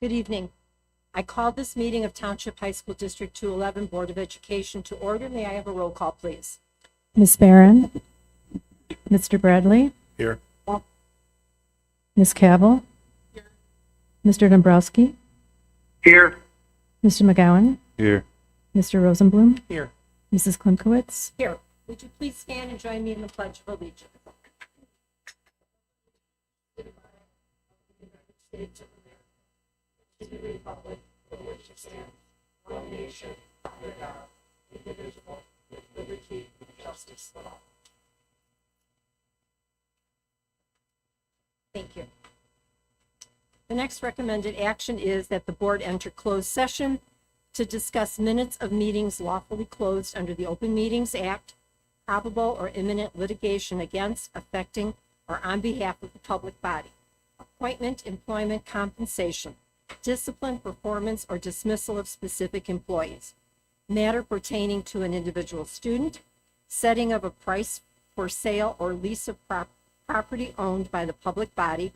Good evening. I call this meeting of Township High School District 211 Board of Education to order. May I have a roll call, please? Ms. Barron? Mr. Bradley? Here. Ms. Cabell? Mr. Dombrowski? Here. Mr. McGowan? Here. Mr. Rosenblum? Here. Mrs. Klimkowitz? Here. Would you please stand and join me in the Pledge of Allegiance? Thank you. The next recommended action is that the board enter closed session to discuss minutes of meetings lawfully closed under the Open Meetings Act, probable or imminent litigation against, affecting, or on behalf of the public body, appointment, employment, compensation, discipline, performance, or dismissal of specific employees, matter pertaining to an individual student, setting of a price for sale or lease of property owned by the public body,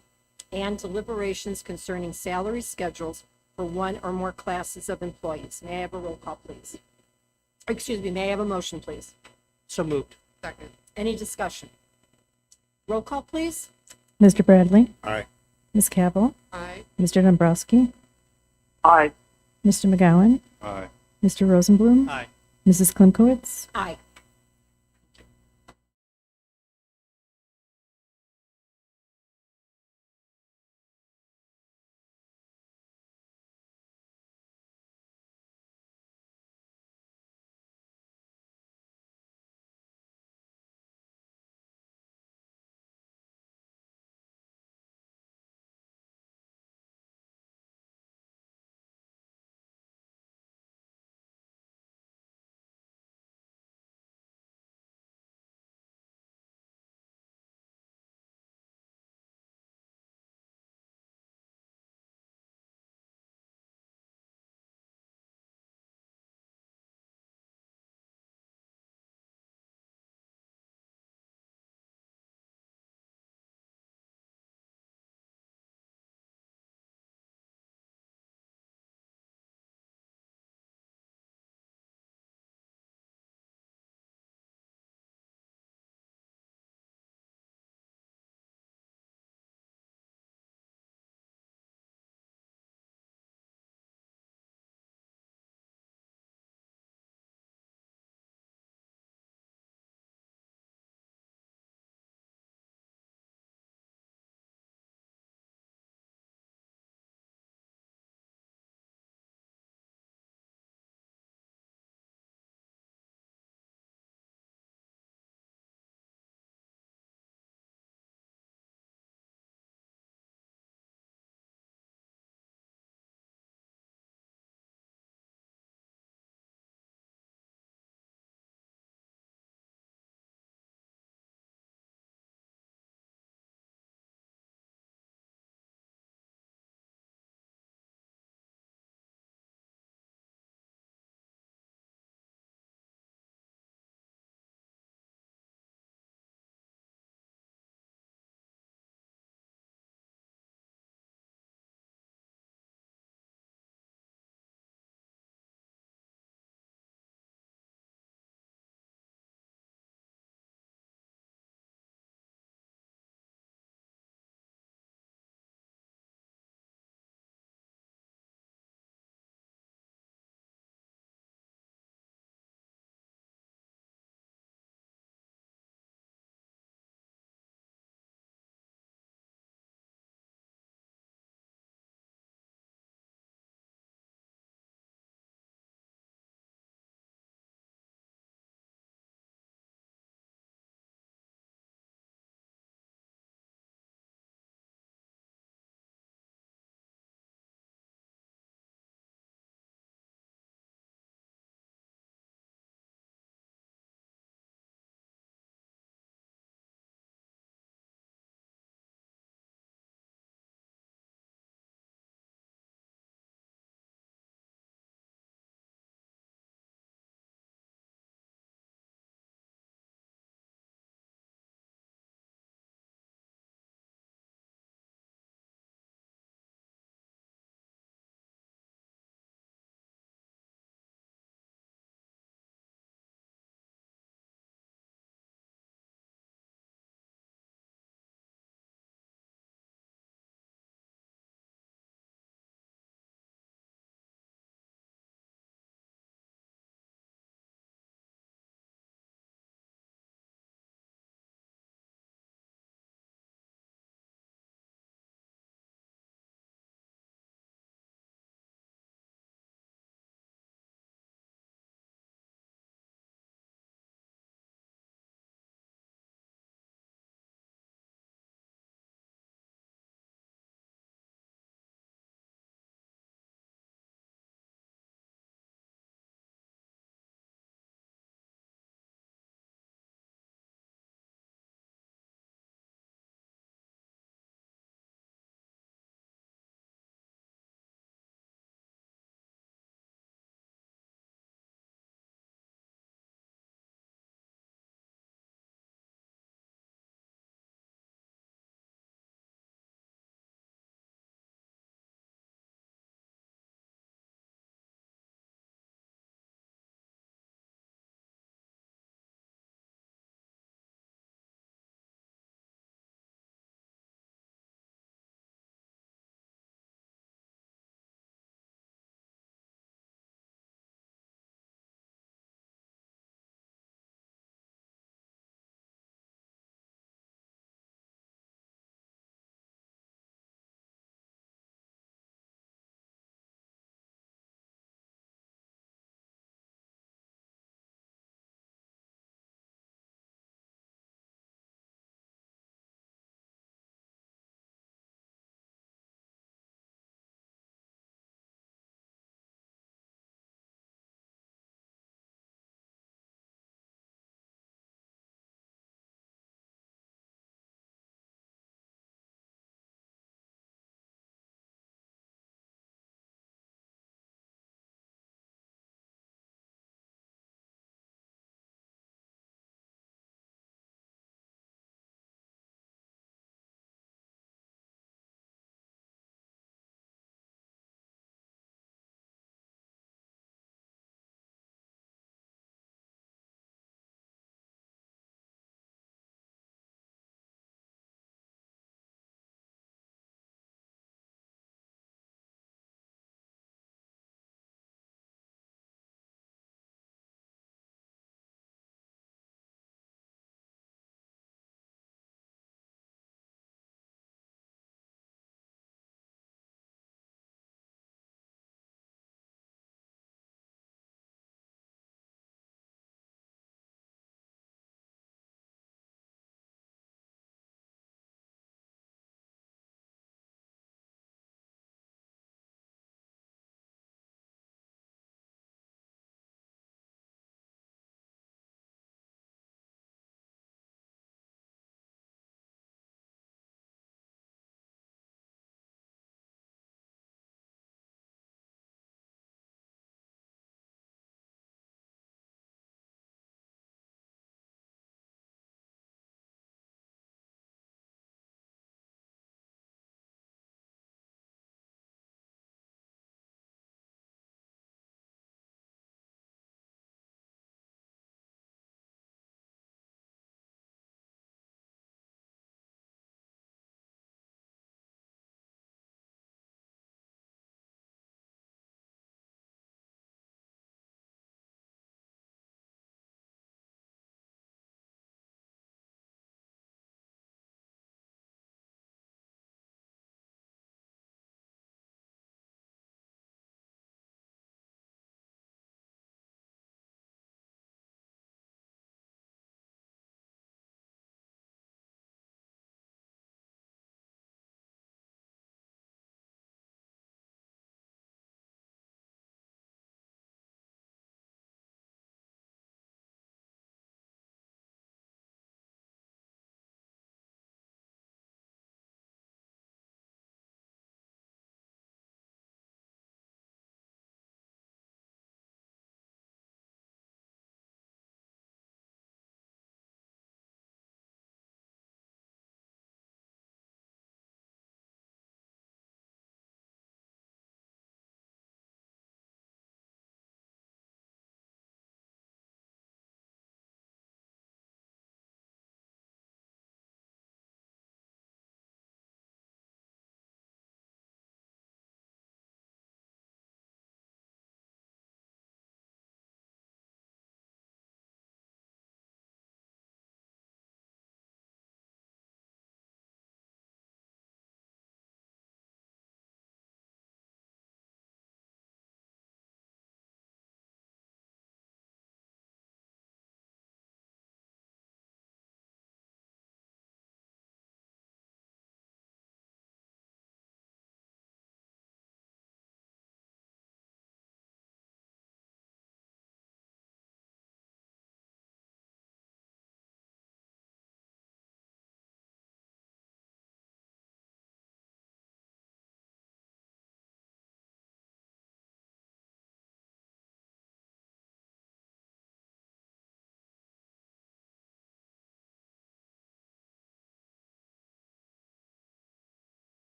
and deliberations concerning salary schedules for one or more classes of employees. May I have a roll call, please? Excuse me, may I have a motion, please? So moved. Second. Any discussion? Roll call, please. Mr. Bradley? Aye. Ms. Cabell? Aye. Mr. Dombrowski? Aye. Mr. McGowan? Aye. Mr. Rosenblum? Aye. Mrs. Klimkowitz? Aye.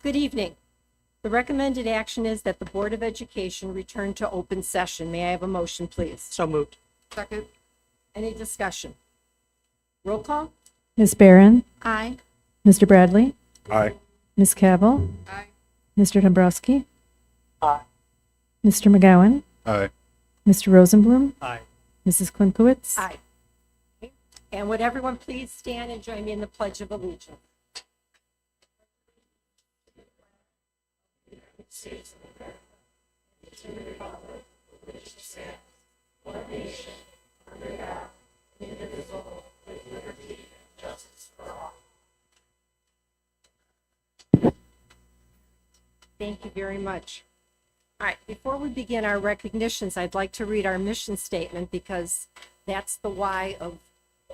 Good evening. The recommended action is that the Board of Education return to open session. May I have a motion, please? So moved. Second. Any discussion? Roll call? Ms. Barron, Aye. Mr. Bradley, Aye. Ms. Cavill, Aye. Mr. Dombrowski, Aye. Mr. McGowan, Aye. Mr. Rosenblum, Aye. Mrs. Klimkowitz. Aye. Okay. And would everyone please stand and join me in the Pledge of Allegiance? Thank you very much. All right, before we begin our recognitions, I'd like to read our mission statement because that's the why of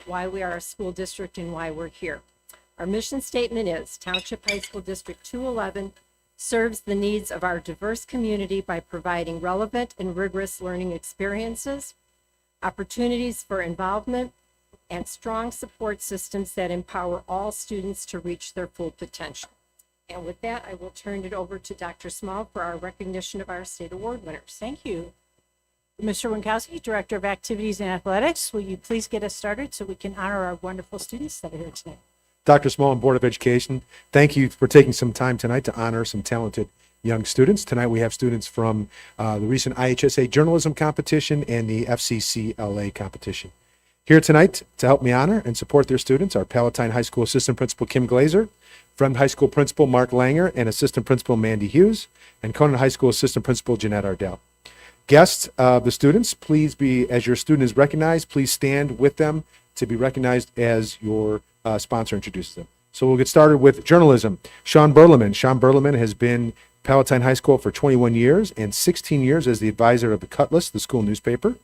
why we are a school district and why we're here. Our mission statement is Township High School District 211 serves the needs of our diverse community by providing relevant and rigorous learning experiences, opportunities for involvement, and strong support systems that empower all students to reach their full potential. And with that, I will turn it over to Dr. Small for our recognition of our state award winners. Thank you. Mr. Winkowski, Director of Activities and Athletics, will you please get us started so we can honor our wonderful students that are here today? Dr. Small and Board of Education, thank you for taking some time tonight to honor some talented young students. Tonight we have students from the recent IHSA journalism competition and the FCCLA competition. Here tonight to help me honor and support their students are Palatine High School Assistant Principal Kim Glazer, Friend High School Principal Mark Langer, and Assistant Principal Mandy Hughes, and Conant High School Assistant Principal Jeanette Ardell. Guests of the students, please be, as your student is recognized, please stand with them to be recognized as your sponsor introduces them. So we'll get started with journalism. Sean Berleman. Sean Berleman has been Palatine High School for 21 years and 16 years as the advisor of the Cutlass, the school newspaper.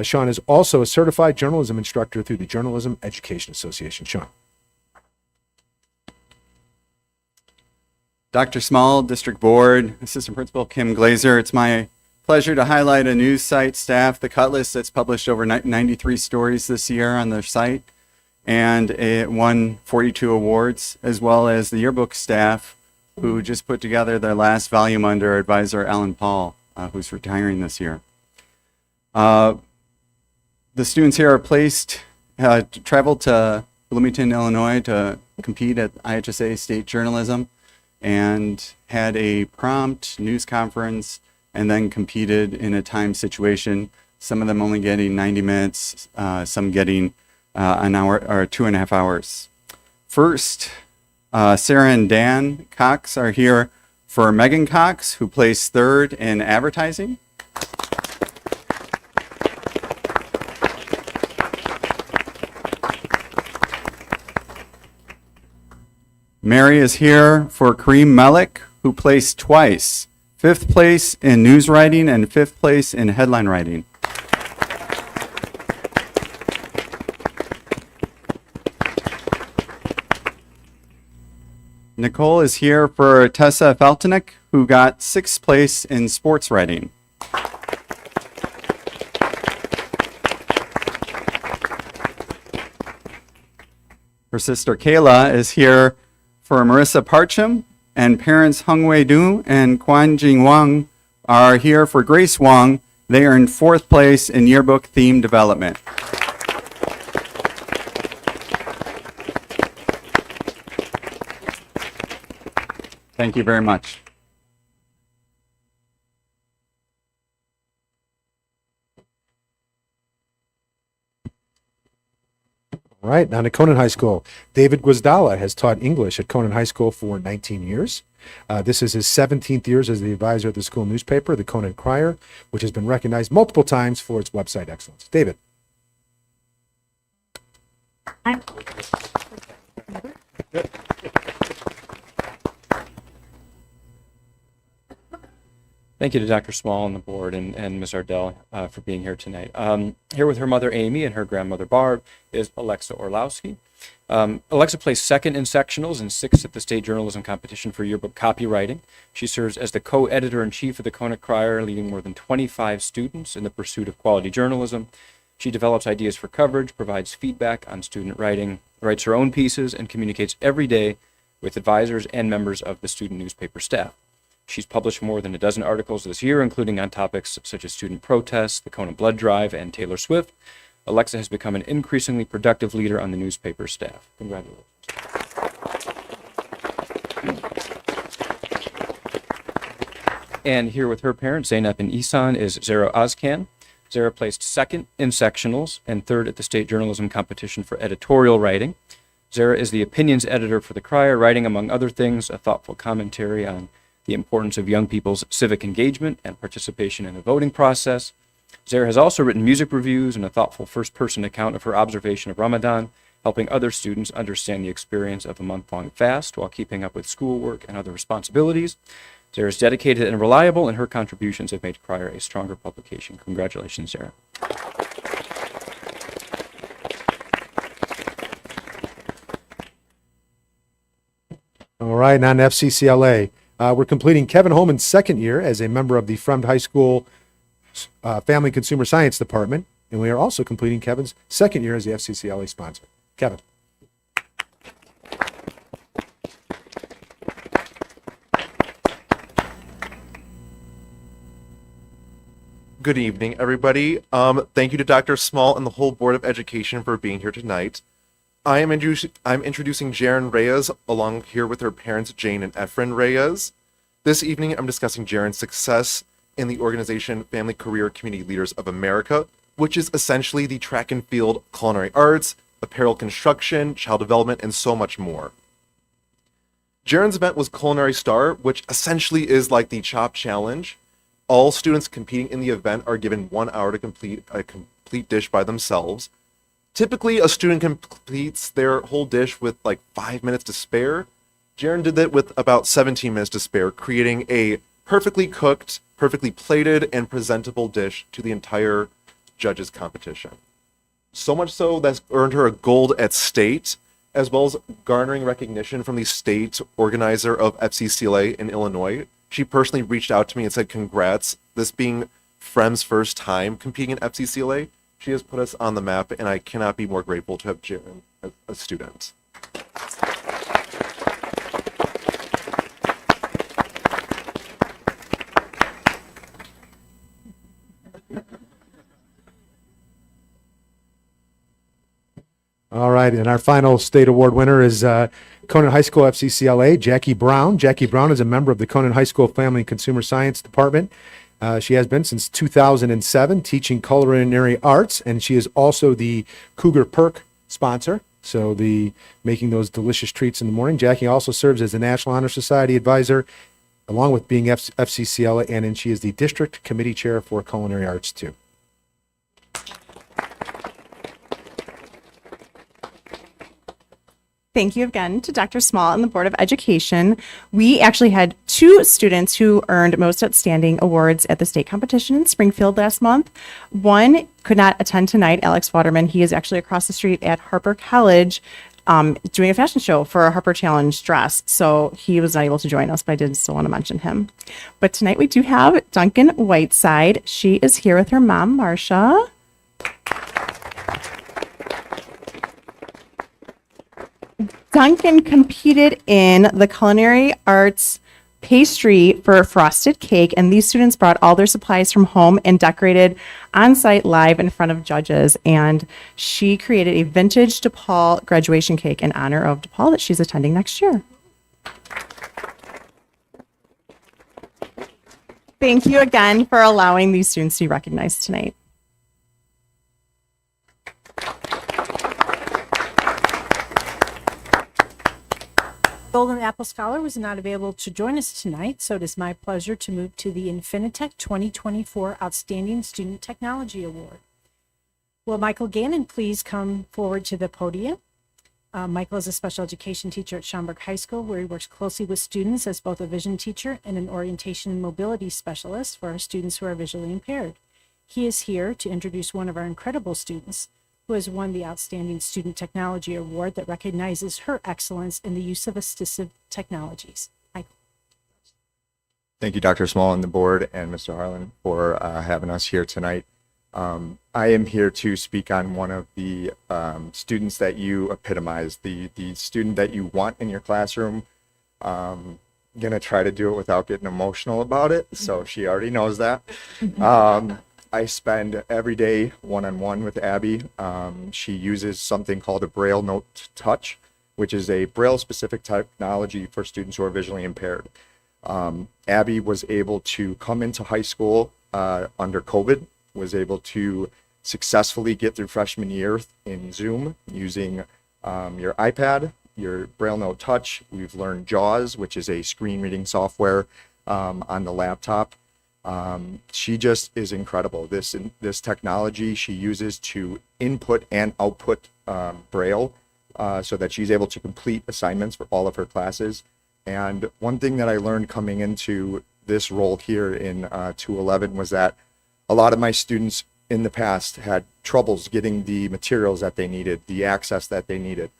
Sean is also a certified journalism instructor through the Journalism Education Association. Sean. Dr. Small, District Board, Assistant Principal Kim Glazer. It's my pleasure to highlight a news site staff, The Cutlass, that's published over 93 stories this year on their site, and it won 42 awards, as well as the yearbook staff, who just put together their last volume under advisor Alan Paul, who's retiring this year. The students here are traveled to Bloomington, Illinois to compete at IHSA State Journalism, and had a prompt news conference and then competed in a time situation, some of them only getting 90 minutes, some getting an hour or 2.5 hours. First, Sarah and Dan Cox are here for Megan Cox, who placed third in advertising. Mary is here for Kareem Malik, who placed twice, 5th place in news writing and 5th place in headline writing. Nicole is here for Tessa Feltenick, who got 6th place in sports writing. Her sister Kayla is here for Marissa Parcham, and parents Hung Wei Du and Quan Jing Wang are here for Grace Wang. They earned 4th place in yearbook theme development. Thank you very much. All right, now to Conant High School. David Guazdala has taught English at Conant High School for 19 years. This is his 17th year as the advisor of the school newspaper, the Conant Crier, which has been recognized multiple times for its website excellence. David. Thank you to Dr. Small and the board and Ms. Ardell for being here tonight. Here with her mother, Amy, and her grandmother, Barb, is Alexa Orlowski. Alexa placed 2nd in sectionals and 6th at the state journalism competition for yearbook copywriting. She serves as the co-editor-in-chief of the Conant Crier, leading more than 25 students in the pursuit of quality journalism. She develops ideas for coverage, provides feedback on student writing, writes her own pieces, and communicates every day with advisors and members of the student newspaper staff. She's published more than a dozen articles this year, including on topics such as student protests, the Kona Blood Drive, and Taylor Swift. Alexa has become an increasingly productive leader on the newspaper staff. Congratulations. And here with her parents, Zainab and Isan, is Zara Ozcan. Zara placed second in sectionals and third at the state journalism competition for editorial writing. Zara is the opinions editor for the Crier, writing, among other things, a thoughtful commentary on the importance of young people's civic engagement and participation in the voting process. Zara has also written music reviews and a thoughtful first-person account of her observation of Ramadan, helping other students understand the experience of a month-long fast while keeping up with schoolwork and other responsibilities. Zara is dedicated and reliable, and her contributions have made Crier a stronger publication. Congratulations, Zara. All right, now on FCCLA. We're completing Kevin Holman's second year as a member of the Fremd High School Family Consumer Science Department, and we are also completing Kevin's second year as the FCCLA sponsor. Kevin. Good evening, everybody. Thank you to Dr. Small and the whole Board of Education for being here tonight. I'm introducing Jaren Reyes along here with her parents, Jane and Efren Reyes. This evening, I'm discussing Jaren's success in the organization Family Career Community Leaders of America, which is essentially the track and field, culinary arts, apparel construction, child development, and so much more. Jaren's event was Culinary Star, which essentially is like the CHOP Challenge. All students competing in the event are given 1 hour to complete a complete dish by themselves. Typically, a student completes their whole dish with like 5 minutes to spare. Jaren did that with about 17 minutes to spare, creating a perfectly cooked, perfectly plated, and presentable dish to the entire judges' competition. So much so that's earned her a gold at state, as well as garnering recognition from the state organizer of FCCLA in Illinois. She personally reached out to me and said, congrats, this being Fremd's first time competing in FCCLA. She has put us on the map, and I cannot be more grateful to have Jaren as a student. All right, and our final state award winner is Conan High School FCCLA, Jackie Brown. Jackie Brown is a member of the Conan High School Family and Consumer Science Department. She has been since 2007 teaching culinary arts, and she is also the Cougar Perk sponsor, so the making those delicious treats in the morning. Jackie also serves as the National Honor Society advisor, along with being FCCLA, and she is the district committee chair for culinary arts too. Thank you again to Dr. Small and the Board of Education. We actually had 2 students who earned Most Outstanding awards at the state competition in Springfield last month. One could not attend tonight, Alex Waterman. He is actually across the street at Harper College doing a fashion show for a Harper Challenge dress. So he was not able to join us, but I did still want to mention him. But tonight we do have Duncan Whiteside. She is here with her mom, Marcia. Duncan competed in the culinary arts pastry for frosted cake, and these students brought all their supplies from home and decorated on-site live in front of judges. And she created a vintage DePaul graduation cake in honor of DePaul that she's attending next year. Thank you again for allowing these students to be recognized tonight. Golden Apple Scholar was not available to join us tonight, so it is my pleasure to move to the Infinitec 2024 Outstanding Student Technology Award. Will Michael Gannon please come forward to the podium? Michael is a special education teacher at Schaumburg High School, where he works closely with students as both a vision teacher and an orientation and mobility specialist for our students who are visually impaired. He is here to introduce one of our incredible students, who has won the Outstanding Student Technology Award that recognizes her excellence in the use of assistive technologies. Michael. Thank you, Dr. Small and the board and Mr. Harlan for having us here tonight. I am here to speak on one of the students that you epitomize, the student that you want in your classroom. Gonna try to do it without getting emotional about it, so she already knows that. I spend every day one-on-one with Abby. She uses something called a Braille Note Touch, which is a Braille-specific technology for students who are visually impaired. Abby was able to come into high school under COVID, was able to successfully get through freshman year in Zoom using your iPad, your Braille Note Touch. We've learned JAWS, which is a screen reading software on the laptop. She just is incredible. This technology she uses to input and output Braille so that she's able to complete assignments for all of her classes. And one thing that I learned coming into this role here in 211 was that a lot of my students in the past had troubles getting the materials that they needed, the access that they needed.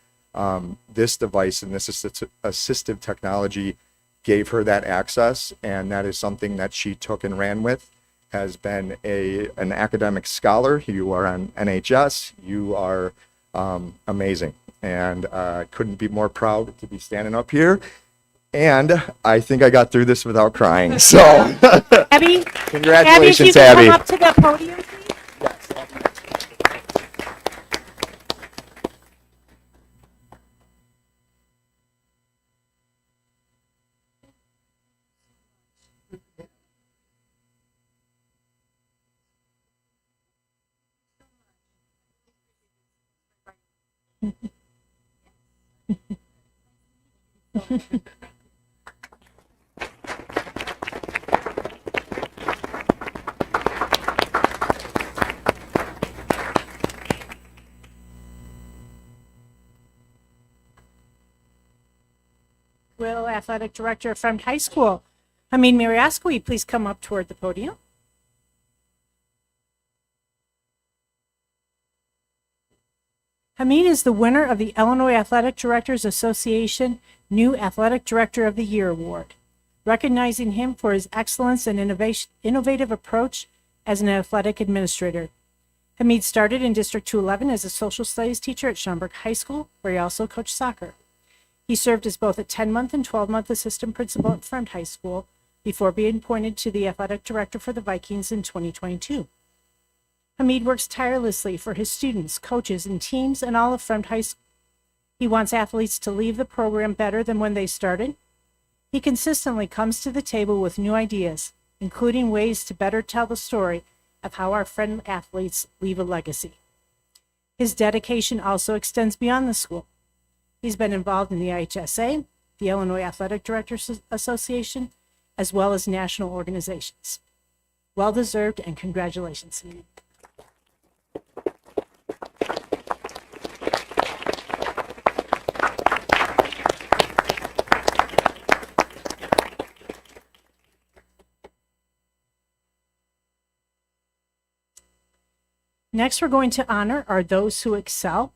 This device and this assistive technology gave her that access, and that is something that she took and ran with. Has been an academic scholar. You are on NHS. You are amazing, and couldn't be more proud to be standing up here. And I think I got through this without crying. So, Abby, congratulations, Abby. Abby. If you could come up to the podium, please. Will Athletic Director of Fremd High School, Hamid Miriask, will you please come up toward the podium? Hamid is the winner of the Illinois Athletic Directors Association New Athletic Director of the Year Award, recognizing him for his excellence and innovative approach as an athletic administrator. Hamid started in District 211 as a social studies teacher at Schaumburg High School, where he also coached soccer. He served as both a 10-month and 12-month assistant principal at Fremd High School before being appointed to the athletic director for the Vikings in 2022. Hamid works tirelessly for his students, coaches, and teams and all of Fremd High School. He wants athletes to leave the program better than when they started. He consistently comes to the table with new ideas, including ways to better tell the story of how our Fremd athletes leave a legacy. His dedication also extends beyond the school. He's been involved in the IHSA, the Illinois Athletic Directors Association, as well as national organizations. Well deserved, and congratulations, Hamid. Next, we're going to honor our Those Who Excel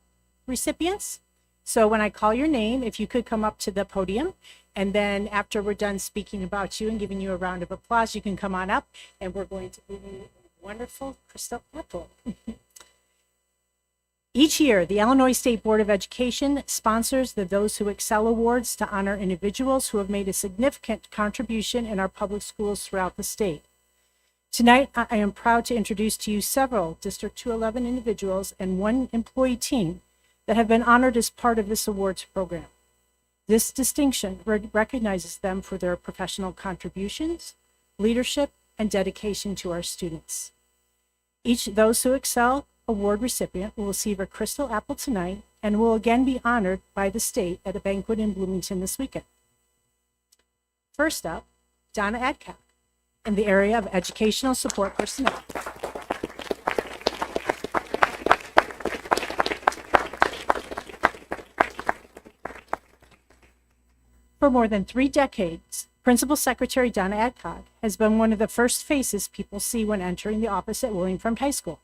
recipients. So when I call your name, if you could come up to the podium, and then after we're done speaking about you and giving you a round of applause, you can come on up, and we're going to give you a wonderful crystal apple. Each year, the Illinois State Board of Education sponsors the Those Who Excel Awards to honor individuals who have made a significant contribution in our public schools throughout the state. Tonight, I am proud to introduce to you several District 211 individuals and one employee team that have been honored as part of this awards program. This distinction recognizes them for their professional contributions, leadership, and dedication to our students. Each Those Who Excel Award recipient will receive a crystal apple tonight and will again be honored by the state at a banquet in Bloomington this weekend. First up, Donna Adcock, in the area of educational support personnel. For more than 3 decades, Principal Secretary Donna Adcock has been one of the first faces people see when entering the office at William Fremd High School.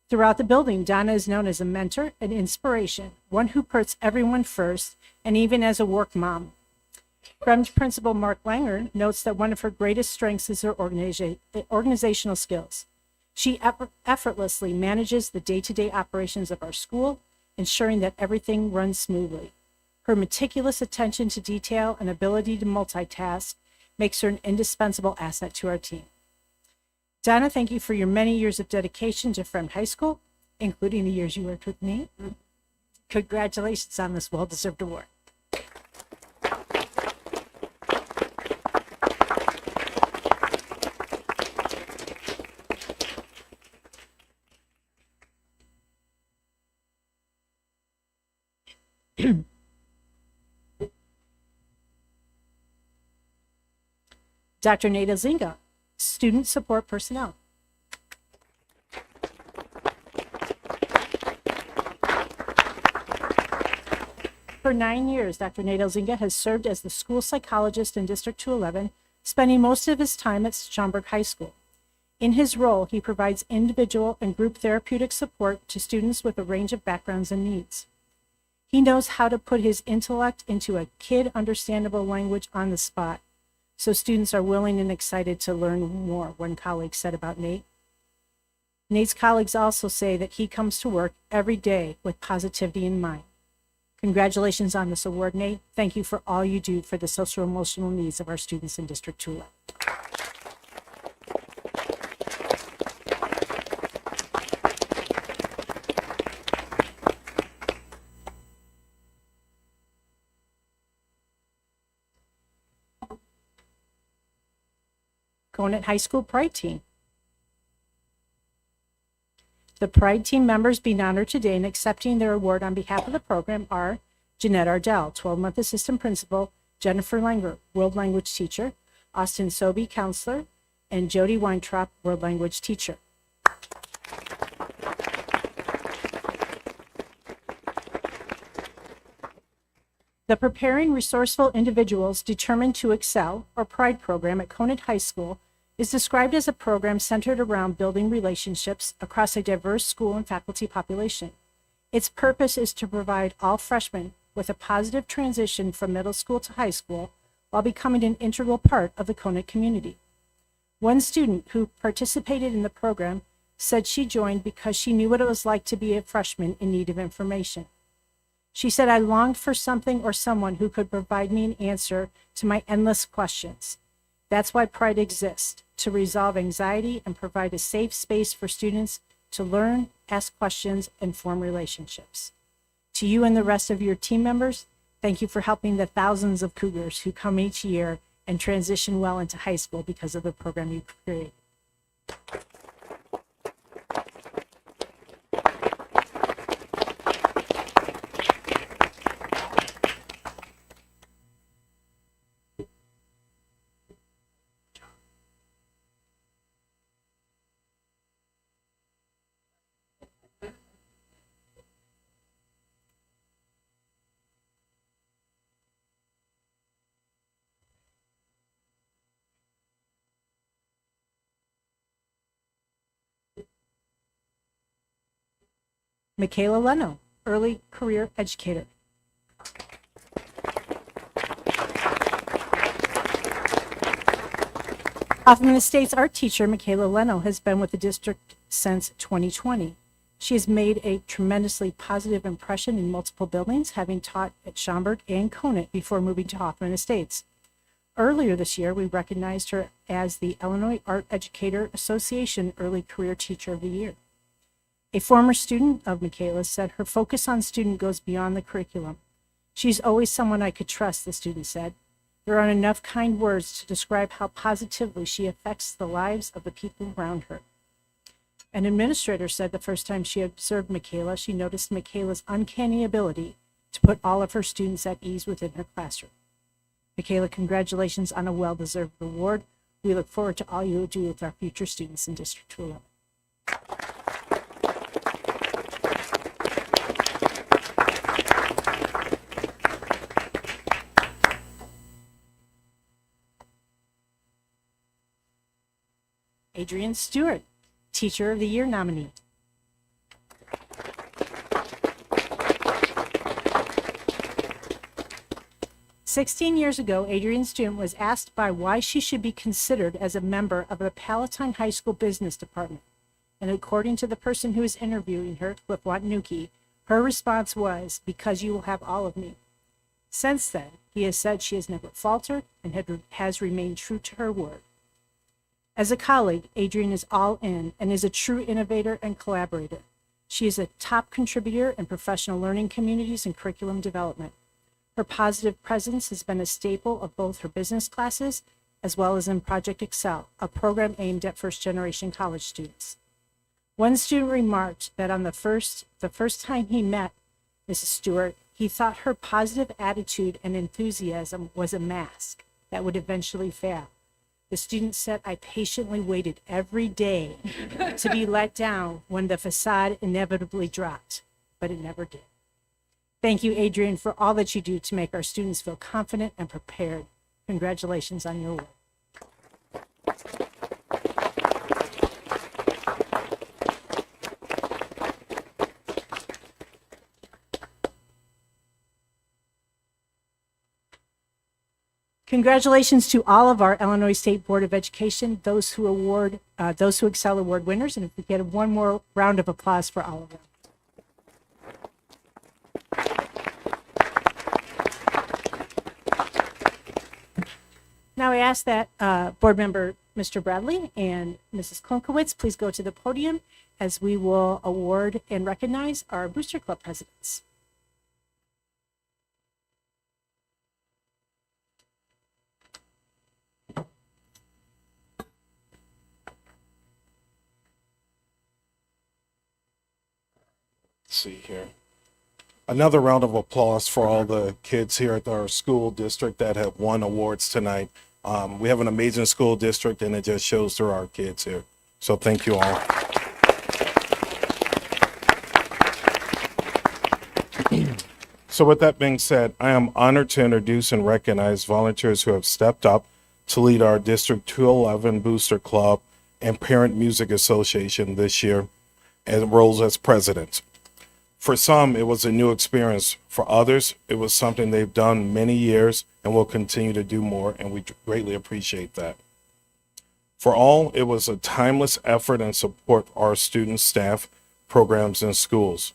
Throughout the building, Donna is known as a mentor and inspiration, one who puts everyone first, and even as a work mom. Fremd Principal Mark Langer notes that one of her greatest strengths is her organizational skills. She effortlessly manages the day-to-day operations of our school, ensuring that everything runs smoothly. Her meticulous attention to detail and ability to multitask makes her an indispensable asset to our team. Donna, thank you for your many years of dedication to Friend High School, including the years you worked with me. Congratulations on this well-deserved award. Dr. Nada Zinga, Student Support Personnel. For 9 years, Dr. Nada Zinga has served as the school psychologist in District 211, spending most of his time at Schaumburg High School. In his role, he provides individual and group therapeutic support to students with a range of backgrounds and needs. He knows how to put his intellect into a kid-understandable language on the spot, so students are willing and excited to learn more, one colleague said about Nate. Nate's colleagues also say that he comes to work every day with positivity in mind. Congratulations on this award, Nate. Thank you for all you do for the social emotional needs of our students in District 211. Conant High School Pride Team. The Pride Team members being honored today and accepting their award on behalf of the program are Jeanette Ardell, 12-month Assistant Principal, Jennifer Langer, World Language Teacher, Austin Sobey, Counselor, and Jody Weintraub, World Language Teacher. The Preparing Resourceful Individuals Determined to Excel, or PRIDE program at Conant High School is described as a program centered around building relationships across a diverse school and faculty population. Its purpose is to provide all freshmen with a positive transition from middle school to high school while becoming an integral part of the Conant community. One student who participated in the program said she joined because she knew what it was like to be a freshman in need of information. She said, "I longed for something or someone who could provide me an answer to my endless questions. That's why Pride exists, to resolve anxiety and provide a safe space for students to learn, ask questions, and form relationships." To you and the rest of your team members, thank you for helping the thousands of Cougars who come each year and transition well into high school because of the program you create. Michaela Leno, Early Career Educator. Hoffman Estates art teacher Michaela Leno has been with the district since 2020. She has made a tremendously positive impression in multiple buildings, having taught at Schaumburg and Conant before moving to Hoffman Estates. Earlier this year, we recognized her as the Illinois Art Educator Association Early Career Teacher of the Year. A former student of Michaela's said her focus on student goes beyond the curriculum. "She's always someone I could trust," the student said. "There aren't enough kind words to describe how positively she affects the lives of the people around her." An administrator said the first time she observed Michaela, she noticed Michaela's uncanny ability to put all of her students at ease within her classroom. Michaela, congratulations on a well-deserved award. We look forward to all you will do with our future students in District 211. Adrian Stewart, Teacher of the Year nominee. "16 years ago, Adrian Stewart was asked by why she should be considered as a member of the Palatine High School Business Department. And according to the person who is interviewing her, Cliff Watnuki, her response was, "Because you will have all of me." Since then, he has said she has never faltered and has remained true to her word. As a colleague, Adrienne is all in and is a true innovator and collaborator. She is a top contributor in professional learning communities and curriculum development. Her positive presence has been a staple of both her business classes as well as in Project Excel, a program aimed at first-generation college students. One student remarked that on the first time he met Mrs. Stewart, he thought her positive attitude and enthusiasm was a mask that would eventually fail. The student said, "I patiently waited every day to be let down when the facade inevitably dropped, but it never did." Thank you, Adrienne, for all that you do to make our students feel confident and prepared. Congratulations on your work. Congratulations to all of our Illinois State Board of Education, those who excel award winners, and if we get one more round of applause for all of them. Now I ask that Board Member Mr. Bradley and Mrs. Klunkowitz please go to the podium as we will award and recognize our Booster Club presidents. See here. Another round of applause for all the kids here at our school district that have won awards tonight. We have an amazing school district and it just shows through our kids here. So thank you all. So with that being said, I am honored to introduce and recognize volunteers who have stepped up to lead our District 211 Booster Club and Parent Music Association this year and roles as president. For some, it was a new experience. For others, it was something they've done many years and will continue to do more, and we greatly appreciate that. For all, it was a timeless effort and support our students, staff, programs, and schools.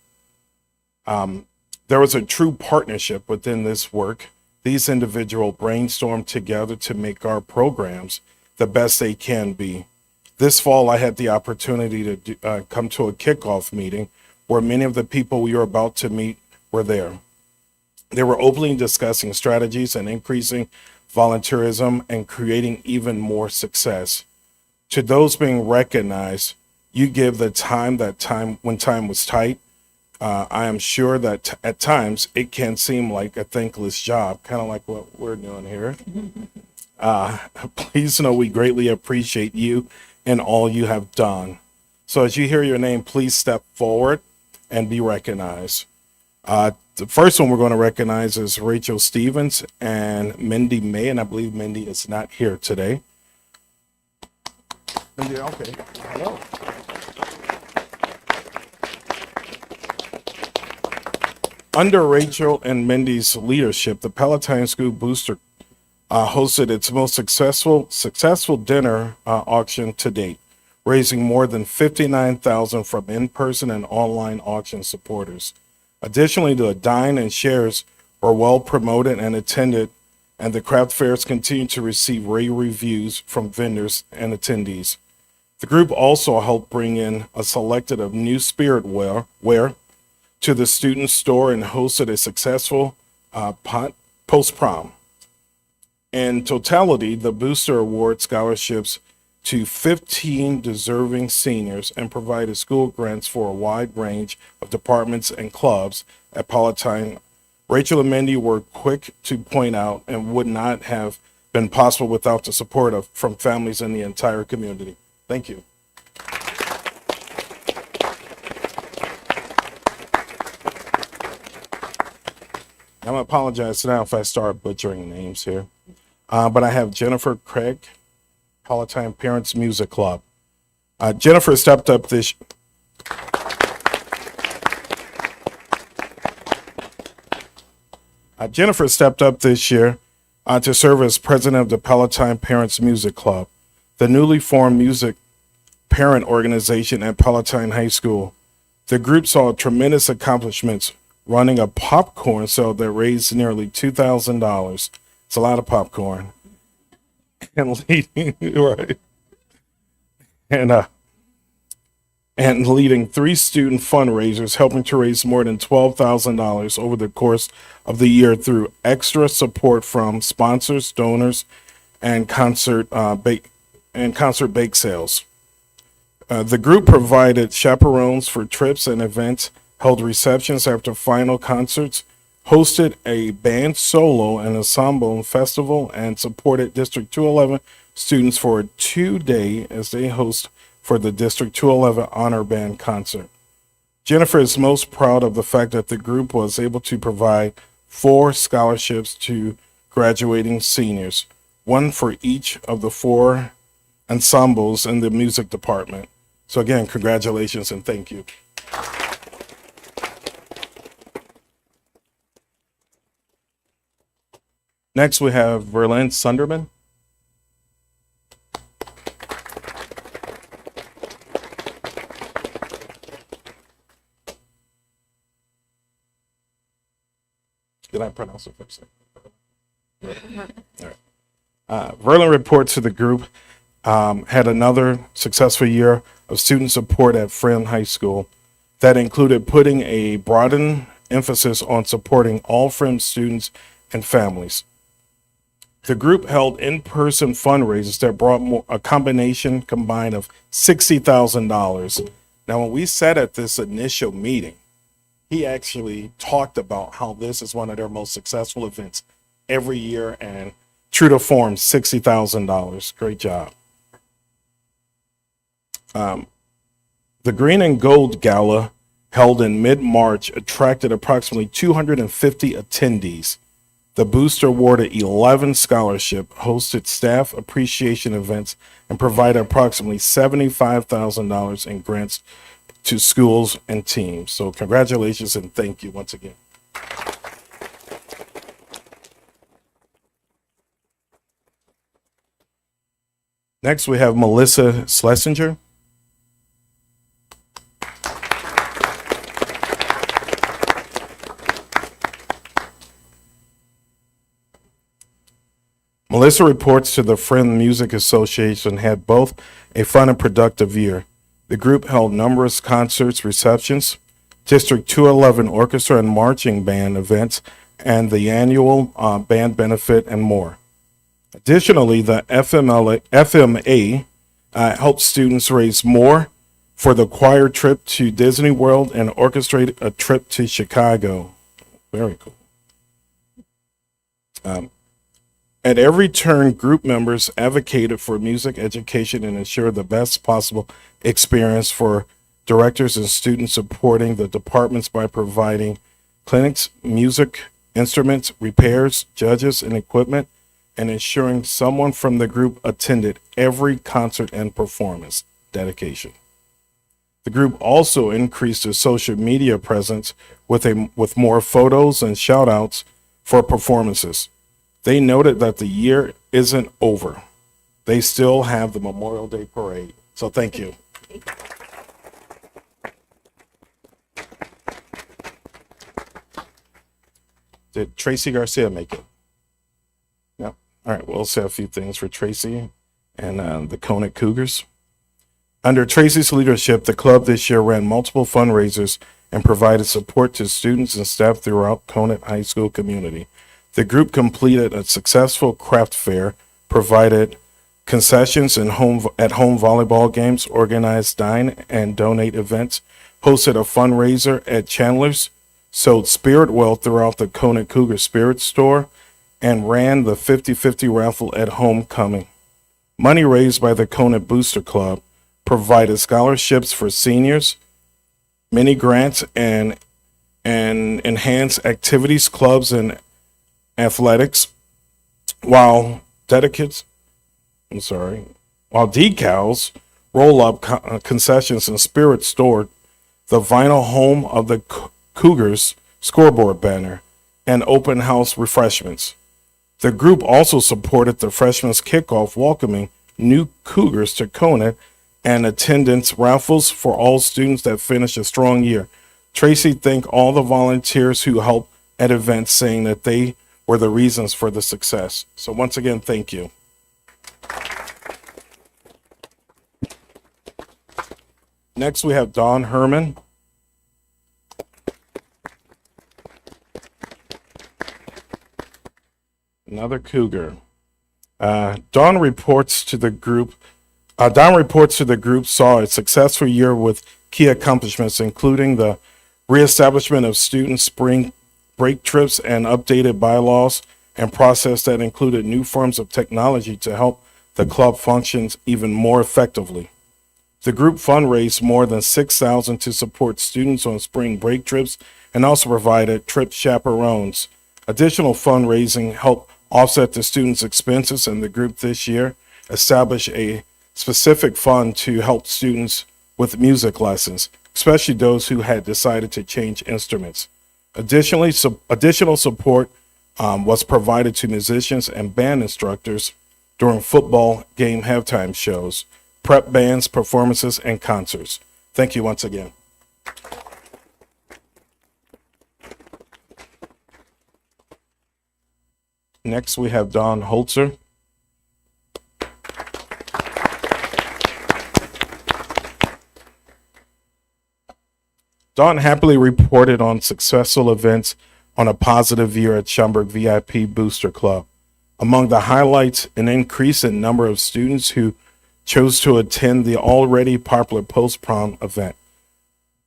There was a true partnership within this work. These individuals brainstormed together to make our programs the best they can be. This fall, I had the opportunity to come to a kickoff meeting where many of the people we were about to meet were there. They were openly discussing strategies and increasing volunteerism and creating even more success. To those being recognized, you give the time when time was tight. I am sure that at times it can seem like a thankless job, kind of like what we're doing here. Please know we greatly appreciate you and all you have done. So as you hear your name, please step forward and be recognized. The first one we're going to recognize is Rachel Stevens and Mindy May, and I believe Mindy is not here today. Mindy, okay. Hello. Under Rachel and Mindy's leadership, the Palatine School Booster hosted its most successful dinner auction to date, raising more than $59,000 from in-person and online auction supporters. Additionally, the dine and shares were well promoted and attended, and the craft fairs continue to receive rave reviews from vendors and attendees. The group also helped bring in a selection of new spirit wear to the student store and hosted a successful post-prom. In totality, the Booster award scholarships to 15 deserving seniors and provided school grants for a wide range of departments and clubs at Palatine. Rachel and Mindy were quick to point out and would not have been possible without the support from families in the entire community. Thank you. I'm going to apologize now if I start butchering names here. But I have Jennifer Craig, Palatine Parents Music Club. Jennifer stepped up this year to serve as president of the Palatine Parents Music Club. The newly formed music parent organization at Palatine High School. The group saw tremendous accomplishments running a popcorn sale that raised nearly $2,000. It's a lot of popcorn. And leading, right. And leading 3 student fundraisers, helping to raise more than $12,000 over the course of the year through extra support from sponsors, donors, and concert bake sales. The group provided chaperones for trips and events, held receptions after final concerts, hosted a band solo and ensemble festival, and supported District 211 students for a 2-day as they host for the District 211 Honor Band concert. Jennifer is most proud of the fact that the group was able to provide 4 scholarships to graduating seniors, 1 for each of the 4 ensembles in the music department. So again, congratulations and thank you. Next, we have Verlin Sunderman. Did I pronounce it first? All right. Verlin reports to the group had another successful year of student support at Friend High School that included putting a broadened emphasis on supporting all Friend students and families. The group held in-person fundraisers that brought a combined of $60,000. Now, when we sat at this initial meeting, he actually talked about how this is one of their most successful events every year, and true to form, $60,000. Great job. The Green and Gold Gala, held in mid-March, attracted approximately 250 attendees. The booster awarded 11 scholarships, hosted staff appreciation events, and provided approximately $75,000 in grants to schools and teams. So congratulations and thank you once again. Next, we have Melissa Schlesinger. Melissa reports to the Friend Music Association had both a fun and productive year. The group held numerous concerts, receptions, District 211 orchestra and marching band events, and the annual band benefit and more. Additionally, the FMA helped students raise more for the choir trip to Disney World and orchestrated a trip to Chicago. Very cool. At every turn, group members advocated for music education and ensured the best possible experience for directors and students, supporting the departments by providing clinics, music, instruments, repairs, judges, and equipment, and ensuring someone from the group attended every concert and performance. Dedication. The group also increased their social media presence with more photos and shout outs for performances. They noted that the year isn't over. They still have the Memorial Day Parade. So thank you. Did Tracy Garcia make it? No. All right, we'll say a few things for Tracy and the Conant Cougars. Under Tracy's leadership, the club this year ran multiple fundraisers and provided support to students and staff throughout Conant High School community. The group completed a successful craft fair, provided concessions and at-home volleyball games, organized dine and donate events, hosted a fundraiser at Chandler's, sold Spirit Well throughout the Conant Cougar Spirit Store, and ran the 50-50 raffle at homecoming. Money raised by the Conant Booster Club provided scholarships for seniors, many grants, and enhanced activities, clubs, and athletics, while decals, roll-up concessions, and Spirit stored the vinyl home of the Cougars scoreboard banner and open house refreshments. The group also supported the freshmen's kickoff, welcoming new Cougars to Conant and attendance raffles for all students that finish a strong year. Tracy thanked all the volunteers who helped at events, saying that they were the reasons for the success. So once again, thank you. Next, we have Dawn Herman. Another Cougar. Dawn reports to the group saw a successful year with key accomplishments, including the reestablishment of student spring break trips and updated bylaws and process that included new forms of technology to help the club functions even more effectively. The group fundraised more than $6,000 to support students on spring break trips and also provided trip chaperones. Additional fundraising helped offset the students' expenses, and the group this year established a specific fund to help students with music lessons, especially those who had decided to change instruments. Additionally, additional support was provided to musicians and band instructors during football game halftime shows, prep bands, performances, and concerts. Thank you once again. Next, we have Don Holzer. Don happily reported on successful events on a positive year at Schaumburg VIP Booster Club. Among the highlights, an increase in number of students who chose to attend the already popular post-prom event.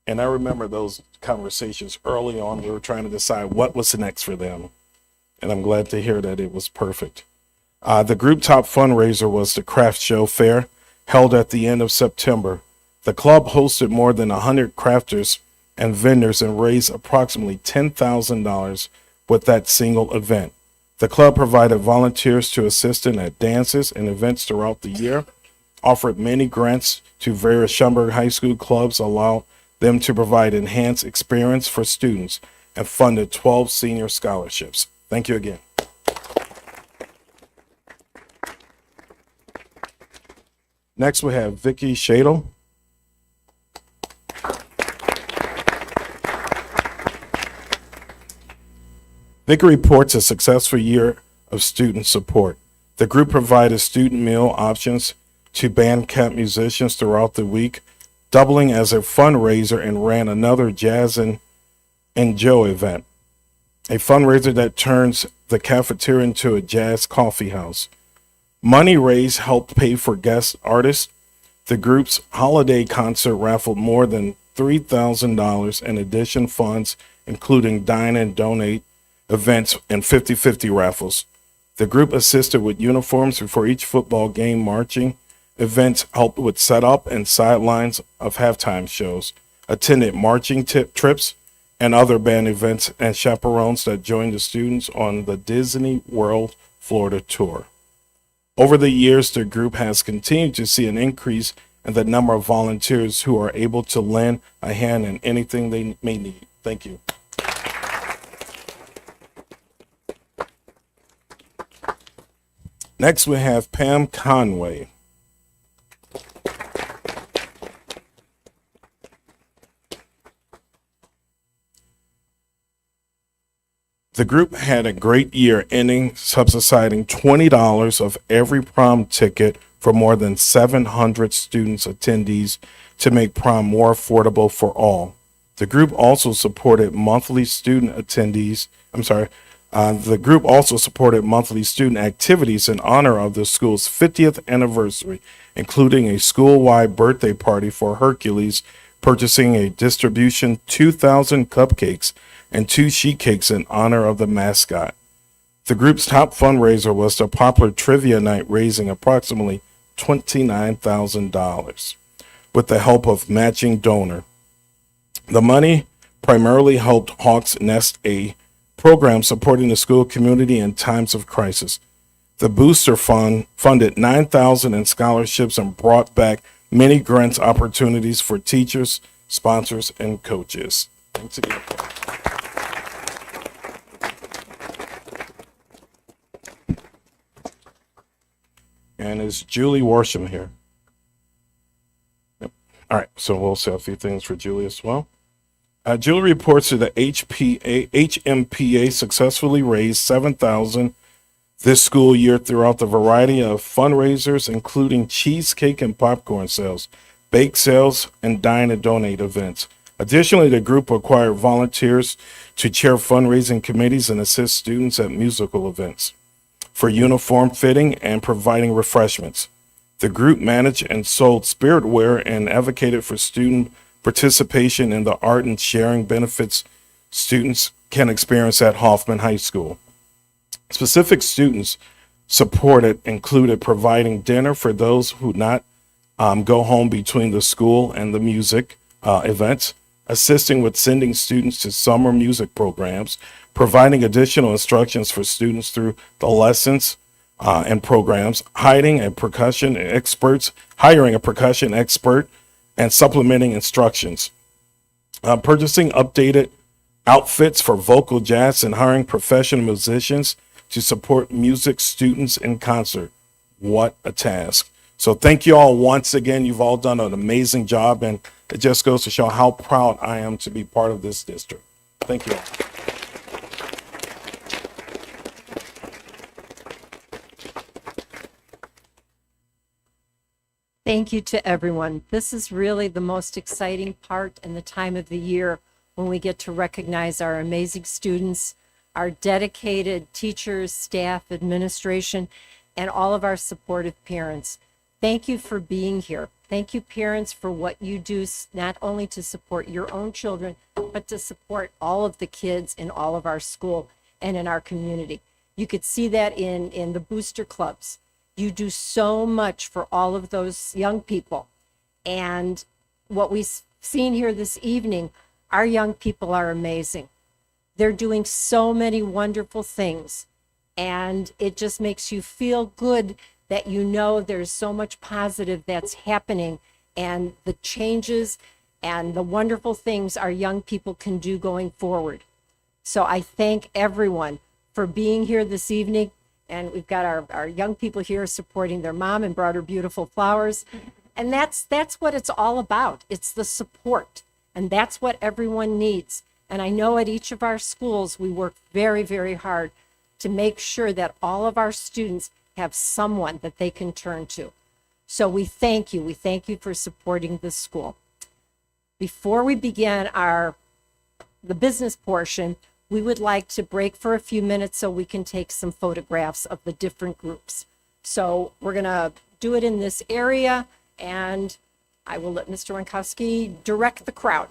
And I remember those conversations early on. We were trying to decide what was next for them. And I'm glad to hear that it was perfect. The group top fundraiser was the craft show fair held at the end of September. The club hosted more than 100 crafters and vendors and raised approximately $10,000 with that single event. The club provided volunteers to assist in at dances and events throughout the year, offered many grants to various Schaumburg High School clubs, allowed them to provide enhanced experience for students, and funded 12 senior scholarships. Thank you again. Next, we have Vicky Shadle. Vicky reports a successful year of student support. The group provided student meal options to band camp musicians throughout the week, doubling as a fundraiser, and ran another Jazz and Joe event, a fundraiser that turns the cafeteria into a jazz coffee house. Money raised helped pay for guest artists. The group's holiday concert raffled more than $3,000 in addition funds, including dine and donate events and 50-50 raffles. The group assisted with uniforms for each football game, marching events, helped with setup and sidelines of halftime shows, attended marching trips and other band events, and chaperones that joined the students on the Disney World Florida tour. Over the years, the group has continued to see an increase in the number of volunteers who are able to lend a hand in anything they may need. Thank you. Next, we have Pam Conway. The group had a great year, ending subsidizing $20 of every prom ticket for more than 700 students attendees to make prom more affordable for all. The group also supported monthly student activities in honor of the school's 50th anniversary, including a school-wide birthday party for Hercules, purchasing a distribution 2,000 cupcakes and 2 sheet cakes in honor of the mascot. The group's top fundraiser was the popular trivia night, raising approximately $29,000 with the help of matching donor. The money primarily helped Hawks Nest, a program supporting the school community in times of crisis. The Booster Fund funded $9,000 in scholarships and brought back many grants opportunities for teachers, sponsors, and coaches. Thanks again. And is Julie Worsham here? All right, so we'll say a few things for Julie as well. Julie reports that the HMPA successfully raised $7,000 this school year throughout the variety of fundraisers, including cheesecake and popcorn sales, bake sales, and dine and donate events. Additionally, the group acquired volunteers to chair fundraising committees and assist students at musical events for uniform fitting and providing refreshments. The group managed and sold spiritware and advocated for student participation in the art and sharing benefits students can experience at Hoffman High School. Specific students supported included providing dinner for those who not go home between the school and the music events, assisting with sending students to summer music programs, providing additional instructions for students through the lessons and programs, hiring a percussion expert, and supplementing instructions, purchasing updated outfits for vocal jazz, and hiring professional musicians to support music students in concert. What a task. So thank you all once again. You've all done an amazing job, and it just goes to show how proud I am to be part of this district. Thank you all. Thank you to everyone. This is really the most exciting part and the time of the year when we get to recognize our amazing students, our dedicated teachers, staff, administration, and all of our supportive parents. Thank you for being here. Thank you, parents, for what you do, not only to support your own children, but to support all of the kids in all of our school and in our community. You could see that in the booster clubs. You do so much for all of those young people. And what we've seen here this evening, our young people are amazing. They're doing so many wonderful things. And it just makes you feel good that you know there's so much positive that's happening, and the changes and the wonderful things our young people can do going forward. So I thank everyone for being here this evening. And we've got our young people here supporting their mom and brought her beautiful flowers. And that's what it's all about. It's the support. And that's what everyone needs. And I know at each of our schools, we work very, very hard to make sure that all of our students have someone that they can turn to. So we thank you. We thank you for supporting this school. Before we begin the business portion, we would like to break for a few minutes so we can take some photographs of the different groups. So we're going to do it in this area, and I will let Mr. Wankowski direct the crowd.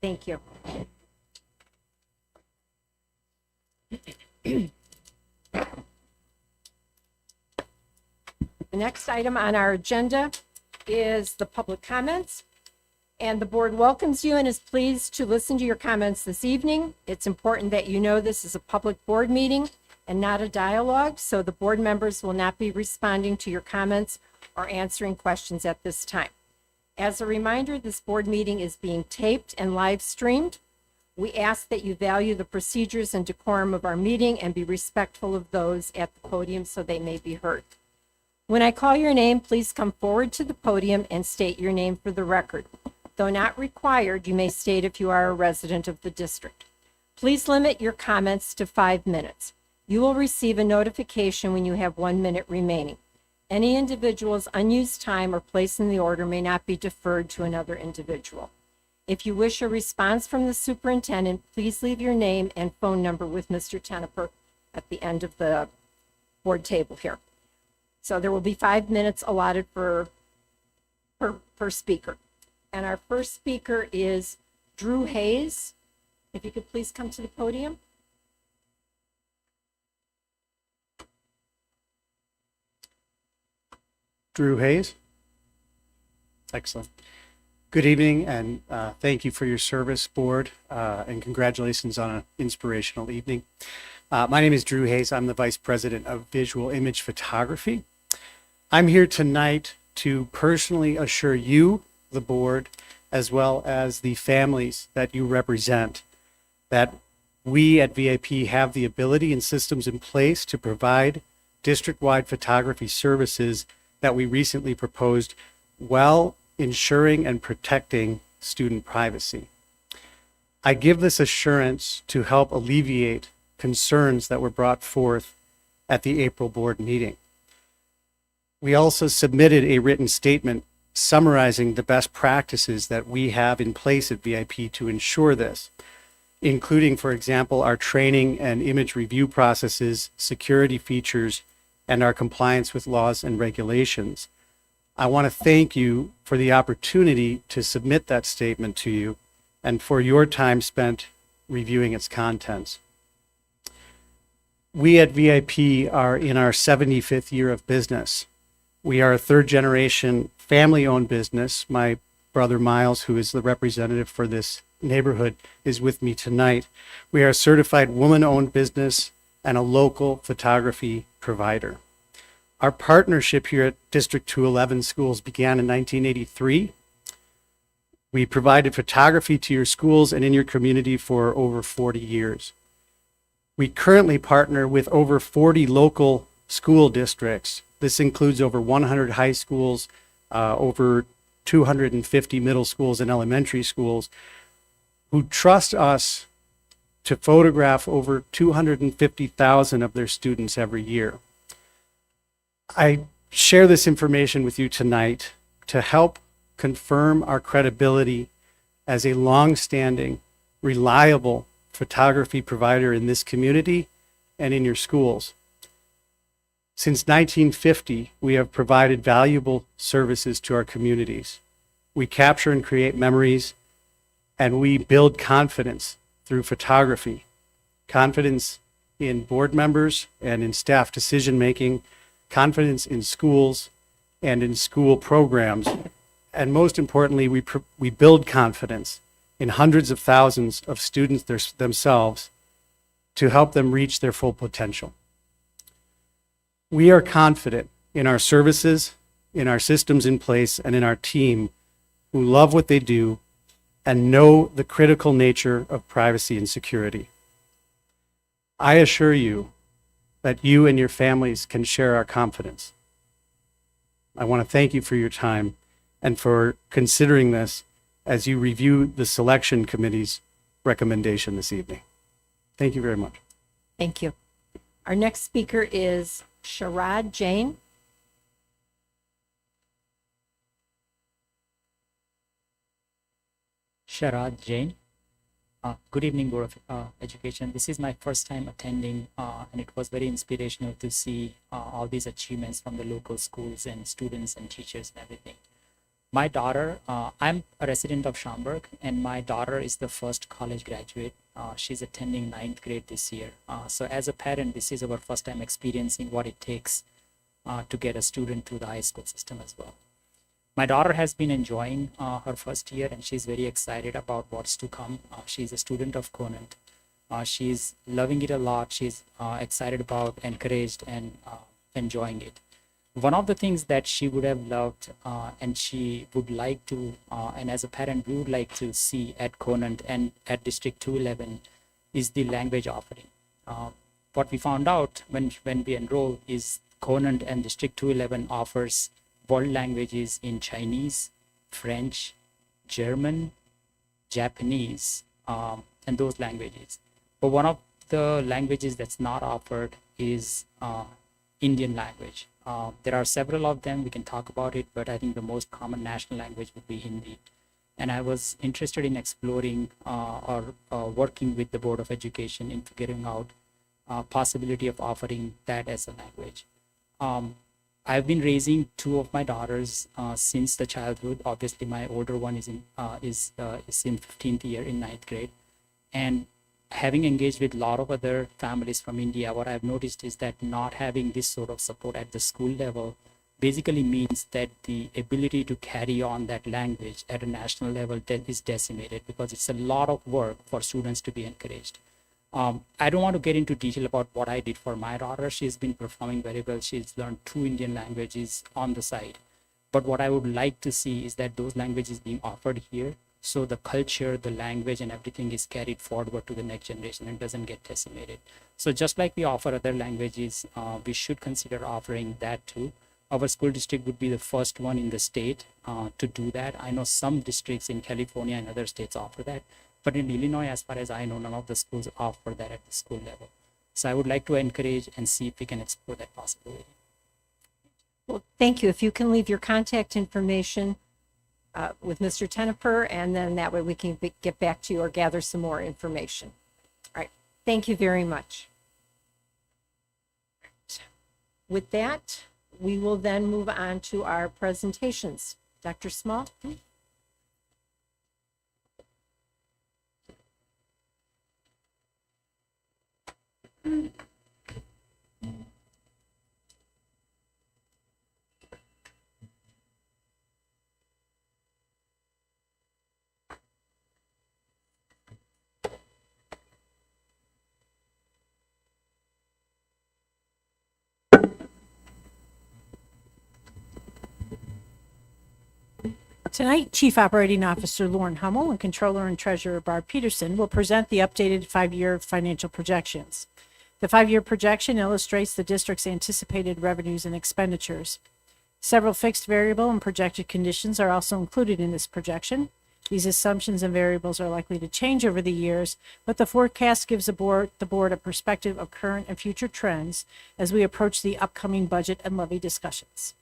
Thank you. The next item on our agenda is the public comments. And the board welcomes you and is pleased to listen to your comments this evening. It's important that you know this is a public board meeting and not a dialogue, so the board members will not be responding to your comments or answering questions at this time. As a reminder, this board meeting is being taped and live streamed. We ask that you value the procedures and decorum of our meeting and be respectful of those at the podium so they may be heard. When I call your name, please come forward to the podium and state your name for the record. Though not required, you may state if you are a resident of the district. Please limit your comments to 5 minutes. You will receive a notification when you have 1 minute remaining. Any individual's unused time or place in the order may not be deferred to another individual. If you wish a response from the superintendent, please leave your name and phone number with Mr. Teneper at the end of the board table here. So there will be 5 minutes allotted per speaker. And our first speaker is Drew Hayes. If you could please come to the podium. Drew Hayes. Excellent. Good evening, and thank you for your service, board, and congratulations on an inspirational evening. My name is Drew Hayes. I'm the Vice President of Visual Image Photography. I'm here tonight to personally assure you, the board, as well as the families that you represent, that we at VIP have the ability and systems in place to provide district-wide photography services that we recently proposed while ensuring and protecting student privacy. I give this assurance to help alleviate concerns that were brought forth at the April board meeting. We also submitted a written statement summarizing the best practices that we have in place at VIP to ensure this, including, for example, our training and image review processes, security features, and our compliance with laws and regulations. I want to thank you for the opportunity to submit that statement to you and for your time spent reviewing its contents. We at VIP are in our 75th year of business. We are a third generation family-owned business. My brother Miles, who is the representative for this neighborhood, is with me tonight. We are a certified woman-owned business and a local photography provider. Our partnership here at District 211 schools began in 1983. We provided photography to your schools and in your community for over 40 years. We currently partner with over 40 local school districts. This includes over 100 high schools, over 250 middle schools and elementary schools, who trust us to photograph over 250,000 of their students every year. I share this information with you tonight to help confirm our credibility as a long-standing, reliable photography provider in this community and in your schools. Since 1950, we have provided valuable services to our communities. We capture and create memories, and we build confidence through photography. Confidence in board members and in staff decision-making, confidence in schools and in school programs, and most importantly, we build confidence in hundreds of thousands of students themselves to help them reach their full potential. We are confident in our services, in our systems in place, and in our team who love what they do and know the critical nature of privacy and security. I assure you that you and your families can share our confidence. I want to thank you for your time and for considering this as you review the selection committee's recommendation this evening. Thank you very much. Thank you. Our next speaker is Sharad Jain. Sharad Jain. Good evening, Board of Education. This is my first time attending, and it was very inspirational to see all these achievements from the local schools and students and teachers and everything. My daughter, I'm a resident of Schaumburg, and my daughter is the first college graduate. She's attending 9th grade this year. So as a parent, this is our first time experiencing what it takes to get a student through the high school system as well. My daughter has been enjoying her first year, and she's very excited about what's to come. She's a student of Conant. She's loving it a lot. She's excited about, encouraged, and enjoying it. One of the things that she would have loved and she would like to, and as a parent, we would like to see at Conant and at District 211 is the language offering. What we found out when we enrolled is Conant and District 211 offers world languages in Chinese, French, German, Japanese, and those languages. But one of the languages that's not offered is Indian language. There are several of them, we can talk about it, but I think the most common national language would be Hindi. And I was interested in exploring or working with the Board of Education in figuring out possibility of offering that as a language. I've been raising two of my daughters since the childhood. Obviously, my older one is in 15th year in 9th grade. And having engaged with a lot of other families from India, what I've noticed is that not having this sort of support at the school level basically means that the ability to carry on that language at a national level is decimated, because it's a lot of work for students to be encouraged. I don't want to get into detail about what I did for my daughter. She's been performing very well. She's learned 2 Indian languages on the side. But what I would like to see is that those languages being offered here, so the culture, the language, and everything is carried forward to the next generation and doesn't get decimated. So just like we offer other languages, we should consider offering that too. Our school district would be the first one in the state to do that. I know some districts in California and other states offer that, but in Illinois, as far as I know, none of the schools offer that at the school level. So I would like to encourage and see if we can explore that possibility. Well, thank you. If you can leave your contact information with Mr. Teneper, and then that way we can get back to you or gather some more information. All right. Thank you very much. With that, we will then move on to our presentations. Dr. Small? Tonight, Chief Operating Officer Lauren Hummel and Controller and Treasurer Barb Peterson will present the updated 5-year financial projections. The 5-year projection illustrates the district's anticipated revenues and expenditures. Several fixed, variable, and projected conditions are also included in this projection. These assumptions and variables are likely to change over the years, but the forecast gives the board a perspective of current and future trends as we approach the upcoming budget and levy discussions.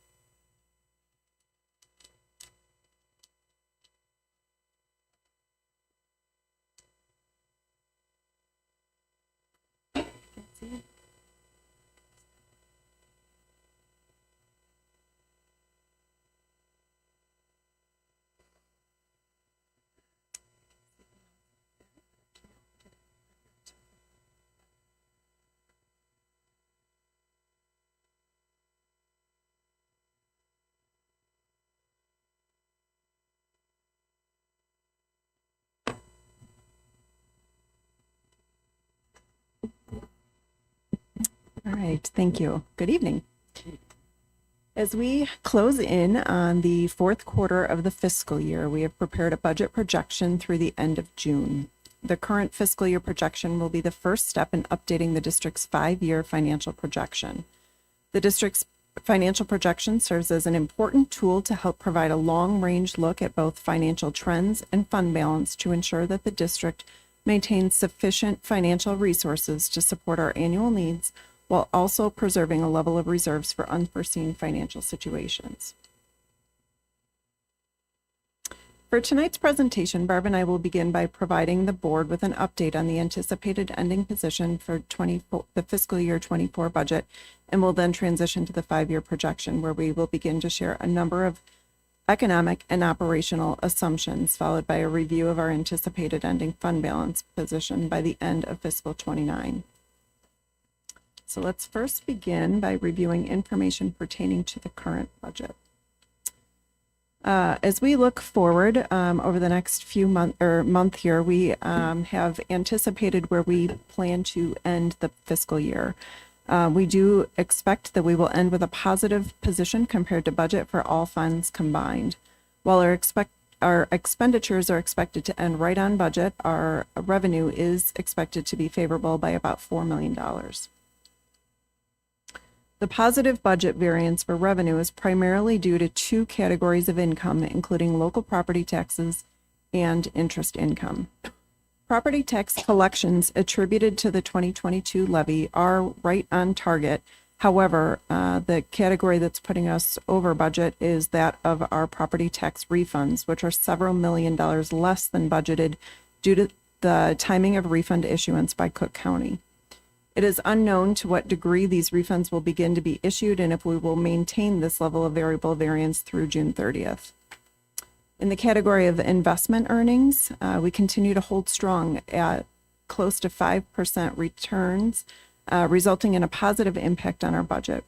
All right, thank you. Good evening. As we close in on the 4th quarter of the fiscal year, we have prepared a budget projection through the end of June. The current fiscal year projection will be the first step in updating the district's 5-year financial projection. The district's financial projection serves as an important tool to help provide a long-range look at both financial trends and fund balance to ensure that the district maintains sufficient financial resources to support our annual needs while also preserving a level of reserves for unforeseen financial situations. For tonight's presentation, Barb and I will begin by providing the board with an update on the anticipated ending position for the fiscal year 24 budget, and will then transition to the 5-year projection, where we will begin to share a number of economic and operational assumptions, followed by a review of our anticipated ending fund balance position by the end of fiscal '29. So let's first begin by reviewing information pertaining to the current budget. As we look forward over the next few month here, we have anticipated where we plan to end the fiscal year. We do expect that we will end with a positive position compared to budget for all funds combined. While our expenditures are expected to end right on budget, our revenue is expected to be favorable by about $4 million. The positive budget variance for revenue is primarily due to two categories of income, including local property taxes and interest income. Property tax collections attributed to the 2022 levy are right on target. However, the category that's putting us over budget is that of our property tax refunds, which are several $1 million less than budgeted due to the timing of refund issuance by Cook County. It is unknown to what degree these refunds will begin to be issued and if we will maintain this level of variable variance through June 30th. In the category of investment earnings, we continue to hold strong at close to 5% returns, resulting in a positive impact on our budget.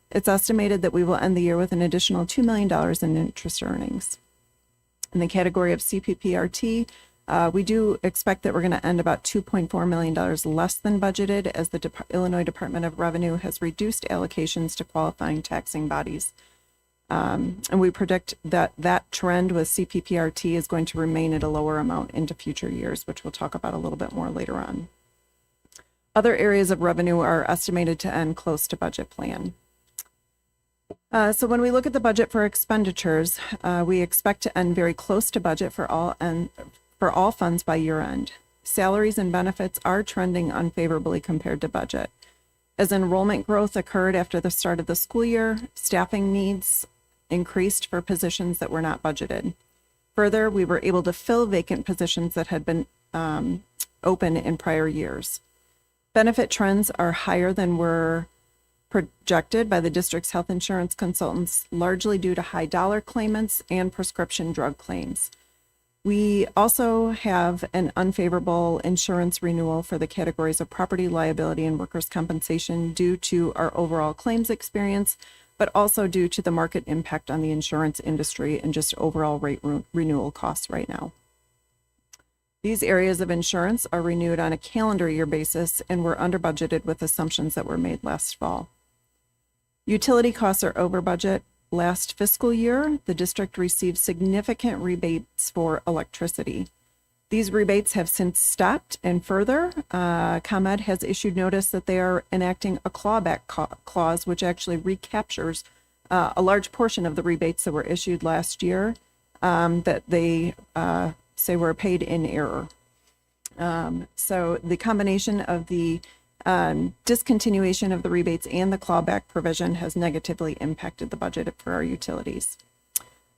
It's estimated that we will end the year with an additional $2 million in interest earnings. In the category of CPPRT, we do expect that we're going to end about $2.4 million less than budgeted as the Illinois Department of Revenue has reduced allocations to qualifying taxing bodies. And we predict that that trend with CPPRT is going to remain at a lower amount into future years, which we'll talk about a little bit more later on. Other areas of revenue are estimated to end close to budget plan. So when we look at the budget for expenditures, we expect to end very close to budget for all funds by year end. Salaries and benefits are trending unfavorably compared to budget. As enrollment growth occurred after the start of the school year, staffing needs increased for positions that were not budgeted. Further, we were able to fill vacant positions that had been open in prior years. Benefit trends are higher than were projected by the district's health insurance consultants, largely due to high dollar claimants and prescription drug claims. We also have an unfavorable insurance renewal for the categories of property liability and workers' compensation due to our overall claims experience, but also due to the market impact on the insurance industry and just overall rate renewal costs right now. These areas of insurance are renewed on a calendar year basis and were under budgeted with assumptions that were made last fall. Utility costs are over budget. Last fiscal year, the district received significant rebates for electricity. These rebates have since stopped, and further, ComEd has issued notice that they are enacting a clawback clause, which actually recaptures a large portion of the rebates that were issued last year that they say were paid in error. So the combination of the discontinuation of the rebates and the clawback provision has negatively impacted the budget for our utilities.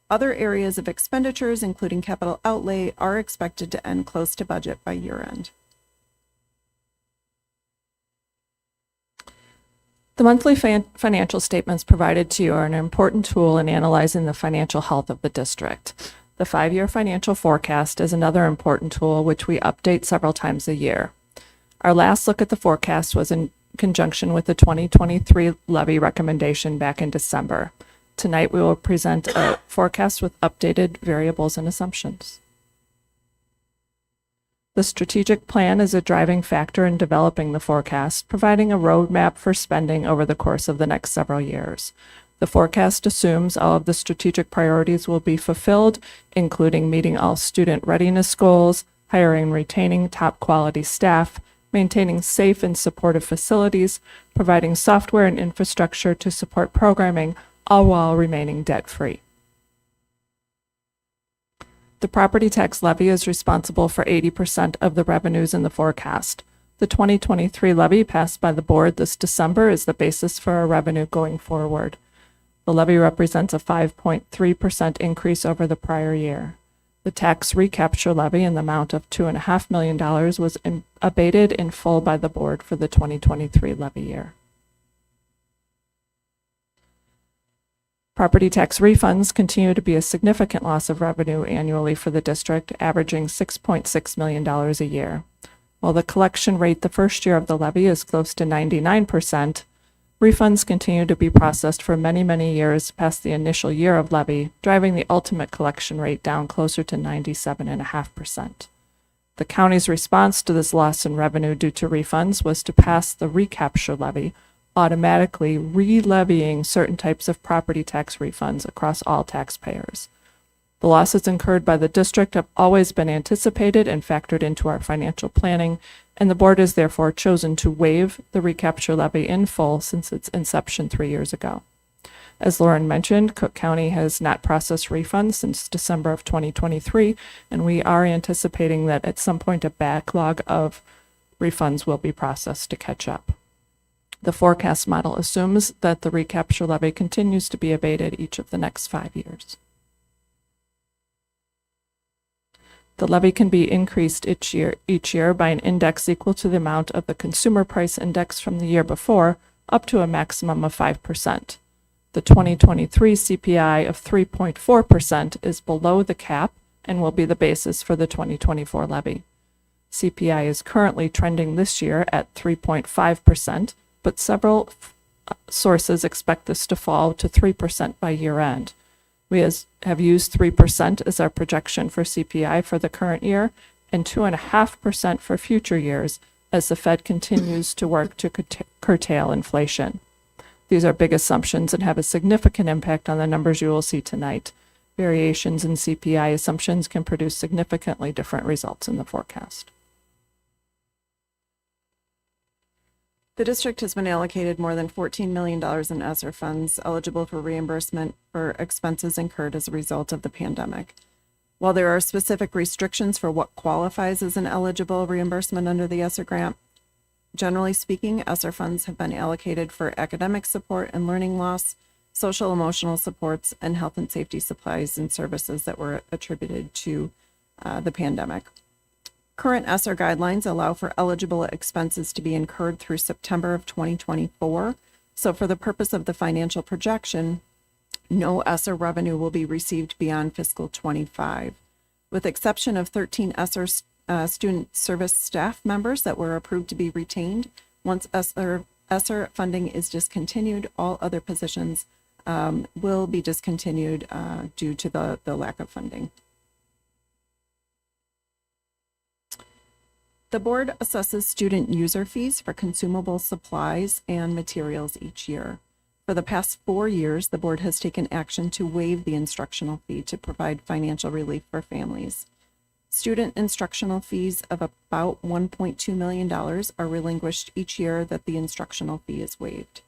Other areas of expenditures, including capital outlay, are expected to end close to budget by year end. The monthly financial statements provided to you are an important tool in analyzing the financial health of the district. The 5-year financial forecast is another important tool which we update several times a year. Our last look at the forecast was in conjunction with the 2023 levy recommendation back in December. Tonight, we will present a forecast with updated variables and assumptions. The strategic plan is a driving factor in developing the forecast, providing a roadmap for spending over the course of the next several years. The forecast assumes all of the strategic priorities will be fulfilled, including meeting all student readiness goals, hiring and retaining top quality staff, maintaining safe and supportive facilities, providing software and infrastructure to support programming, all while remaining debt-free. The property tax levy is responsible for 80% of the revenues in the forecast. The 2023 levy passed by the board this December is the basis for our revenue going forward. The levy represents a 5.3% increase over the prior year. The tax recapture levy in the amount of $2.5 million was abated in full by the board for the 2023 levy year. Property tax refunds continue to be a significant loss of revenue annually for the district, averaging $6.6 million a year. While the collection rate the first year of the levy is close to 99%, refunds continue to be processed for many, many years past the initial year of levy, driving the ultimate collection rate down closer to 97.5%. The county's response to this loss in revenue due to refunds was to pass the recapture levy, automatically re-levying certain types of property tax refunds across all taxpayers. The losses incurred by the district have always been anticipated and factored into our financial planning, and the board has therefore chosen to waive the recapture levy in full since its inception 3 years ago. As Lauren mentioned, Cook County has not processed refunds since December of 2023, and we are anticipating that at some point a backlog of refunds will be processed to catch up. The forecast model assumes that the recapture levy continues to be abated each of the next 5 years. The levy can be increased each year by an index equal to the amount of the consumer price index from the year before, up to a maximum of 5%. The 2023 CPI of 3.4% is below the cap and will be the basis for the 2024 levy. CPI is currently trending this year at 3.5%, but several sources expect this to fall to 3% by year end. We have used 3% as our projection for CPI for the current year and 2.5% for future years as the Fed continues to work to curtail inflation. These are big assumptions and have a significant impact on the numbers you will see tonight. Variations in CPI assumptions can produce significantly different results in the forecast. The district has been allocated more than $14 million in ESSER funds eligible for reimbursement for expenses incurred as a result of the pandemic. While there are specific restrictions for what qualifies as an eligible reimbursement under the ESSER grant, generally speaking, ESSER funds have been allocated for academic support and learning loss, social emotional supports, and health and safety supplies and services that were attributed to the pandemic. Current ESSER guidelines allow for eligible expenses to be incurred through September of 2024. So for the purpose of the financial projection, no ESSER revenue will be received beyond fiscal 25. With exception of 13 ESSER student service staff members that were approved to be retained, once ESSER funding is discontinued, all other positions will be discontinued due to the lack of funding. The board assesses student user fees for consumable supplies and materials each year. For the past 4 years, the board has taken action to waive the instructional fee to provide financial relief for families. Student instructional fees of about $1.2 million are relinquished each year that the instructional fee is waived.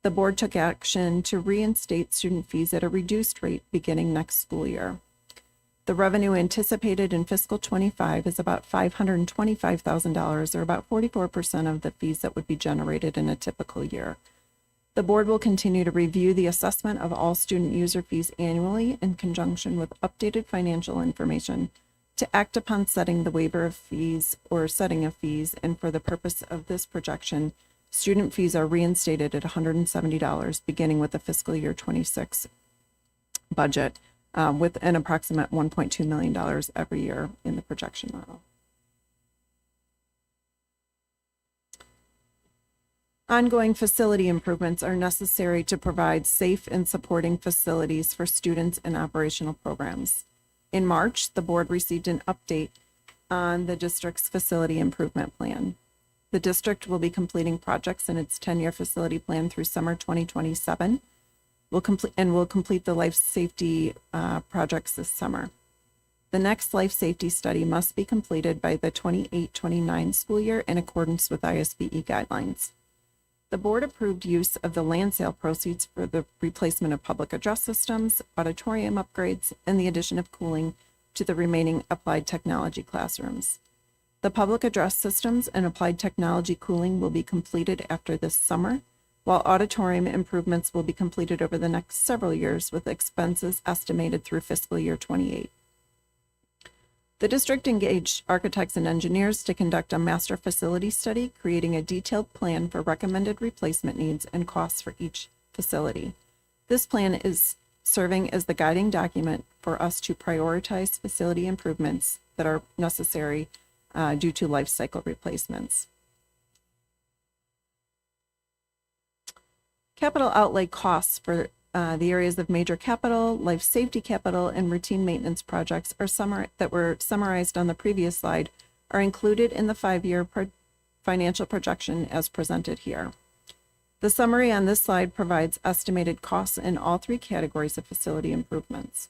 The board took action to reinstate student fees at a reduced rate beginning next school year. The revenue anticipated in fiscal 25 is about $525,000, or about 44% of the fees that would be generated in a typical year. The board will continue to review the assessment of all student user fees annually in conjunction with updated financial information to act upon setting the waiver of fees or setting of fees, and for the purpose of this projection, student fees are reinstated at $170 beginning with the fiscal year 26 budget, with an approximate $1.2 million every year in the projection model. Ongoing facility improvements are necessary to provide safe and supporting facilities for students and operational programs. In March, the board received an update on the district's facility improvement plan. The district will be completing projects in its 10-year facility plan through summer 2027. We'll complete the life safety projects this summer. The next life safety study must be completed by the 28-29 school year in accordance with ISBE guidelines. The board approved use of the land sale proceeds for the replacement of public address systems, auditorium upgrades, and the addition of cooling to the remaining applied technology classrooms. The public address systems and applied technology cooling will be completed after this summer, while auditorium improvements will be completed over the next several years with expenses estimated through fiscal year 28. The district engaged architects and engineers to conduct a master facility study, creating a detailed plan for recommended replacement needs and costs for each facility. This plan is serving as the guiding document for us to prioritize facility improvements that are necessary due to life cycle replacements. Capital outlay costs for the areas of major capital, life safety capital, and routine maintenance projects that were summarized on the previous slide are included in the 5-year financial projection as presented here. The summary on this slide provides estimated costs in all 3 categories of facility improvements.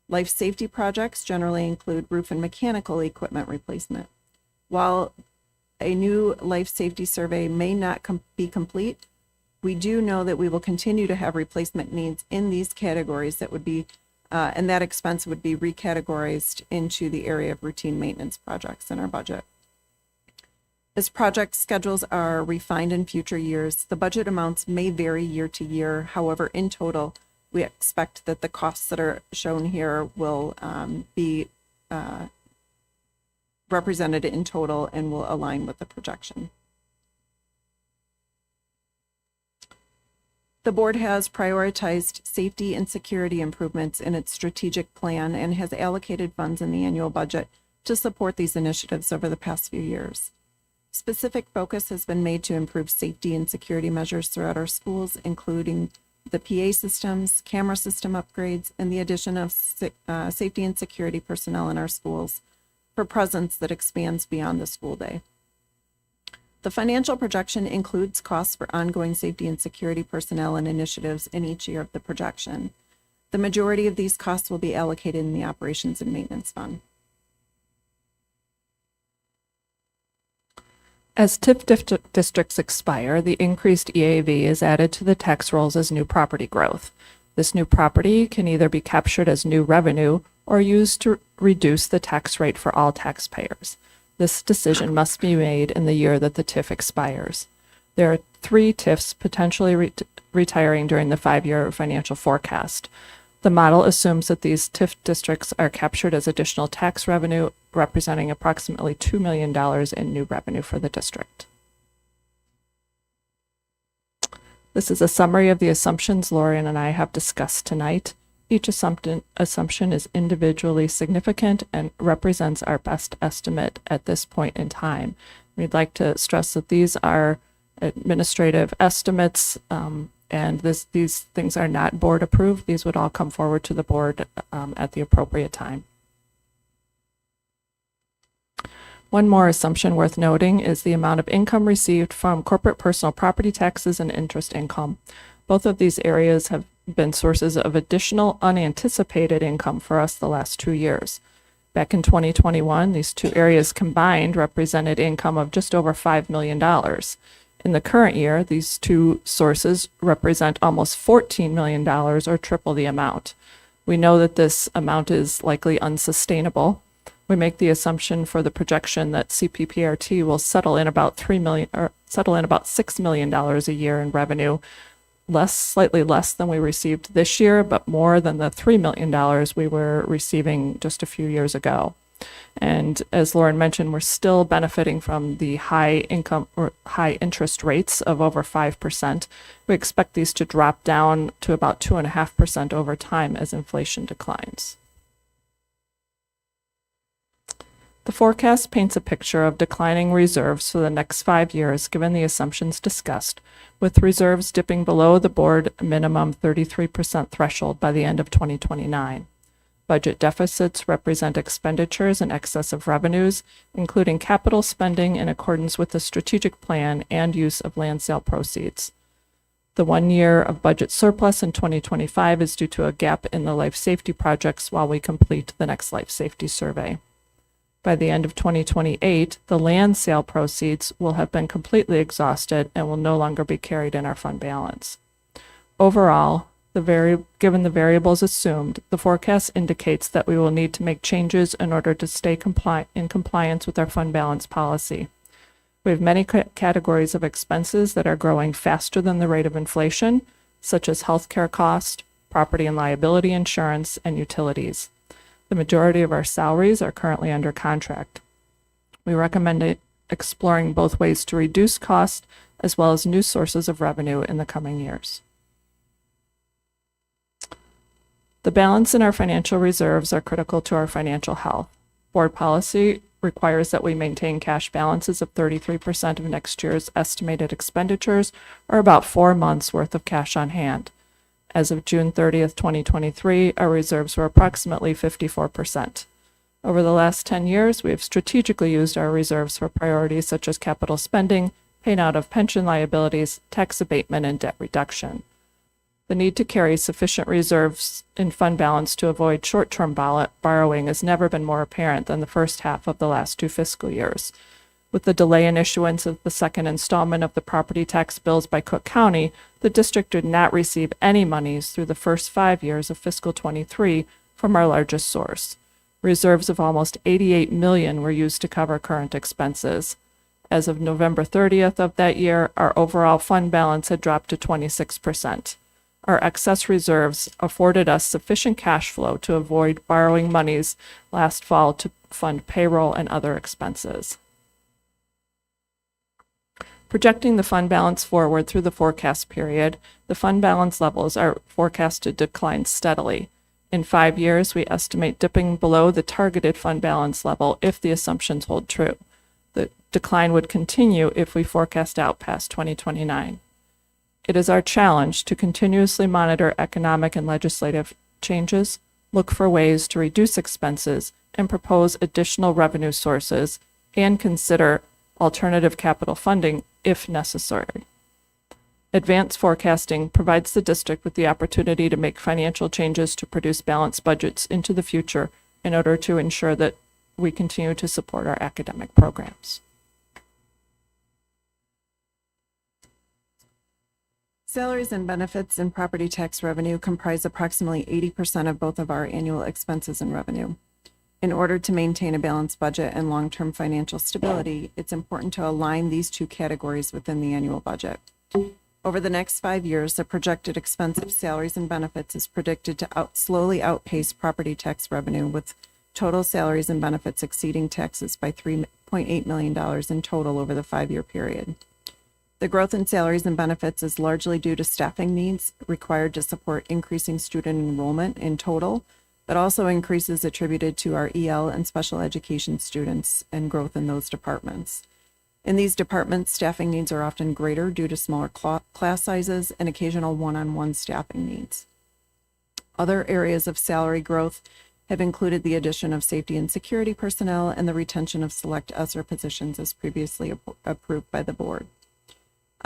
Life safety projects generally include roof and mechanical equipment replacement. While a new life safety survey may not be complete, we do know that we will continue to have replacement needs in these categories that would be, and that expense would be recategorized into the area of routine maintenance projects in our budget. As project schedules are refined in future years, the budget amounts may vary year to year. However, in total, we expect that the costs that are shown here will be represented in total and will align with the projection. The board has prioritized safety and security improvements in its strategic plan and has allocated funds in the annual budget to support these initiatives over the past few years. Specific focus has been made to improve safety and security measures throughout our schools, including the PA systems, camera system upgrades, and the addition of safety and security personnel in our schools for presence that expands beyond the school day. The financial projection includes costs for ongoing safety and security personnel and initiatives in each year of the projection. The majority of these costs will be allocated in the operations and maintenance fund. As TIF districts expire, the increased EAV is added to the tax rolls as new property growth. This new property can either be captured as new revenue or used to reduce the tax rate for all taxpayers. This decision must be made in the year that the TIF expires. There are 3 TIFs potentially retiring during the 5-year financial forecast. The model assumes that these TIF districts are captured as additional tax revenue, representing approximately $2 million in new revenue for the district. This is a summary of the assumptions Lorian and I have discussed tonight. Each assumption is individually significant and represents our best estimate at this point in time. We'd like to stress that these are administrative estimates, and these things are not board approved. These would all come forward to the board at the appropriate time. One more assumption worth noting is the amount of income received from corporate personal property taxes and interest income. Both of these areas have been sources of additional unanticipated income for us the last 2 years. Back in 2021, these 2 areas combined represented income of just over $5 million. In the current year, these 2 sources represent almost $14 million, or triple the amount. We know that this amount is likely unsustainable. We make the assumption for the projection that CPPRT will settle in about $6 million a year in revenue, slightly less than we received this year, but more than the $3 million we were receiving just a few years ago. And as Lauren mentioned, we're still benefiting from the high income or high interest rates of over 5%. We expect these to drop down to about 2.5% over time as inflation declines. The forecast paints a picture of declining reserves for the next 5 years, given the assumptions discussed, with reserves dipping below the board minimum 33% threshold by the end of 2029. Budget deficits represent expenditures in excess of revenues, including capital spending in accordance with the strategic plan and use of land sale proceeds. The 1 year of budget surplus in 2025 is due to a gap in the life safety projects while we complete the next life safety survey. By the end of 2028, the land sale proceeds will have been completely exhausted and will no longer be carried in our fund balance. Overall, given the variables assumed, the forecast indicates that we will need to make changes in order to stay in compliance with our fund balance policy. We have many categories of expenses that are growing faster than the rate of inflation, such as healthcare cost, property and liability insurance, and utilities. The majority of our salaries are currently under contract. We recommend exploring both ways to reduce costs as well as new sources of revenue in the coming years. The balance in our financial reserves are critical to our financial health. Board policy requires that we maintain cash balances of 33% of next year's estimated expenditures, or about 4 months' worth of cash on hand. As of June 30th, 2023, our reserves were approximately 54%. Over the last 10 years, we have strategically used our reserves for priorities such as capital spending, paying out of pension liabilities, tax abatement, and debt reduction. The need to carry sufficient reserves in fund balance to avoid short-term borrowing has never been more apparent than the first half of the last 2 fiscal years. With the delay in issuance of the second installment of the property tax bills by Cook County, the district did not receive any monies through the first 5 years of fiscal 23 from our largest source. Reserves of almost $88 million were used to cover current expenses. As of November 30th of that year, our overall fund balance had dropped to 26%. Our excess reserves afforded us sufficient cash flow to avoid borrowing monies last fall to fund payroll and other expenses. Projecting the fund balance forward through the forecast period, the fund balance levels are forecast to decline steadily. In 5 years, we estimate dipping below the targeted fund balance level if the assumptions hold true. The decline would continue if we forecast out past 2029. It is our challenge to continuously monitor economic and legislative changes, look for ways to reduce expenses, and propose additional revenue sources, and consider alternative capital funding if necessary. Advanced forecasting provides the district with the opportunity to make financial changes to produce balanced budgets into the future in order to ensure that we continue to support our academic programs. Salaries and benefits and property tax revenue comprise approximately 80% of both of our annual expenses and revenue. In order to maintain a balanced budget and long-term financial stability, it's important to align these two categories within the annual budget. Over the next 5 years, the projected expense of salaries and benefits is predicted to slowly outpace property tax revenue, with total salaries and benefits exceeding taxes by $3.8 million in total over the 5-year period. The growth in salaries and benefits is largely due to staffing needs required to support increasing student enrollment in total, but also increases attributed to our EL and special education students and growth in those departments. In these departments, staffing needs are often greater due to smaller class sizes and occasional one-on-one staffing needs. Other areas of salary growth have included the addition of safety and security personnel and the retention of select ESSER positions as previously approved by the board.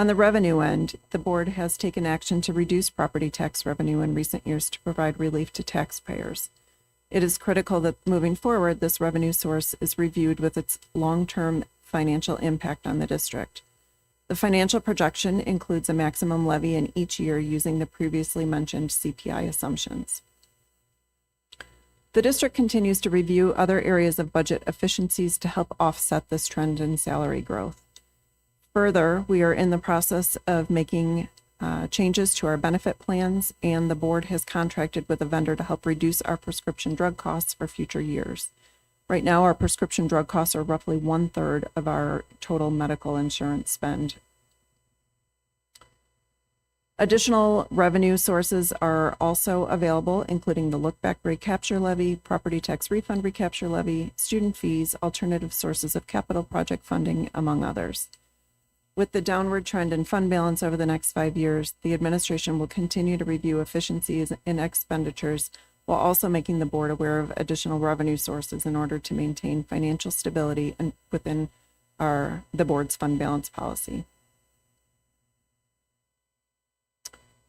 On the revenue end, the board has taken action to reduce property tax revenue in recent years to provide relief to taxpayers. It is critical that moving forward, this revenue source is reviewed with its long-term financial impact on the district. The financial projection includes a maximum levy in each year using the previously mentioned CPI assumptions. The district continues to review other areas of budget efficiencies to help offset this trend in salary growth. Further, we are in the process of making changes to our benefit plans, and the board has contracted with a vendor to help reduce our prescription drug costs for future years. Right now, our prescription drug costs are roughly 1/3 of our total medical insurance spend. Additional revenue sources are also available, including the look-back recapture levy, property tax refund recapture levy, student fees, alternative sources of capital project funding, among others. With the downward trend in fund balance over the next 5 years, the administration will continue to review efficiencies in expenditures while also making the board aware of additional revenue sources in order to maintain financial stability and within the board's fund balance policy.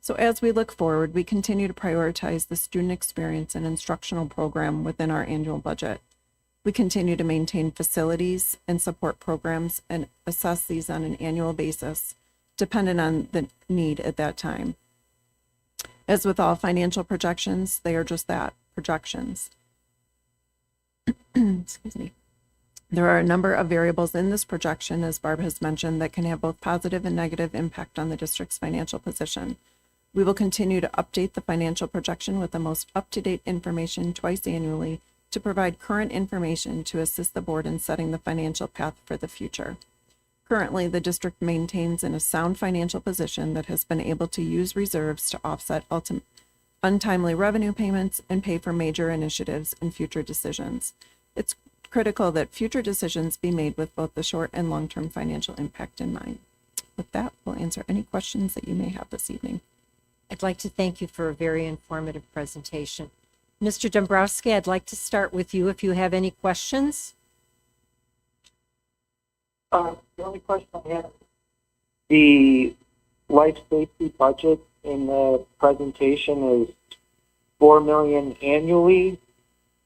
So as we look forward, we continue to prioritize the student experience and instructional program within our annual budget. We continue to maintain facilities and support programs and assess these on an annual basis, dependent on the need at that time. As with all financial projections, they are just that, projections. Excuse me. There are a number of variables in this projection, as Barb has mentioned, that can have both positive and negative impact on the district's financial position. We will continue to update the financial projection with the most up-to-date information twice annually to provide current information to assist the board in setting the financial path for the future. Currently, the district maintains in a sound financial position that has been able to use reserves to offset untimely revenue payments, and pay for major initiatives and future decisions. It's critical that future decisions be made with both the short and long-term financial impact in mind. With that, we'll answer any questions that you may have this evening. I'd like to thank you for a very informative presentation. Mr. Dombrowski, I'd like to start with you if you have any questions. The only question I have, the life safety budget in the presentation is $4 million annually.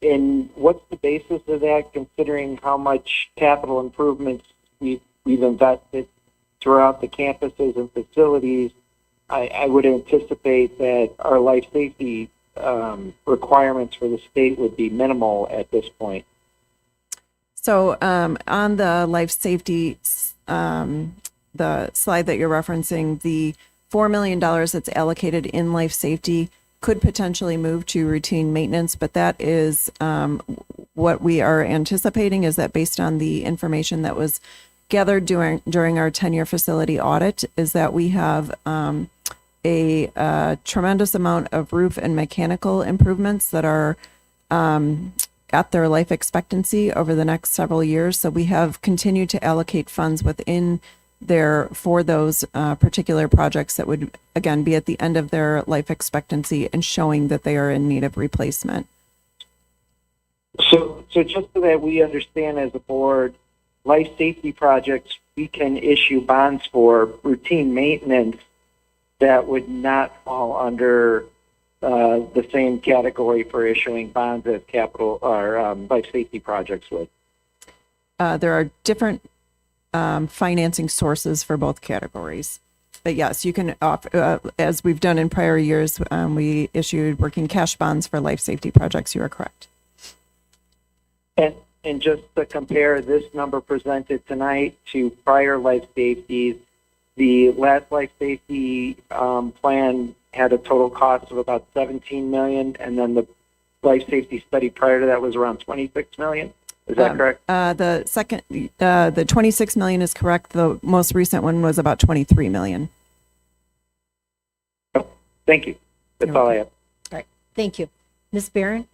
And what's the basis of that, considering how much capital improvements we've invested throughout the campuses and facilities? I would anticipate that our life safety requirements for the state would be minimal at this point. So on the life safety, the slide that you're referencing, the $4 million that's allocated in life safety could potentially move to routine maintenance, but that is what we are anticipating, is that based on the information that was gathered during our 10-year facility audit, is that we have a tremendous amount of roof and mechanical improvements that are at their life expectancy over the next several years. So we have continued to allocate funds within there for those particular projects that would, again, be at the end of their life expectancy and showing that they are in need of replacement. So just so that we understand as a board, life safety projects, we can issue bonds for routine maintenance that would not fall under the same category for issuing bonds as capital or life safety projects would. There are different financing sources for both categories. But yes, you can, as we've done in prior years, we issued working cash bonds for life safety projects. You are correct. And just to compare this number presented tonight to prior life safeties, the last life safety plan had a total cost of about $17 million, and then the life safety study prior to that was around $26 million. Is that correct? The second, the $26 million is correct. The most recent one was about $23 million. Oh, thank you. That's all I have. All right, thank you. Ms. Barron?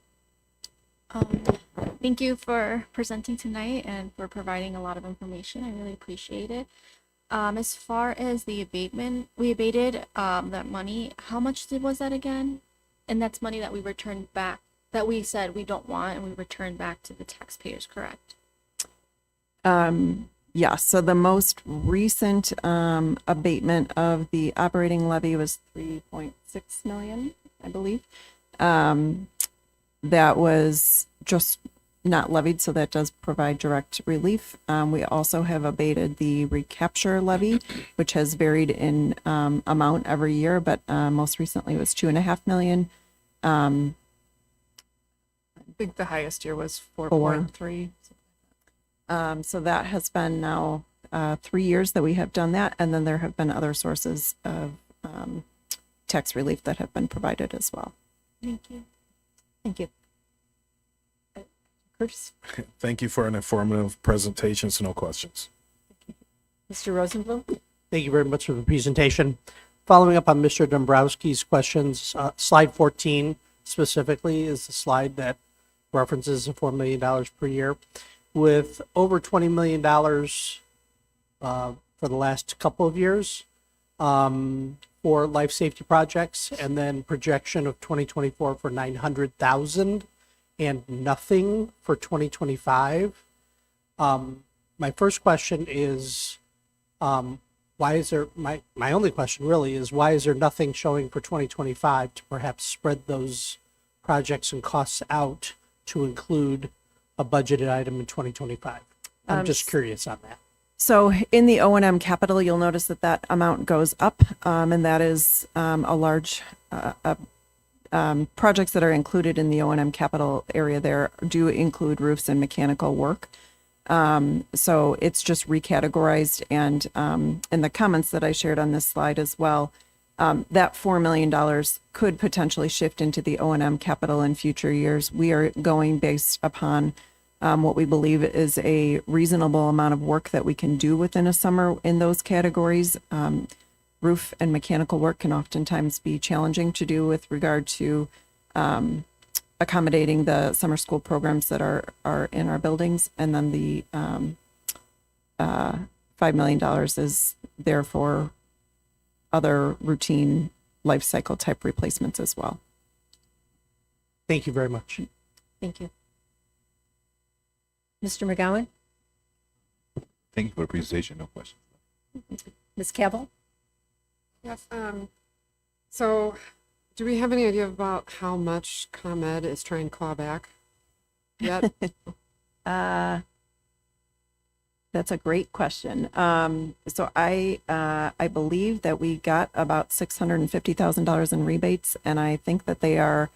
Thank you for presenting tonight and for providing a lot of information. I really appreciate it. As far as the abatement, we abated that money. How much was that again? And that's money that we returned back, that we said we don't want, and we returned back to the taxpayers, correct? Yes. So the most recent abatement of the operating levy was $3.6 million, I believe. That was just not levied, so that does provide direct relief. We also have abated the recapture levy, which has varied in amount every year, but most recently was $2.5 million. I think the highest year was 4.3. So that has been now 3 years that we have done that, and then there have been other sources of tax relief that have been provided as well. Thank you. Thank you. Curtis? Thank you for an informative presentation. So no questions. Mr. Rosenblum? Thank you very much for the presentation. Following up on Mr. Dombrowski's questions, slide 14 specifically is the slide that references the $4 million per year. With over $20 million for the last couple of years for life safety projects, and then projection of 2024 for 900,000 and nothing for 2025. My first question is, why is there, my only question really is, why is there nothing showing for 2025 to perhaps spread those projects and costs out to include a budgeted item in 2025? I'm just curious on that. So in the O&M capital, you'll notice that that amount goes up, and that is a large projects that are included in the O&M capital area there do include roofs and mechanical work. So it's just recategorized, and in the comments that I shared on this slide as well, that $4 million could potentially shift into the O&M capital in future years. We are going based upon what we believe is a reasonable amount of work that we can do within a summer in those categories. roof and mechanical work can oftentimes be challenging to do with regard to accommodating the summer school programs that are in our buildings. And then the $5 million is there for other routine life cycle type replacements as well. Thank you very much. Thank you. Mr. McGowan? Thank you for the presentation. No questions. Ms. Cavill? Yes. So, do we have any idea about how much ComEd is trying to claw back yet? That's a great question. So I believe that we got about $650,000 in rebates, and I think that they are,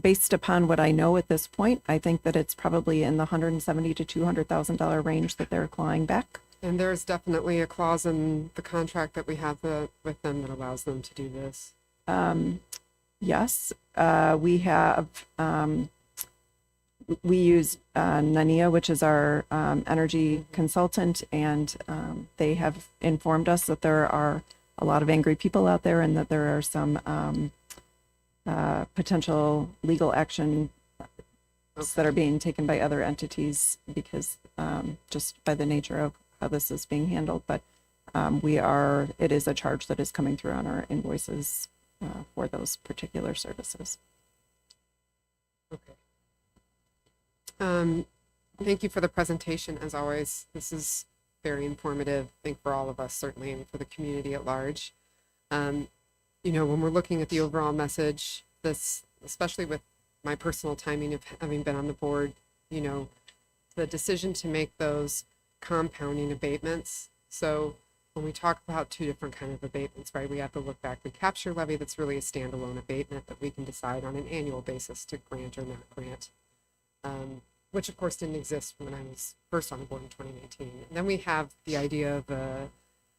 based upon what I know at this point, I think that it's probably in the $170,000 to $200,000 range that they're clawing back. And there's definitely a clause in the contract that we have with them that allows them to do this. Yes, we have. We use Nania, which is our energy consultant, and they have informed us that there are a lot of angry people out there and that there are some potential legal action that are being taken by other entities because just by the nature of how this is being handled. But it is a charge that is coming through on our invoices for those particular services. Okay. Thank you for the presentation, as always. This is very informative, I think, for all of us, certainly, and for the community at large. When we're looking at the overall message, this, especially with my personal timing of having been on the board, the decision to make those compounding abatements. So when we talk about two different kind of abatements, right, we have to look back. Recapture levy, that's really a standalone abatement that we can decide on an annual basis to grant or not grant. Which of course didn't exist when I was first on the board in 2019. And then we have the idea of an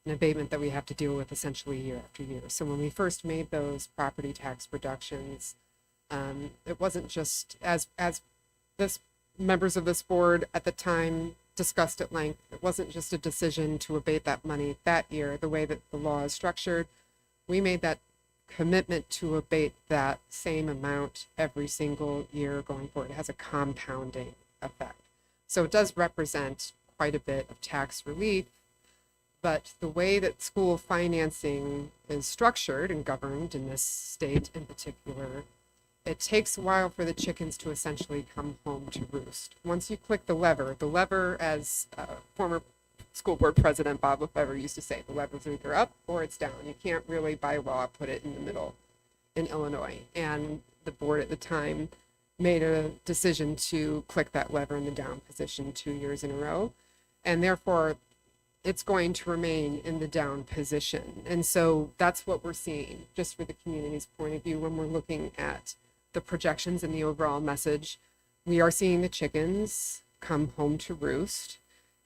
abatement that we have to deal with essentially year after year. So when we first made those property tax reductions, it wasn't just as this members of this board at the time discussed at length, it wasn't just a decision to abate that money that year, the way that the law is structured. We made that commitment to abate that same amount every single year going forward. It has a compounding effect. So it does represent quite a bit of tax relief, but the way that school financing is structured and governed in this state in particular, it takes a while for the chickens to essentially come home to roost. Once you click the lever, as former school board president Bob Lefebvre used to say, the lever's either up or it's down. You can't really, by law, put it in the middle in Illinois. And the board at the time made a decision to click that lever in the down position 2 years in a row. And therefore, it's going to remain in the down position. And so that's what we're seeing, just for the community's point of view, when we're looking at the projections and the overall message. We are seeing the chickens come home to roost.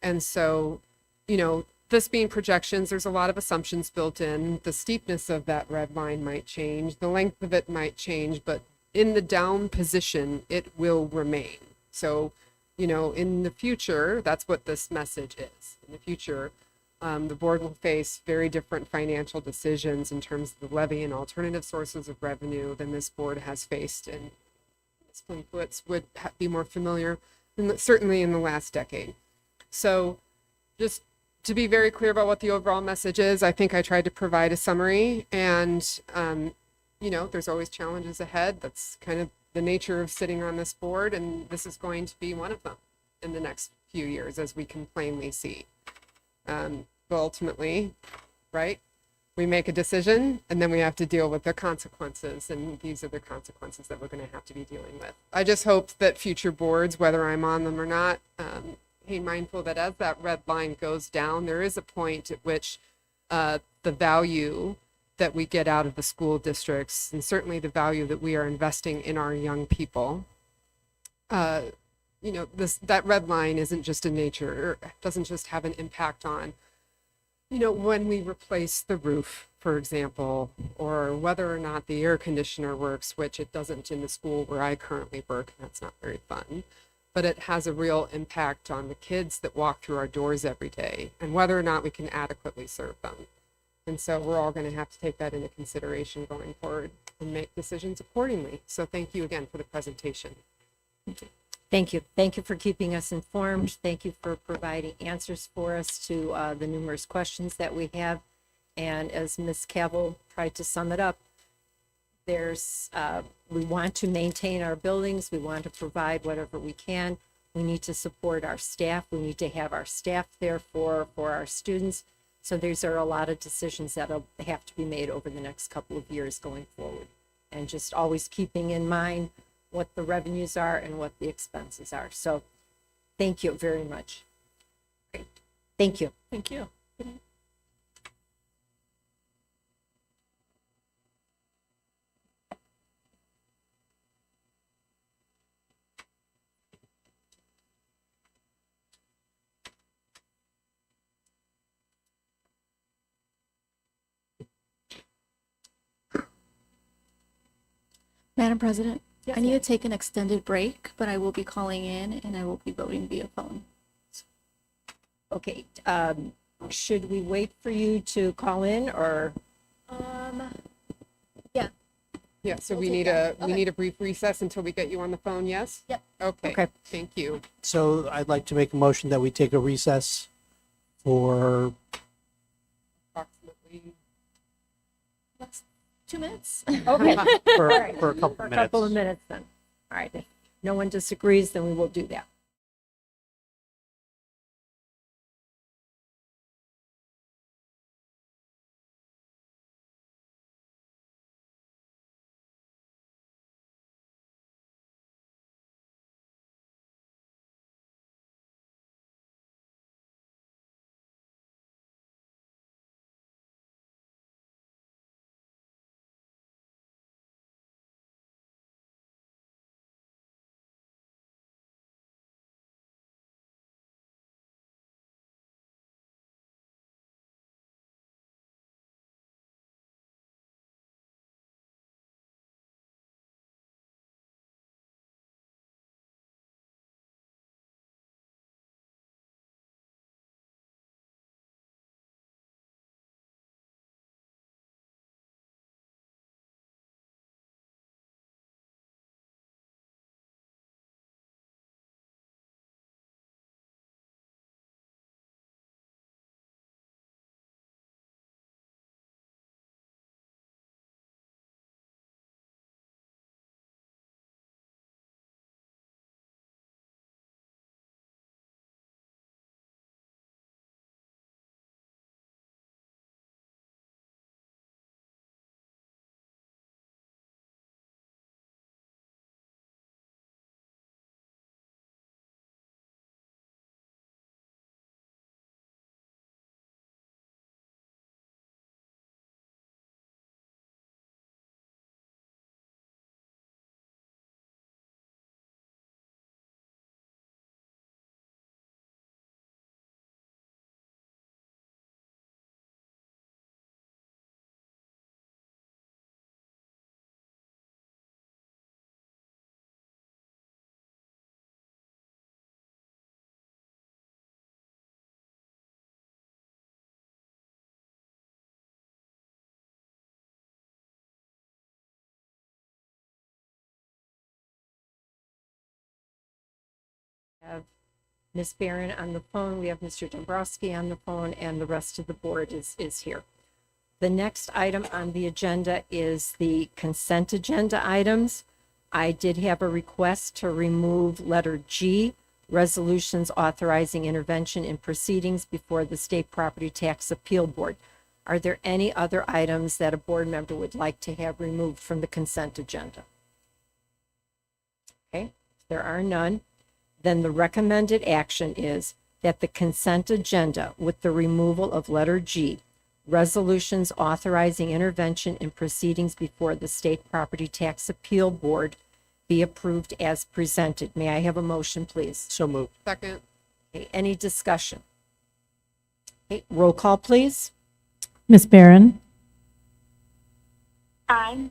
And so, this being projections, there's a lot of assumptions built in. The steepness of that red line might change. The length of it might change, but in the down position, it will remain. So, in the future, that's what this message is. In the future, the board will face very different financial decisions in terms of the levy and alternative sources of revenue than this board has faced. And Ms. Flinkwitz would be more familiar, certainly in the last decade. So just to be very clear about what the overall message is, I think I tried to provide a summary, and there's always challenges ahead. That's kind of the nature of sitting on this board, and this is going to be one of them in the next few years, as we can plainly see. But ultimately, right, we make a decision and then we have to deal with the consequences, and these are the consequences that we're going to have to be dealing with. I just hope that future boards, whether I'm on them or not, be mindful that as that red line goes down, there is a point at which the value that we get out of the school districts, and certainly the value that we are investing in our young people, that red line isn't just a nature, or doesn't just have an impact on, when we replace the roof, for example, or whether or not the air conditioner works, which it doesn't in the school where I currently work, and that's not very fun. But it has a real impact on the kids that walk through our doors every day, and whether or not we can adequately serve them. And so we're all going to have to take that into consideration going forward and make decisions accordingly. So thank you again for the presentation. Thank you. Thank you for keeping us informed. Thank you for providing answers for us to the numerous questions that we have. And as Ms. Cavill tried to sum it up, we want to maintain our buildings. We want to provide whatever we can. We need to support our staff. We need to have our staff there for our students. So these are a lot of decisions that have to be made over the next couple of years going forward. And just always keeping in mind what the revenues are and what the expenses are. So thank you very much. Great. Thank you. Thank you. Madam President, Yes, I need ma'am. to take an extended break, but I will be calling in and I will be voting via phone. Okay. Should we wait for you to call in or? Yeah. Yeah, so We'll we take need that. we need a brief recess until we get you on the phone, yes? Yep. Okay. Okay. Thank you. So I'd like to make a motion that we take a recess for, Approximately. Last 2 minutes. Okay. for, All right. for a couple For a minutes. couple of minutes then. All right. If no one disagrees, then we will do that. Have Ms. Barron on the phone. We have Mr. Dombrowski on the phone, and the rest of the board is here. The next item on the agenda is the consent agenda items. I did have a request to remove letter G, resolutions authorizing intervention in proceedings before the State Property Tax Appeal Board. Are there any other items that a board member would like to have removed from the consent agenda? Okay, if there are none. Then the recommended action is that the consent agenda with the removal of letter G, resolutions authorizing intervention in proceedings before the State Property Tax Appeal Board, be approved as presented. May I have a motion, please? So moved. Second. Okay, any discussion? Okay, roll call, please. Ms. Barron, Aye.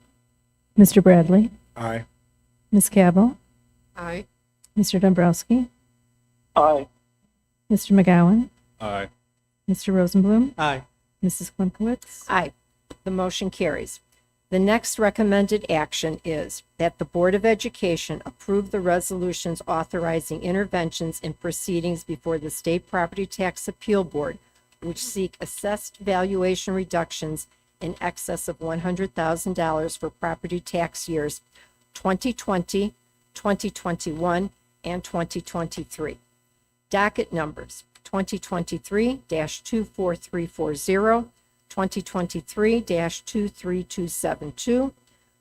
Mr. Bradley, Aye. Ms. Cavill, Aye. Mr. Dombrowski, Aye. Mr. McGowan, Aye. Mr. Rosenblum, Aye. Mrs. Klimkowitz. Aye. The motion carries. The next recommended action is that the Board of Education approve the resolutions authorizing interventions in proceedings before the State Property Tax Appeal Board, which seek assessed valuation reductions in excess of $100,000 for property tax years 2020, 2021, and 2023. Docket numbers 2023-24340, 2023-23272,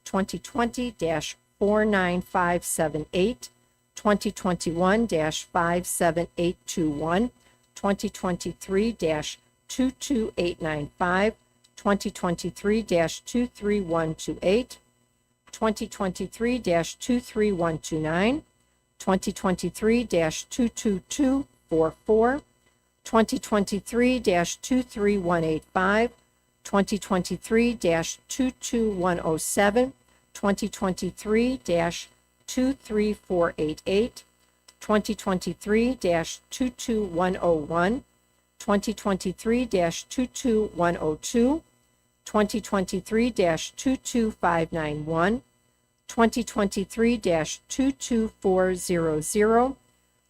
2020-49578, 2021-57821, 2023-22895, 2023-23128, 2023-23129, 2023-22244, 2023-23185, 2023-22107, 2023-23488, 2023-22101, 2023-22102, 2023-22591, 2023-22400,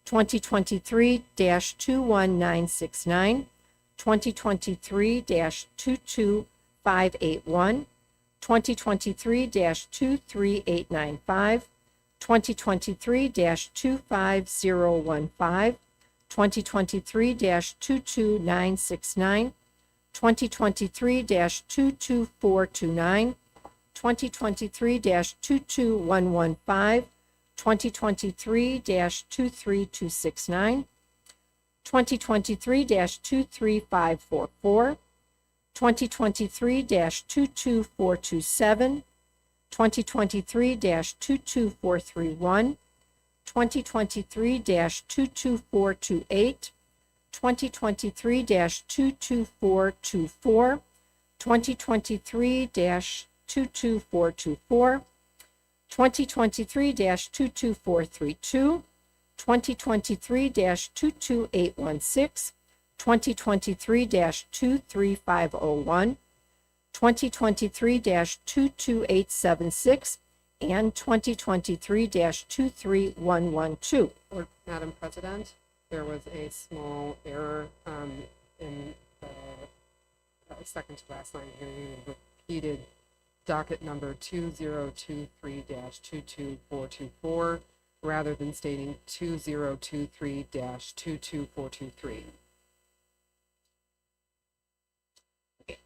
2023-21969, 2023-22581, 2023-23895, 2023-25015, 2023-22969, 2023-22429, 2023-22115, 2023-23269, 2023-23544, 2023-22427, 2023-22431, 2023-22428, 2023-22424, 2023-22424, 2023-22432, 2023-22816, 2023-23501, 2023-22876, and 2023-23112. Madam President, there was a small error in the second to last line here. You repeated docket number 2023-22424 rather than stating 2023-22423.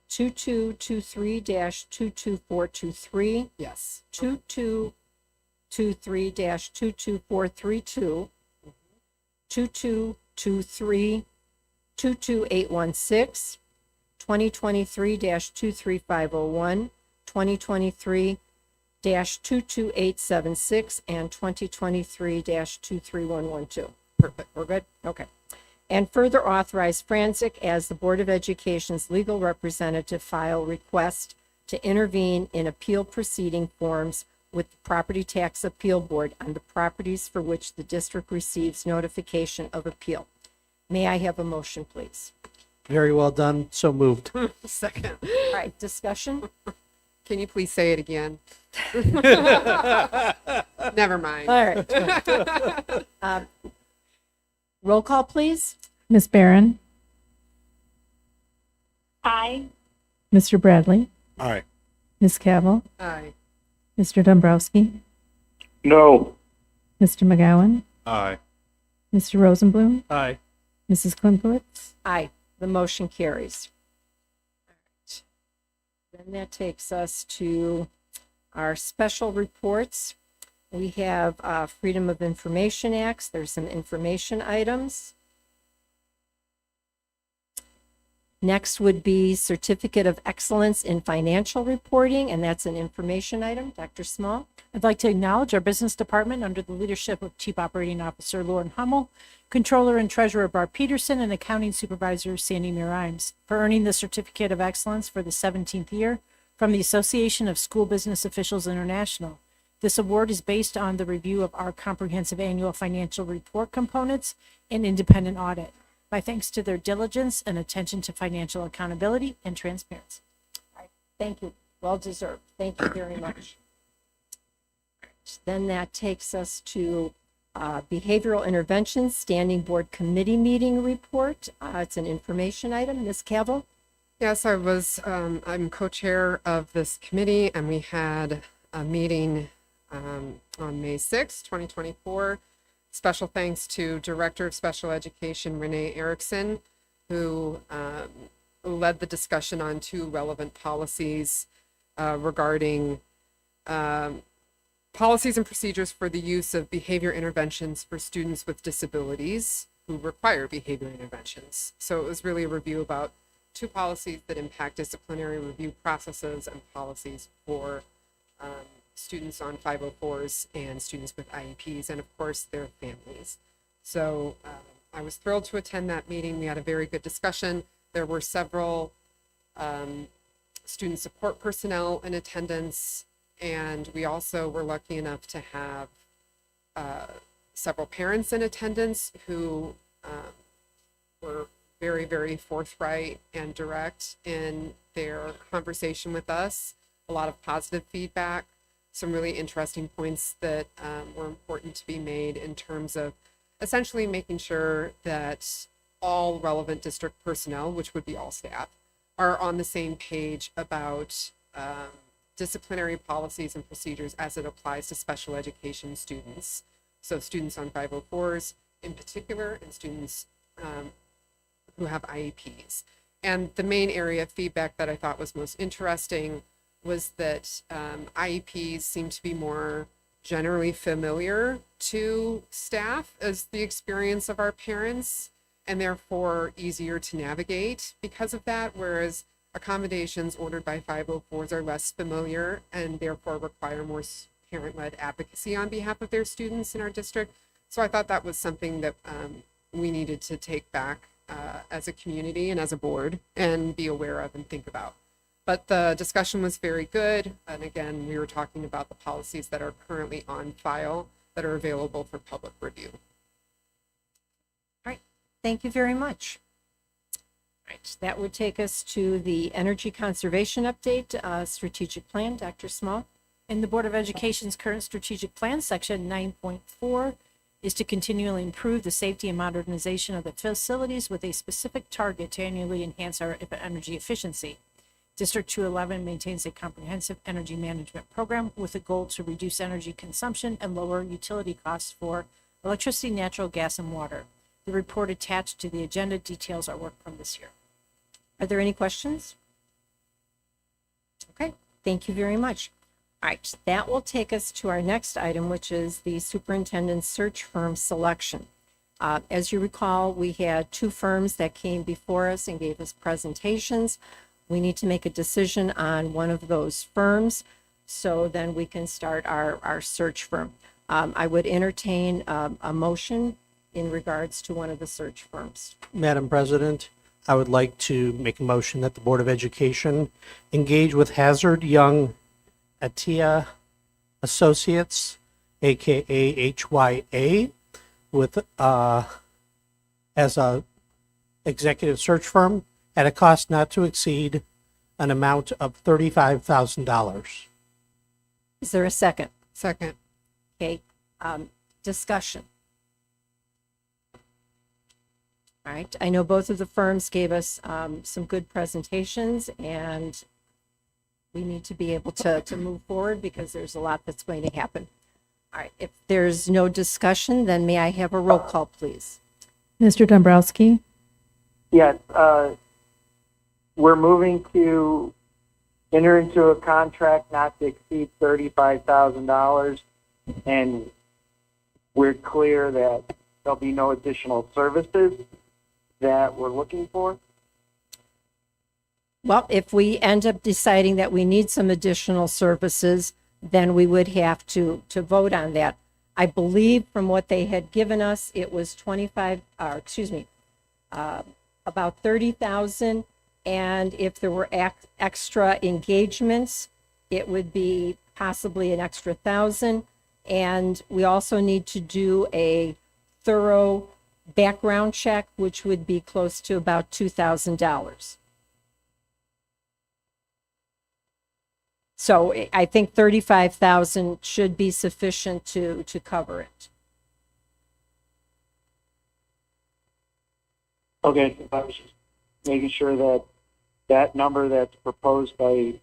2223-22423. Yes. 2223-22432. 2223-22816. 2023-23501. 2023-22876, and 2023-23112. Perfect. We're good? Okay. And further authorize Franzik as the Board of Education's legal representative file request to intervene in appeal proceeding forms with the Property Tax Appeal Board on the properties for which the district receives notification of appeal. May I have a motion, please? Very well done. So moved. Second. All right, discussion? Can you please say it again? Never mind. All right. Roll call, please. Ms. Barron, Aye. Mr. Bradley, Aye. Ms. Cavill, Aye. Mr. Dombrowski, No. Mr. McGowan, Aye. Mr. Rosenblum, Aye. Mrs. Klimkowitz. Aye. The motion carries. All right. Then that takes us to our special reports. We have Freedom of Information Acts. There's some information items. Next would be Certificate of Excellence in Financial Reporting, and that's an information item. Dr. Small? I'd like to acknowledge our business department under the leadership of Chief Operating Officer Lauren Hummel, Controller and Treasurer Barb Peterson, and Accounting Supervisor Sandy Mirimes for earning the Certificate of Excellence for the 17th year from the Association of School Business Officials International. This award is based on the review of our comprehensive annual financial report components and independent audit. My thanks to their diligence and attention to financial accountability and transparency. Thank you. Well deserved. Thank you very much. Then that takes us to Behavioral Interventions Standing Board Committee Meeting Report. It's an information item. Ms. Cavill? Yes, I'm co-chair of this committee, and we had a meeting on May 6, 2024. Special thanks to Director of Special Education, Renee Erickson, who led the discussion on 2 relevant policies regarding policies and procedures for the use of behavior interventions for students with disabilities who require behavior interventions. So it was really a review about 2 policies that impact disciplinary review processes and policies for students on 504s and students with IEPs, and of course their families. So I was thrilled to attend that meeting. We had a very good discussion. There were several student support personnel in attendance, and we also were lucky enough to have several parents in attendance who were very, very forthright and direct in their conversation with us. A lot of positive feedback, some really interesting points that were important to be made in terms of essentially making sure that all relevant district personnel, which would be all staff, are on the same page about disciplinary policies and procedures as it applies to special education students. So students on 504s in particular, and students who have IEPs. And the main area of feedback that I thought was most interesting was that IEPs seem to be more generally familiar to staff as the experience of our parents, and therefore easier to navigate because of that, whereas accommodations ordered by 504s are less familiar and therefore require more parent-led advocacy on behalf of their students in our district. So I thought that was something that we needed to take back as a community and as a board and be aware of and think about. But the discussion was very good. And again, we were talking about the policies that are currently on file that are available for public review. All right. Thank you very much. All right. That would take us to the Energy Conservation Update Strategic Plan. Dr. Small? In the Board of Education's current strategic plan, section 9.4 is to continually improve the safety and modernization of the facilities with a specific target to annually enhance our energy efficiency. District 211 maintains a comprehensive energy management program with a goal to reduce energy consumption and lower utility costs for electricity, natural gas, and water. The report attached to the agenda details our work from this year. Are there any questions? Okay, thank you very much. All right, that will take us to our next item, which is the superintendent's search firm selection. As you recall, we had 2 firms that came before us and gave us presentations. We need to make a decision on one of those firms, so then we can start our search firm. I would entertain a motion in regards to one of the search firms. Madam President, I would like to make a motion that the Board of Education engage with Hazard Young Atia Associates, aka HYA, with as a executive search firm at a cost not to exceed an amount of $35,000. Is there a second? Second. Okay, discussion. All right, I know both of the firms gave us some good presentations, and we need to be able to move forward because there's a lot that's going to happen. All right, if there's no discussion, then may I have a roll call, please? Mr. Dombrowski? Yes, we're moving to enter into a contract not to exceed $35,000, and we're clear that there'll be no additional services that we're looking for. Well, if we end up deciding that we need some additional services, then we would have to vote on that. I believe from what they had given us, it was about 30,000. And if there were extra engagements, it would be possibly an extra 1,000. And we also need to do a thorough background check, which would be close to about $2,000. So I think 35,000 should be sufficient to cover it. Okay, I was just making sure that that number that's proposed by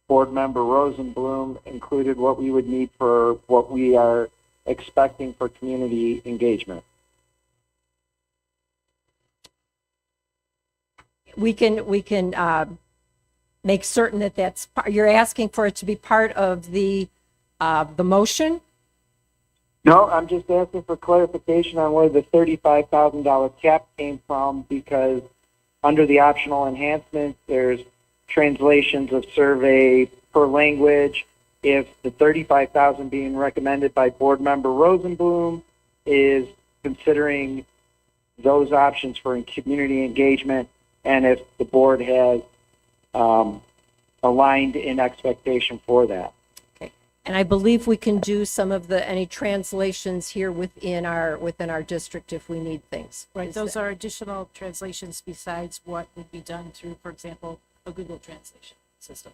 Board Member Rosenblum included what we would need for what we are expecting for community engagement. We can make certain that you're asking for it to be part of the motion. No, I'm just asking for clarification on where the $35,000 cap came from, because under the optional enhancements, there's translations of survey per language. If the $35,000 being recommended by Board Member Rosenblum is considering those options for community engagement, and if the board has aligned in expectation for that. And I believe we can do some of any translations here within our district if we need things. Right, those are additional translations besides what would be done through, for example, a Google translation system.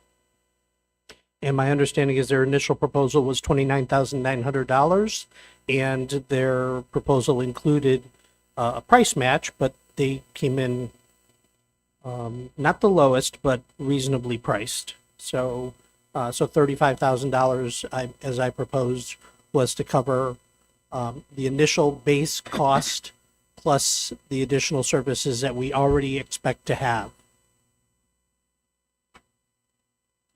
And my understanding is their initial proposal was $29,900, and their proposal included a price match, but they came in not the lowest, but reasonably priced. So $35,000, as I proposed, was to cover the initial base cost plus the additional services that we already expect to have.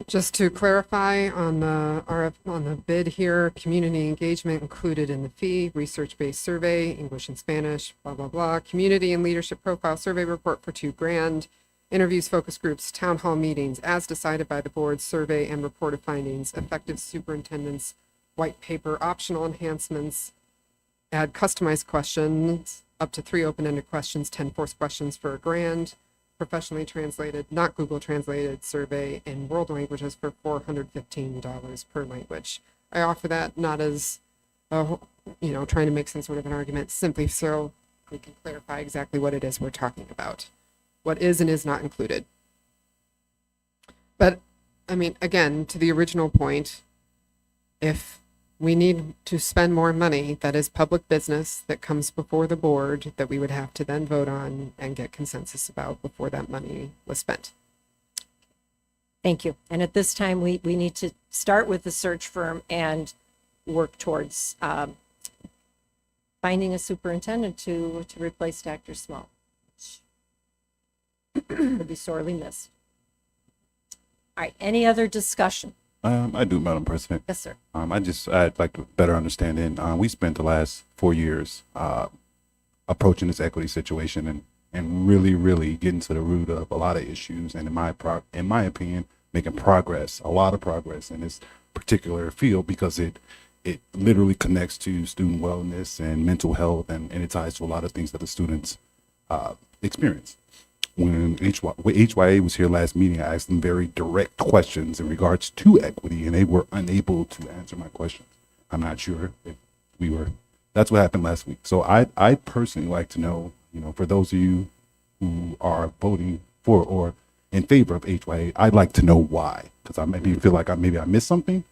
Just to clarify on the bid here, community engagement included in the fee, research-based survey, English and Spanish, blah, blah, blah, community and leadership profile survey report for $2,000, interviews, focus groups, town hall meetings, as decided by the board, survey and report of findings, effective superintendent's white paper, optional enhancements, add customized questions, up to 3 open-ended questions, 10 forced questions for $1,000, professionally translated, not Google translated survey in world languages for $415 per language. I offer that not as, trying to make some sort of an argument, simply so we can clarify exactly what it is we're talking about, what is and is not included. But, I mean, again, to the original point, if we need to spend more money that is public business that comes before the board that we would have to then vote on and get consensus about before that money was spent. Thank you. And at this time, we need to start with the search firm and work towards finding a superintendent to replace Dr. Small. Would be sorely missed. All right, any other discussion? I do, Madam President. Yes, sir. I'd like to better understand it. We spent the last 4 years approaching this equity situation and really getting to the root of a lot of issues, and in my opinion, making progress, a lot of progress in this particular field, because it literally connects to student wellness and mental health, and it ties to a lot of things that the students experience. When HYA was here last meeting, I asked them very direct questions in regards to equity, and they were unable to answer my questions. I'm not sure if that's what happened last week. So I personally like to know, for those of you who are voting for or in favor of HYA, I'd like to know why, because I maybe feel like I missed something,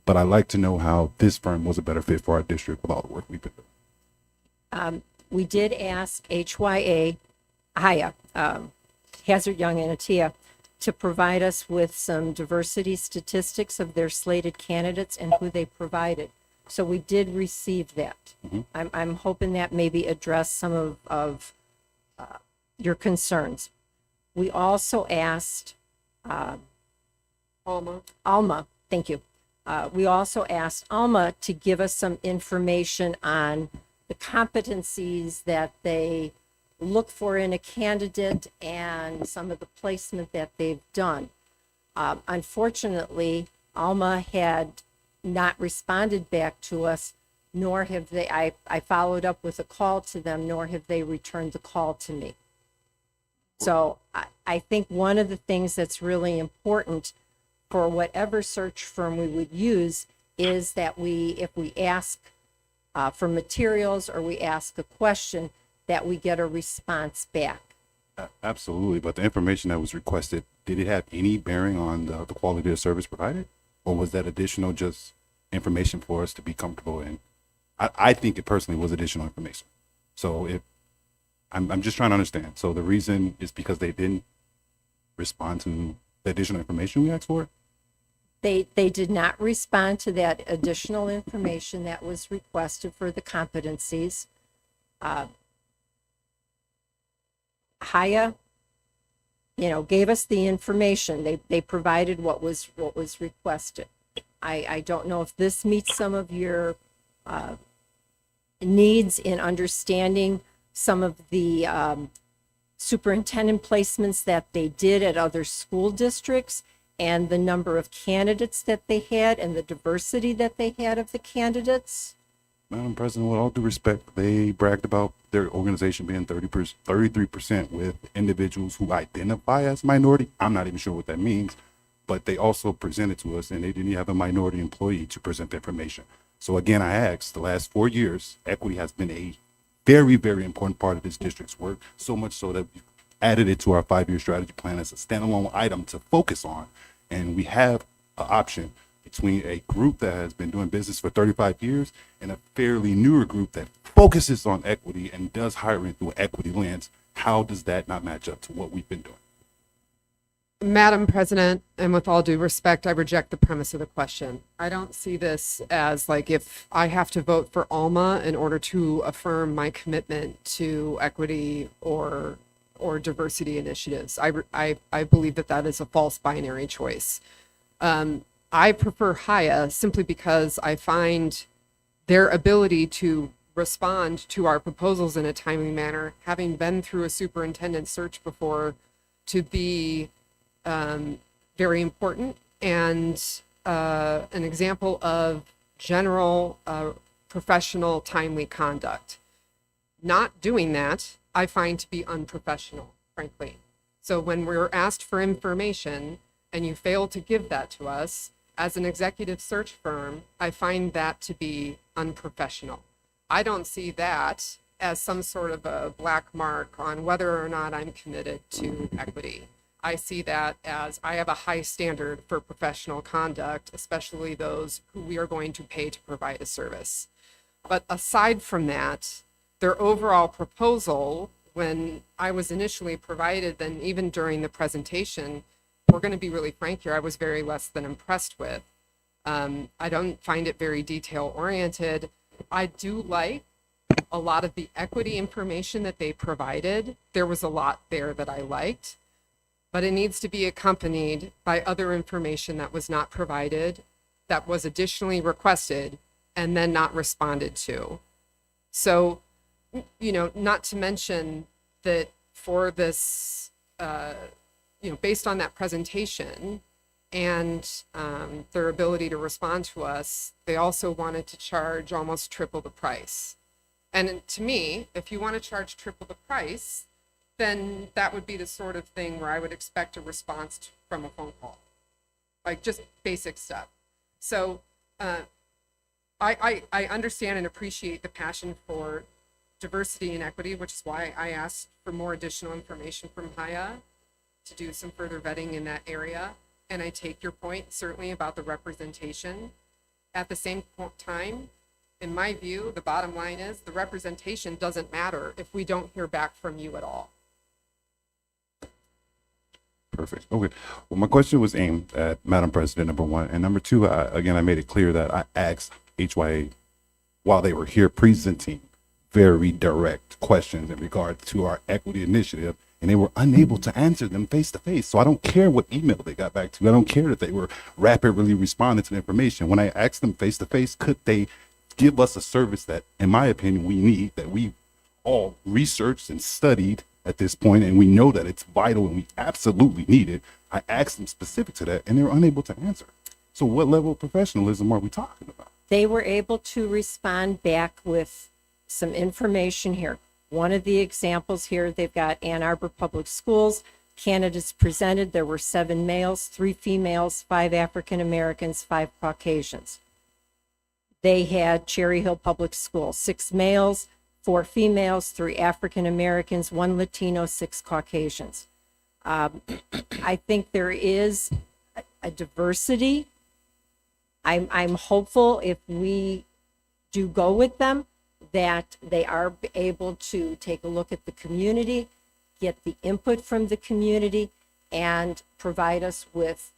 but I'd like to know how this firm was a better fit for our district with all the work we've been doing. We did ask HYA, Hazard Young and Atia, to provide us with some diversity statistics of their slated candidates and who they provided. So we did receive that. Mm-hmm. I'm hoping that maybe addressed some of your concerns. We also asked Alma, thank you. We also asked Alma to give us some information on the competencies that they look for in a candidate and some of the placement that they've done. Unfortunately, Alma had not responded back to us, nor have they, I followed up with a call to them, nor have they returned the call to me. So I think one of the things that's really important for whatever search firm we would use is that if we ask for materials or we ask a question, that we get a response back. Absolutely, but the information that was requested, did it have any bearing on the quality of service provided? Or was that additional just information for us to be comfortable in? I think it personally was additional information. So I'm just trying to understand. So the reason is because they didn't respond to the additional information we asked for? They did not respond to that additional information that was requested for the competencies. Haya, gave us the information. They provided what was requested. I don't know if this meets some of your needs in understanding some of the superintendent placements that they did at other school districts and the number of candidates that they had and the diversity that they had of the candidates. Madam President, with all due respect, they bragged about their organization being 33% with individuals who identify as minority. I'm not even sure what that means, but they also presented to us and they didn't have a minority employee to present the information. So again, I asked, the last 4 years, equity has been a very, very important part of this district's work, so much so that we've added it to our 5-year strategy plan as a standalone item to focus on. And we have an option between a group that has been doing business for 35 years and a fairly newer group that focuses on equity and does hiring through an equity lens. How does that not match up to what we've been doing? Madam President, and with all due respect, I reject the premise of the question. I don't see this as like if I have to vote for Alma in order to affirm my commitment to equity or diversity initiatives. I believe that is a false binary choice. I prefer Haya simply because I find their ability to respond to our proposals in a timely manner, having been through a superintendent search before, to be very important and an example of general professional timely conduct. Not doing that, I find to be unprofessional, frankly. So when we're asked for information and you fail to give that to us, as an executive search firm, I find that to be unprofessional. I don't see that as some sort of a black mark on whether or not I'm committed to equity. I see that as I have a high standard for professional conduct, especially those who we are going to pay to provide a service. But aside from that, their overall proposal, when I was initially provided, then even during the presentation, we're going to be really frank here, I was very less than impressed with. I don't find it very detail oriented. I do like a lot of the equity information that they provided. There was a lot there that I liked, but it needs to be accompanied by other information that was not provided, that was additionally requested, and then not responded to. So, not to mention that for this, based on that presentation and their ability to respond to us, they also wanted to charge almost triple the price. And to me, if you want to charge triple the price, then that would be the sort of thing where I would expect a response from a phone call, like just basic stuff. So I understand and appreciate the passion for diversity and equity, which is why I asked for more additional information from Haya to do some further vetting in that area. And I take your point certainly about the representation. At the same time, in my view, the bottom line is the representation doesn't matter if we don't hear back from you at all. Perfect. Okay. Well, my question was aimed at Madam President, number one. And number two, I made it clear that I asked HYA while they were here presenting very direct questions in regard to our equity initiative, and they were unable to answer them face to face. So I don't care what email they got back to. I don't care that they were rapidly responding to the information. When I asked them face to face, could they give us a service that, in my opinion, we need, that we all researched and studied at this point, and we know that it's vital and we absolutely need it. I asked them specific to that, and they were unable to answer. So what level of professionalism are we talking about? They were able to respond back with some information here. One of the examples here, they've got Ann Arbor Public Schools. Candidates presented, there were 7 males, 3 females, 5 African Americans, 5 Caucasians. They had Cherry Hill Public Schools, 6 males, 4 females, 3 African Americans, 1 Latino, 6 Caucasians. I think there is a diversity. I'm hopeful if we do go with them, that they are able to take a look at the community, get the input from the community, and provide us with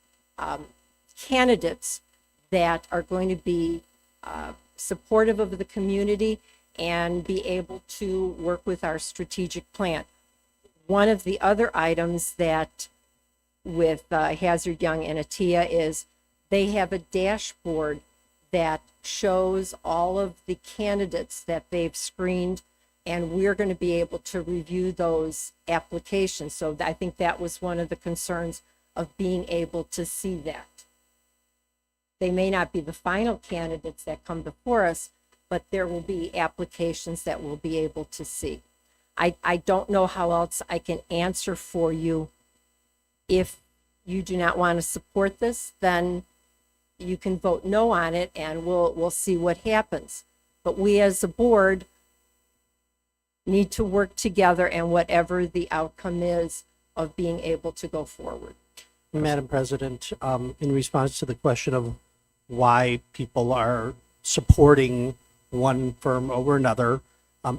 candidates that are going to be supportive of the community and be able to work with our strategic plan. One of the other items that with Hazard Young and Atia is they have a dashboard that shows all of the candidates that they've screened, and we're going to be able to review those applications. So I think that was one of the concerns of being able to see that. They may not be the final candidates that come before us, but there will be applications that we'll be able to see. I don't know how else I can answer for you. If you do not want to support this, then you can vote no on it and we'll see what happens. But we as a board need to work together, and whatever the outcome is of being able to go forward. Madam President, in response to the question of why people are supporting one firm over another,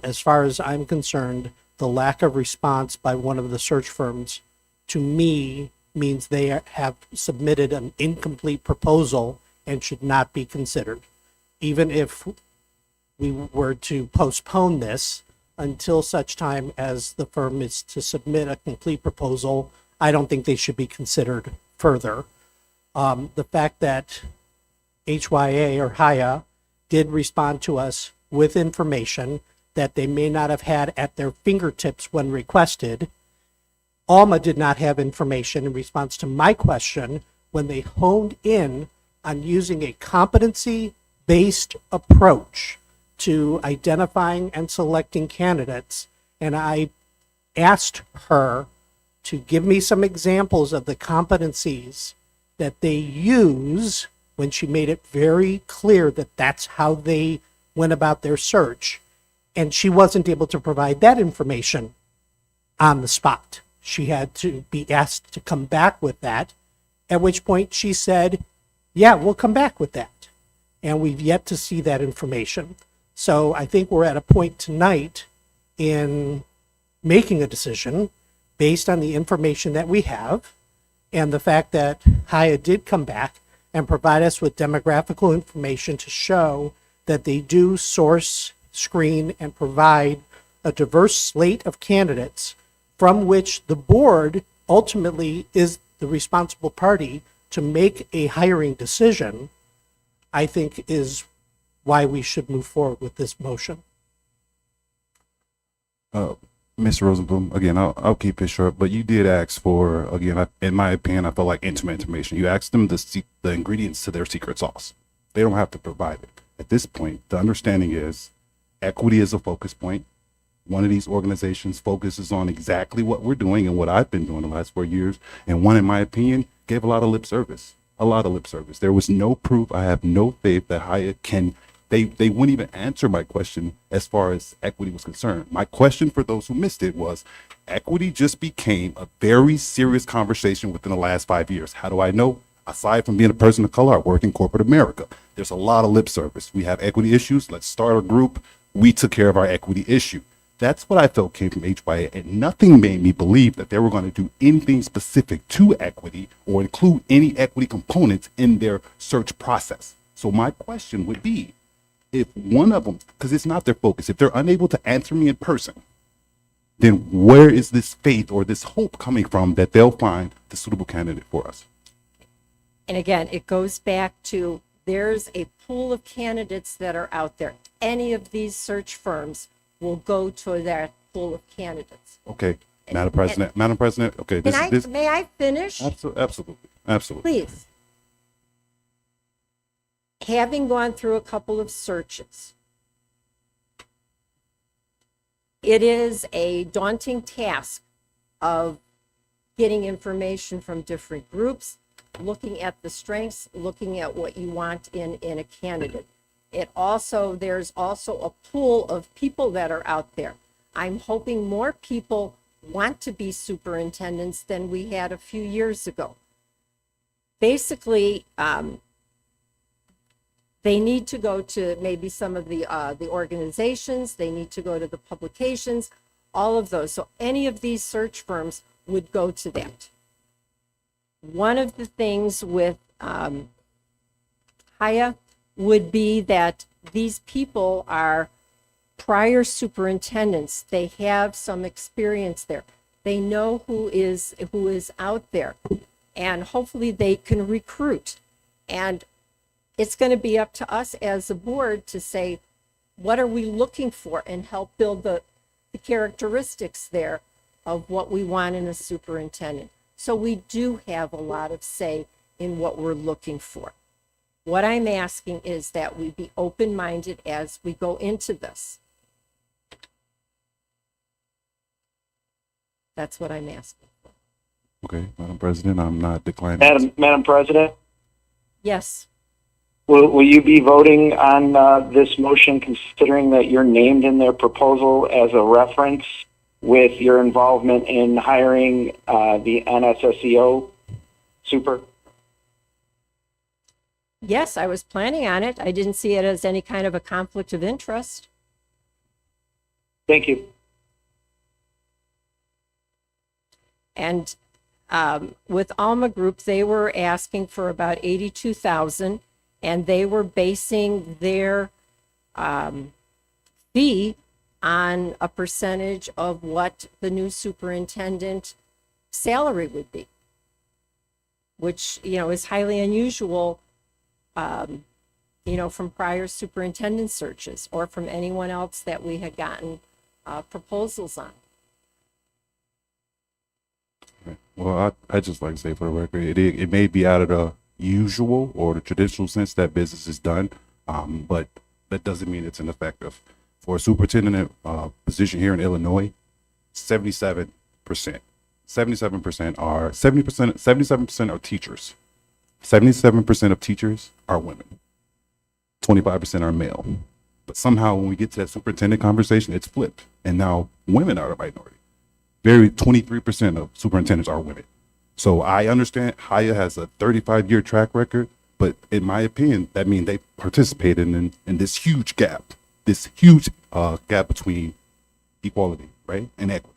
as far as I'm concerned, the lack of response by one of the search firms to me means they have submitted an incomplete proposal and should not be considered. Even if we were to postpone this until such time as the firm is to submit a complete proposal, I don't think they should be considered further. The fact that HYA or HIA did respond to us with information that they may not have had at their fingertips when requested. Alma did not have information in response to my question when they honed in on using a competency-based approach to identifying and selecting candidates. And I asked her to give me some examples of the competencies that they use when she made it very clear that that's how they went about their search. And she wasn't able to provide that information on the spot. She had to be asked to come back with that, at which point she said, yeah, we'll come back with that. And we've yet to see that information. So I think we're at a point tonight in making a decision based on the information that we have and the fact that HIA did come back and provide us with demographical information to show that they do source, screen, and provide a diverse slate of candidates from which the board ultimately is the responsible party to make a hiring decision, I think is why we should move forward with this motion. Mr. Rosenblum, again, I'll keep it short, but you did ask for, again, in my opinion, I felt like intimate information. You asked them the ingredients to their secret sauce. They don't have to provide it. At this point, the understanding is equity is a focus point. One of these organizations focuses on exactly what we're doing and what I've been doing the last 4 years. And one, in my opinion, gave a lot of lip service. A lot of lip service. There was no proof. I have no faith that Hyatt can. They wouldn't even answer my question as far as equity was concerned. My question for those who missed it was, equity just became a very serious conversation within the last 5 years. How do I know? Aside from being a person of color, I work in corporate America. There's a lot of lip service. We have equity issues. Let's start a group. We took care of our equity issue. That's what I felt came from HYA, and nothing made me believe that they were going to do anything specific to equity or include any equity components in their search process. So my question would be, if one of them, because it's not their focus, if they're unable to answer me in person, then where is this faith or this hope coming from that they'll find the suitable candidate for us? And again, it goes back to there's a pool of candidates that are out there. Any of these search firms will go to that pool of candidates. Okay, Madam President, okay. May I finish? Absolutely. Please. Having gone through a couple of searches, it is a daunting task of getting information from different groups, looking at the strengths, looking at what you want in a candidate. there's also a pool of people that are out there. I'm hoping more people want to be superintendents than we had a few years ago. Basically, they need to go to maybe some of the organizations, they need to go to the publications, all of those. So any of these search firms would go to that. One of the things with Haya would be that these people are prior superintendents. They have some experience there. They know who is out there, and hopefully they can recruit. And it's going to be up to us as a board to say, what are we looking for, and help build the characteristics there of what we want in a superintendent. So we do have a lot of say in what we're looking for. What I'm asking is that we be open-minded as we go into this. That's what I'm asking for. Okay, Madam President, I'm not declining. Madam President, Yes. will you be voting on this motion considering that you're named in their proposal as a reference with your involvement in hiring the NSSEO super? Yes, I was planning on it. I didn't see it as any kind of a conflict of interest. Thank you. And with Alma Group, they were asking for about 82,000, and they were basing their fee on a percentage of what the new superintendent salary would be, which, is highly unusual, from prior superintendent searches or from anyone else that we had gotten proposals on. Well, I just like to say for the record, it may be out of the usual or the traditional sense that business is done, but that doesn't mean it's ineffective. For a superintendent position here in Illinois, 77% are 77% are teachers. 77% of teachers are women. 25% are male. But somehow when we get to that superintendent conversation, it's flipped, and now women are the minority. 23% of superintendents are women. So I understand Haya has a 35-year track record, but in my opinion, that means they participated in this huge gap between equality, right, and equity.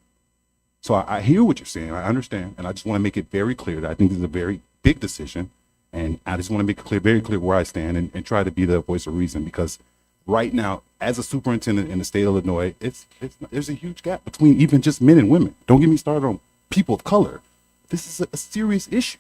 So I hear what you're saying. I understand, and I just want to make it very clear that I think this is a very big decision, and I just want to make it very clear where I stand and try to be the voice of reason, because right now, as a superintendent in the state of Illinois, there's a huge gap between even just men and women. Don't get me started on people of color. This is a serious issue.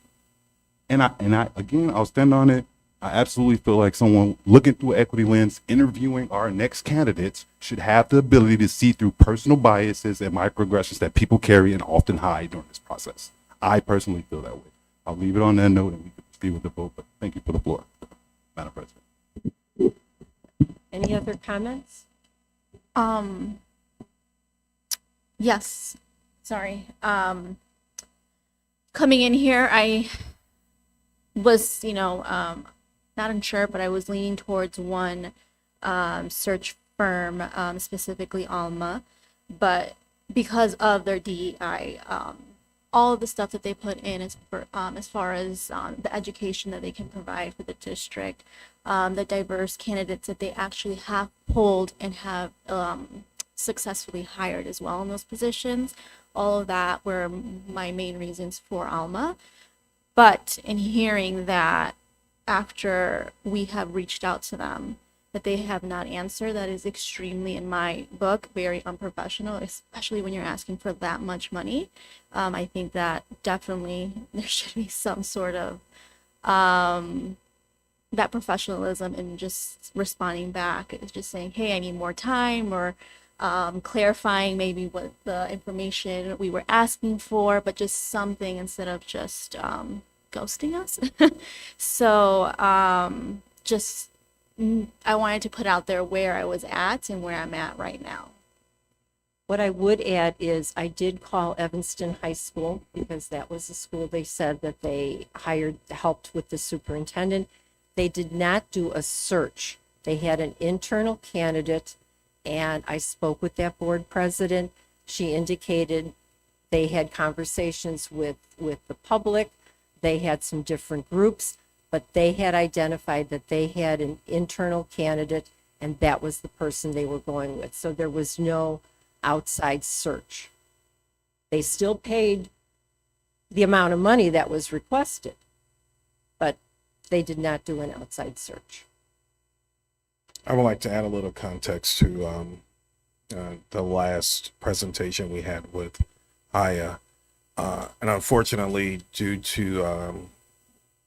And I'll stand on it. I absolutely feel like someone looking through an equity lens, interviewing our next candidates, should have the ability to see through personal biases and microaggressions that people carry and often hide during this process. I personally feel that way. I'll leave it on that note and we can proceed with the vote, but thank you for the floor, Madam President. Any other comments? Yes. Sorry. Coming in here, I was, not unsure, but I was leaning towards one search firm, specifically Alma, but because of their DEI, all of the stuff that they put in as far as the education that they can provide for the district, the diverse candidates that they actually have pulled and have successfully hired as well in those positions. All of that were my main reasons for Alma. But in hearing that after we have reached out to them, that they have not answered, that is extremely, in my book, very unprofessional, especially when you're asking for that much money. I think that definitely there should be some sort of that professionalism in just responding back. It's just saying, hey, I need more time, or clarifying maybe what the information we were asking for, but just something instead of just ghosting us. So I wanted to put out there where I was at and where I'm at right now. What I would add is I did call Evanston High School, because that was the school they said that they helped with the superintendent. They did not do a search. They had an internal candidate, and I spoke with that board president. She indicated they had conversations with the public. They had some different groups, but they had identified that they had an internal candidate, and that was the person they were going with. So there was no outside search. They still paid the amount of money that was requested, but they did not do an outside search. I would like to add a little context to the last presentation we had with Aya. And unfortunately, due to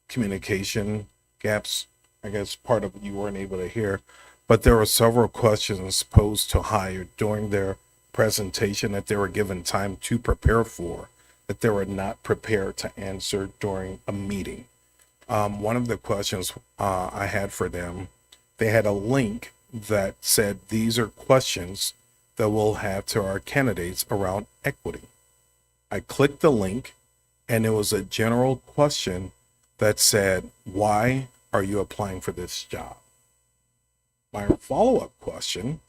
communication gaps, I guess part of it you weren't able to hear, but there were several questions posed to Aya during their presentation that they were given time to prepare for, that they were not prepared to answer during a meeting. One of the questions I had for them, they had a link that said, these are questions that we'll have to our candidates around equity. I clicked the link, and it was a general question that said, why are you applying for this job? My follow-up question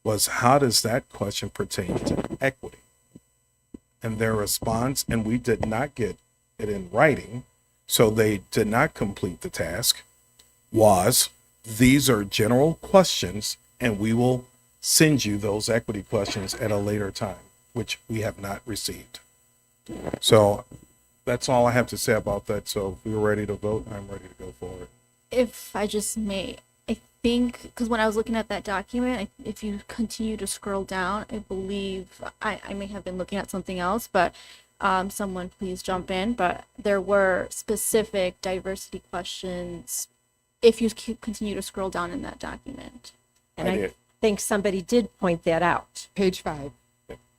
was, how does that question pertain to equity? And their response, and we did not get it in writing, so they did not complete the task, was, these are general questions, and we will send you those equity questions at a later time, which we have not received. So that's all I have to say about that. So if we're ready to vote, I'm ready to go forward. If I just may, I think, because when I was looking at that document, if you continue to scroll down, I believe I may have been looking at something else, but someone please jump in. But there were specific diversity questions if you continue to scroll down in that document. And I think somebody did point that out. Page 5.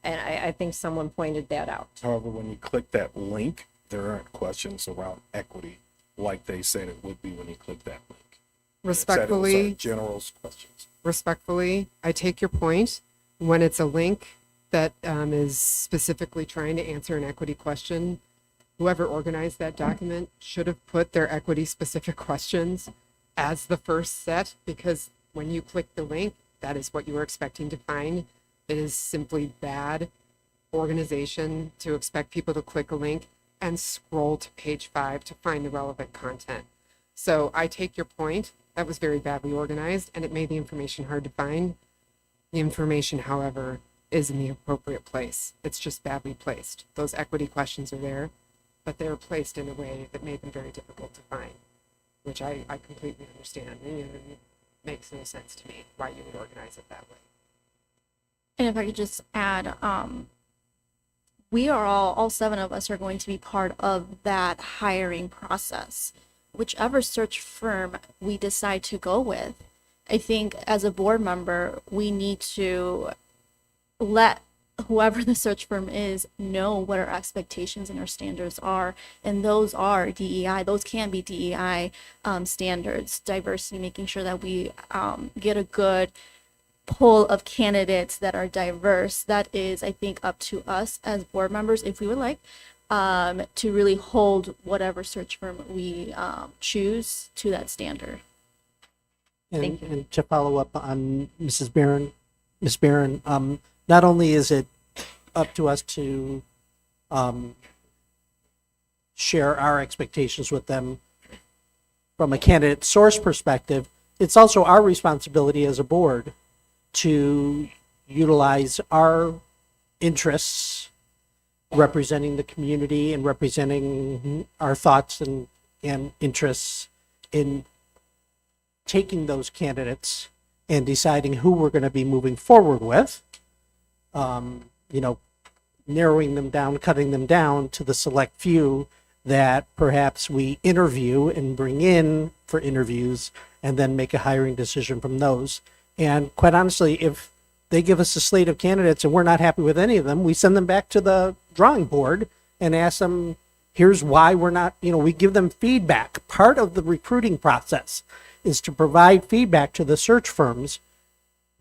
And I think someone pointed that out. However, when you click that link, there aren't questions around equity like they said it would be when you click that link. Respectfully, It said it was general questions. Respectfully, I take your point. When it's a link that is specifically trying to answer an equity question, whoever organized that document should have put their equity specific questions as the first set, because when you click the link, that is what you were expecting to find. It is simply bad organization to expect people to click a link and scroll to page 5 to find the relevant content. So I take your point. That was very badly organized, and it made the information hard to find. The information, however, is in the appropriate place. It's just badly placed. Those equity questions are there, but they're placed in a way that made them very difficult to find, which I completely understand. It makes no sense to me why you would organize it that way. And if I could just add, we are all 7 of us are going to be part of that hiring process. Whichever search firm we decide to go with, I think as a board member, we need to let whoever the search firm is know what our expectations and our standards are. And those are DEI. Those can be DEI standards, diversity, making sure that we get a good pool of candidates that are diverse. That is, I think, up to us as board members, if we would like, to really hold whatever search firm we choose to that standard. Thank you. And to follow up on Ms. Barron, not only is it up to us to share our expectations with them from a candidate source perspective, it's also our responsibility as a board to utilize our interests, representing the community and representing our thoughts and interests in taking those candidates and deciding who we're going to be moving forward with, narrowing them down, cutting them down to the select few that perhaps we interview and bring in for interviews and then make a hiring decision from those. And quite honestly, if they give us a slate of candidates and we're not happy with any of them, we send them back to the drawing board and ask them, here's why we're not, we give them feedback. Part of the recruiting process is to provide feedback to the search firms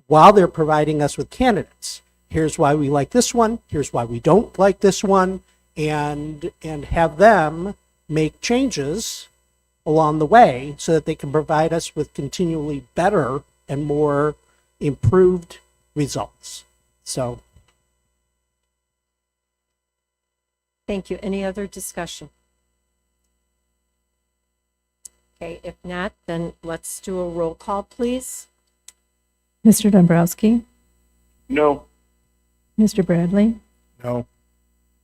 while they're providing us with candidates. Here's why we like this one. Here's why we don't like this one. And have them make changes along the way so that they can provide us with continually better and more improved results. So Thank you. Any other discussion? Okay, if not, then let's do a roll call, please. Mr. Dombrowski, No. Mr. Bradley, No.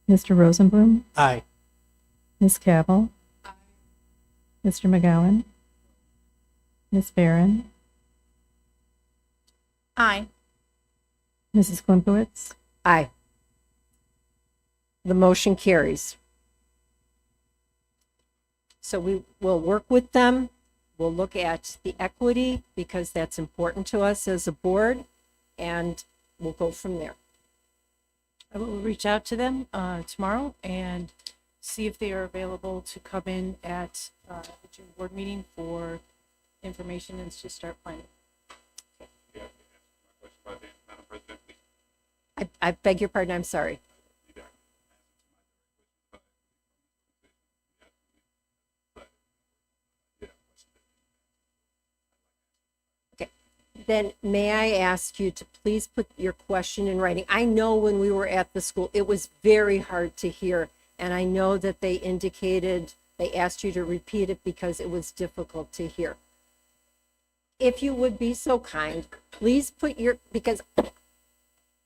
Mr. Rosenblum, aye. Ms. Cavill, Mr. McGowan, Ms. Barron, Aye. Mrs. Klimpowitz. Aye. The motion carries. So we will work with them. We'll look at the equity because that's important to us as a board, and we'll go from there. I will reach out to them tomorrow and see if they are available to come in at the June board meeting for information and to start planning. I beg your pardon, I'm sorry. Okay, then may I ask you to please put your question in writing? I know when we were at the school, it was very hard to hear, and I know that they indicated, they asked you to repeat it because it was difficult to hear. If you would be so kind, please put your, because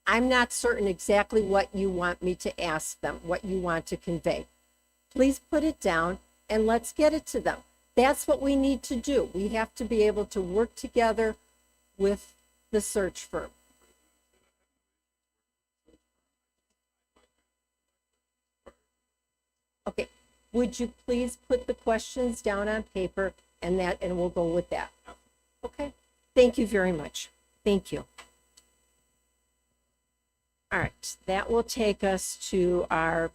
I'm not certain exactly what you want me to ask them, what you want to convey. Please put it down and let's get it to them. That's what we need to do. We have to be able to work together with the search firm. Okay, would you please put the questions down on paper and we'll go with that. Okay, thank you very much. Thank you. All right, that will take us to our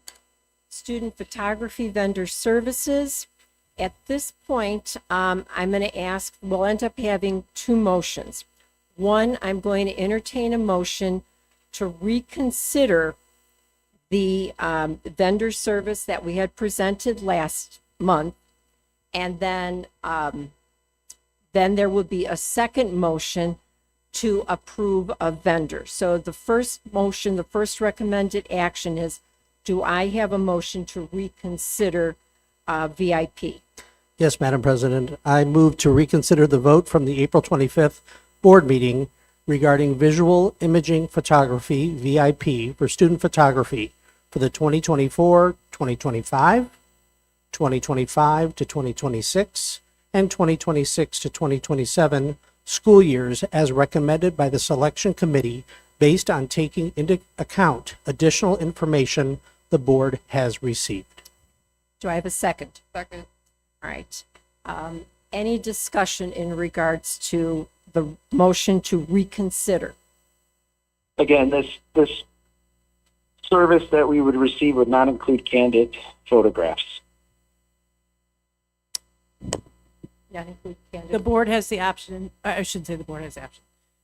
student photography vendor services. At this point, I'm going to ask, we'll end up having two motions. One, I'm going to entertain a motion to reconsider the vendor service that we had presented last month. And then there will be a second motion to approve a vendor. So the first motion, the first recommended action is, do I have a motion to reconsider VIP? Yes, Madam President. I move to reconsider the vote from the April 25th board meeting regarding visual imaging photography, VIP, for student photography for the 2024, 2025, 2025 to 2026, and 2026 to 2027 school years as recommended by the selection committee based on taking into account additional information the board has received. Do I have a second? Second. All right. Any discussion in regards to the motion to reconsider? Again, this service that we would receive would not include candid photographs. Not include candidate. The board has the option, I shouldn't say the board has the option.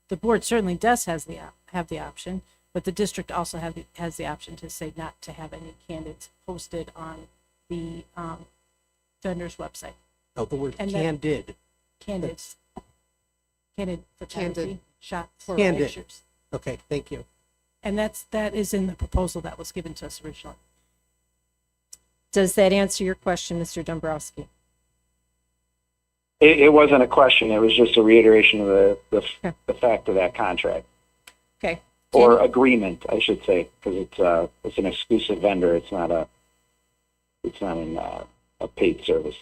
The board certainly does have the option, but the district also has the option to say not to have any candidates posted on the vendor's website. Oh, the word And that- candid. Candidates. Candid photography, Candid. shot for Candid. pictures. Okay, thank you. And that is in the proposal that was given to us originally. Does that answer your question, Mr. Dombrowski? It wasn't a question. It was just a reiteration of the fact of that contract Okay. or agreement, I should say, because it's an exclusive vendor. It's not a paid service.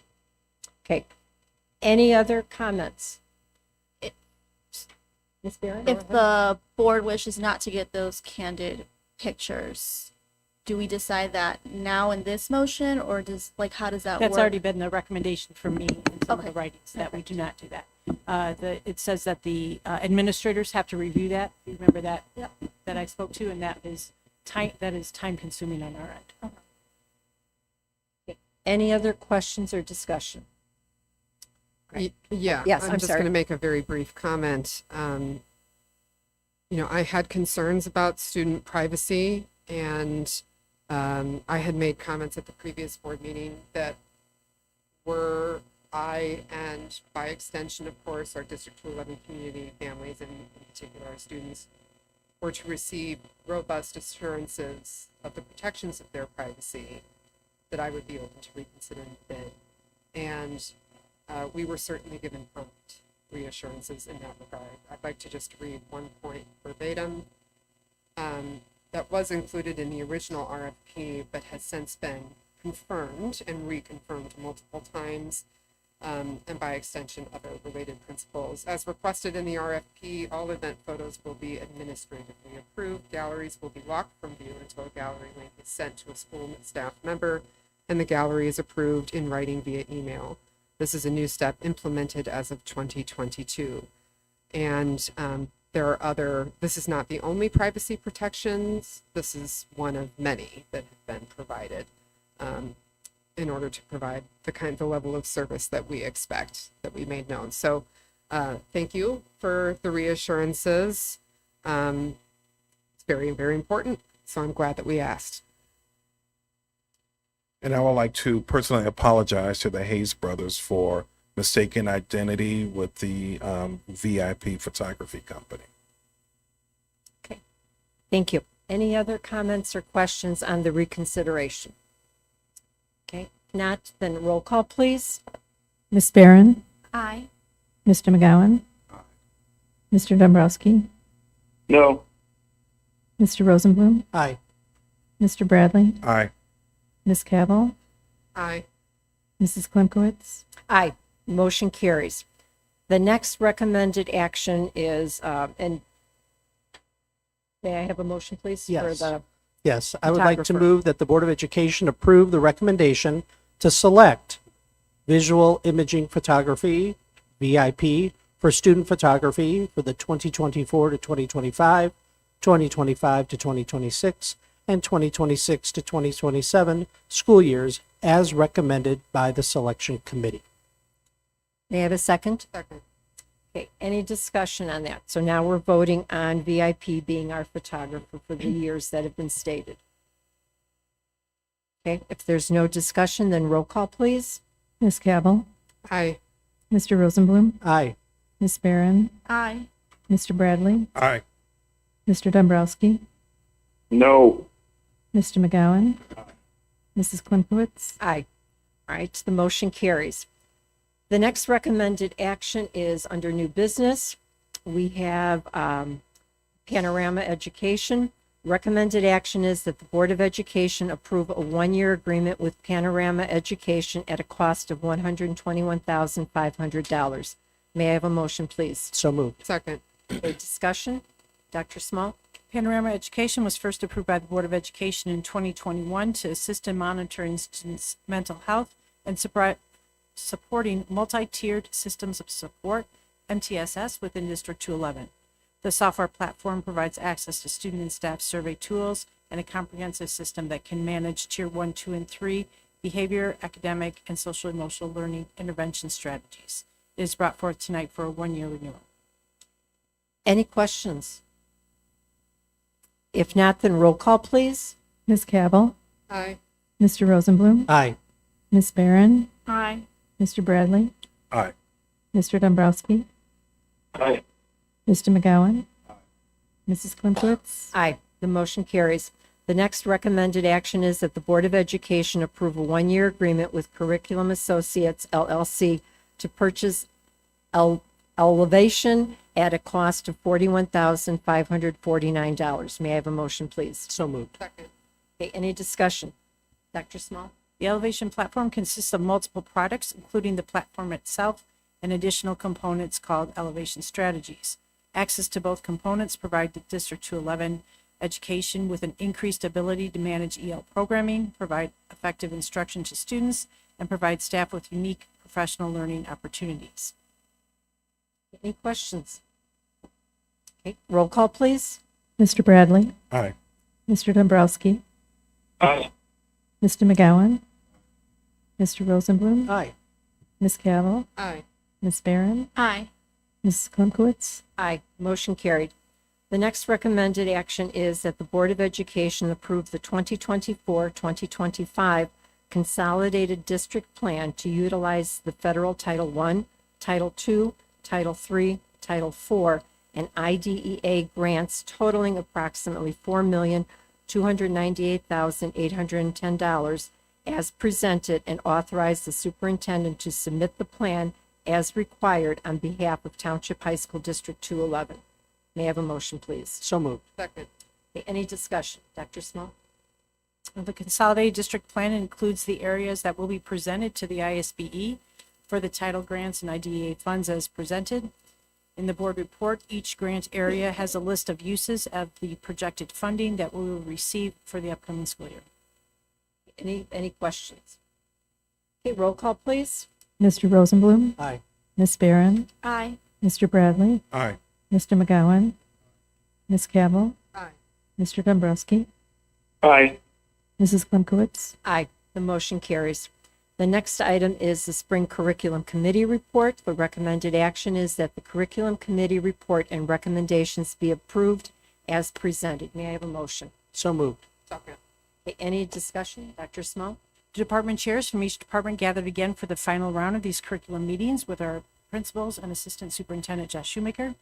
Okay. Any other comments? Ms. Barron? If the board wishes not to get those candid pictures, do we decide that now in this motion, or how does that work? That's already been the recommendation from me in some of the Okay. writings, that we do not do that. It says that the administrators have to review that. You remember that? Yep. That I spoke to, and that is time consuming on our end. Any other questions or discussion? Yeah. Yes, I'm I'm just sorry. going to make a very brief comment. I had concerns about student privacy, and I had made comments at the previous board meeting that were I, and by extension, of course, our District 211 community families, and in particular our students, were to receive robust assurances of the protections of their privacy, that I would be open to reconsidering the bid. And we were certainly given prompt reassurances in that regard. I'd like to just read one point verbatim. That was included in the original RFP, but has since been confirmed and reconfirmed multiple times, and by extension, other related principles. As requested in the RFP, all event photos will be administratively approved. Galleries will be locked from view until a gallery link is sent to a school staff member, and the gallery is approved in writing via email. This is a new step implemented as of 2022. And this is not the only privacy protections. This is one of many that have been provided in order to provide the level of service that we expect, that we made known. So thank you for the reassurances. It's very, very important. So I'm glad that we asked. And I would like to personally apologize to the Hayes brothers for mistaken identity with the VIP photography company. Okay, thank you. Any other comments or questions on the reconsideration? Okay, if not, then roll call, please. Ms. Barron, Aye. Mr. McGowan, Mr. Dombrowski, No. Mr. Rosenblum, Aye. Mr. Bradley, Aye. Ms. Cabell, Aye. Mrs. Klimkowitz. Aye, motion carries. The next recommended action is, and may I have a motion, please? Yes. For the Yes, I would like to photographer. move that the Board of Education approve the recommendation to select visual imaging photography, VIP, for student photography for the 2024 to 2025, 2025 to 2026, and 2026 to 2027 school years as recommended by the selection committee. May I have a second? Second. Okay, any discussion on that? So now we're voting on VIP being our photographer for the years that have been stated. Okay, if there's no discussion, then roll call, please. Ms. Cabell, Aye. Mr. Rosenblum, Aye. Ms. Barron, Aye. Mr. Bradley, Aye. Mr. Dombrowski, No. Mr. McGowan, Mrs. Klimkowitz. Aye. All right, the motion carries. The next recommended action is under new business. We have Panorama Education. Recommended action is that the Board of Education approve a one-year agreement with Panorama Education at a cost of $121,500. May I have a motion, please? So moved. Second. A discussion? Dr. Small? Panorama Education was first approved by the Board of Education in 2021 to assist in monitoring students' mental health and supporting multi-tiered systems of support, MTSS, within District 211. The software platform provides access to student and staff survey tools and a comprehensive system that can manage Tier 1, 2, and 3 behavior, academic, and social emotional learning intervention strategies. It is brought forth tonight for a one-year renewal. Any questions? If not, then roll call, please. Ms. Cabell, Aye. Mr. Rosenblum, Aye. Ms. Barron, Aye. Mr. Bradley, Aye. Mr. Dombrowski, Aye. Mr. McGowan, Mrs. Klimkowitz. Aye, the motion carries. The next recommended action is that the Board of Education approve a one-year agreement with Curriculum Associates, LLC, to purchase Elevation at a cost of $41,549. May I have a motion, please? So moved. Second. Okay, any discussion? Dr. Small? The Elevation platform consists of multiple products, including the platform itself and additional components called Elevation Strategies. Access to both components provide the District 211 education with an increased ability to manage EL programming, provide effective instruction to students, and provide staff with unique professional learning opportunities. Any questions? Okay, roll call, please. Mr. Bradley, Aye. Mr. Dombrowski, Aye. Mr. McGowan, Mr. Rosenblum, Aye. Ms. Cabell, Aye. Ms. Barron, Aye. Mrs. Klimkowitz. Aye, motion carried. The next recommended action is that the Board of Education approve the 2024-2025 consolidated district plan to utilize the federal Title I, Title II, Title III, Title IV, and IDEA grants totaling approximately $4,298,810 as presented, and authorize the superintendent to submit the plan as required on behalf of Township High School District 211. May I have a motion, please? So moved. Second. Okay, any discussion? Dr. Small? The consolidated district plan includes the areas that will be presented to the ISBE for the title grants and IDEA funds as presented. In the board report, each grant area has a list of uses of the projected funding that we will receive for the upcoming school year. Any questions? Okay, roll call, please. Mr. Rosenblum. Aye. Ms. Barron. Aye. Mr. Bradley. Aye. Mr. McGowan. Ms. Cavill. Aye. Mr. Dombrowski. Aye. Mrs. Klimkowitz. Aye, the motion carries. The next item is the Spring Curriculum Committee report. The recommended action is that the Curriculum Committee report and recommendations be approved as presented. May I have a motion? So moved. Second. Okay, any discussion? Dr. Small? The department chairs from each department gathered again for the final round of these curriculum meetings with our principals and Assistant Superintendent Josh Shoemaker.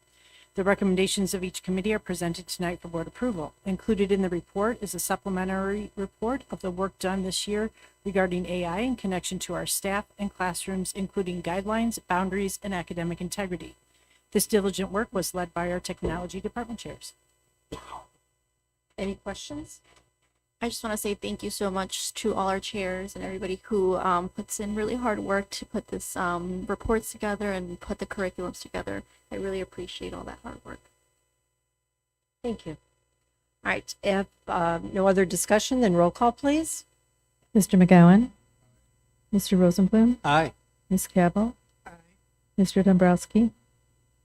The recommendations of each committee are presented tonight for board approval. Included in the report is a supplementary report of the work done this year regarding AI in connection to our staff and classrooms, including guidelines, boundaries, and academic integrity. This diligent work was led by our technology department chairs. Any questions? I just want to say thank you so much to all our chairs and everybody who puts in really hard work to put this reports together and put the curriculums together. I really appreciate all that hard work. Thank you. All right, if no other discussion, then roll call, please. Mr. McGowan. Mr. Rosenblum. Aye. Ms. Cavill. Aye. Mr. Dombrowski.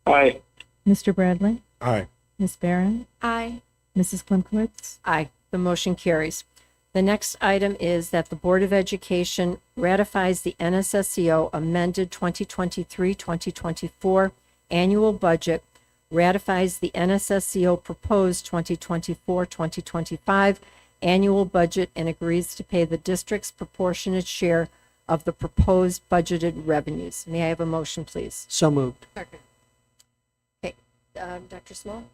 Aye. Mr. Bradley. Aye. Ms. Barron. Aye. Mrs. Klimkowitz. Aye, the motion carries. The next item is that the Board of Education ratifies the NSSEO amended 2023-2024 annual budget, ratifies the NSSEO proposed 2024-2025 annual budget, and agrees to pay the district's proportionate share of the proposed budgeted revenues. May I have a motion, please? So moved. Second. Okay, Dr. Small?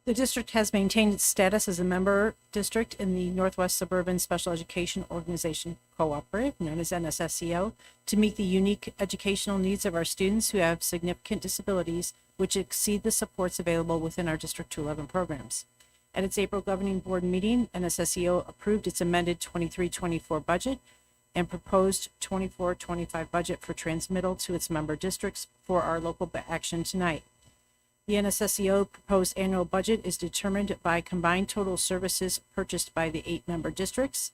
The district has maintained its status as a member district in the Northwest Suburban Special Education Organization Cooperative, known as NSSEO, to meet the unique educational needs of our students who have significant disabilities, which exceed the supports available within our District 211 programs. At its April governing board meeting, NSSEO approved its amended 23-24 budget and proposed 24-25 budget for transmittal to its member districts for our local action tonight. The NSSEO proposed annual budget is determined by combined total services purchased by the 8 member districts.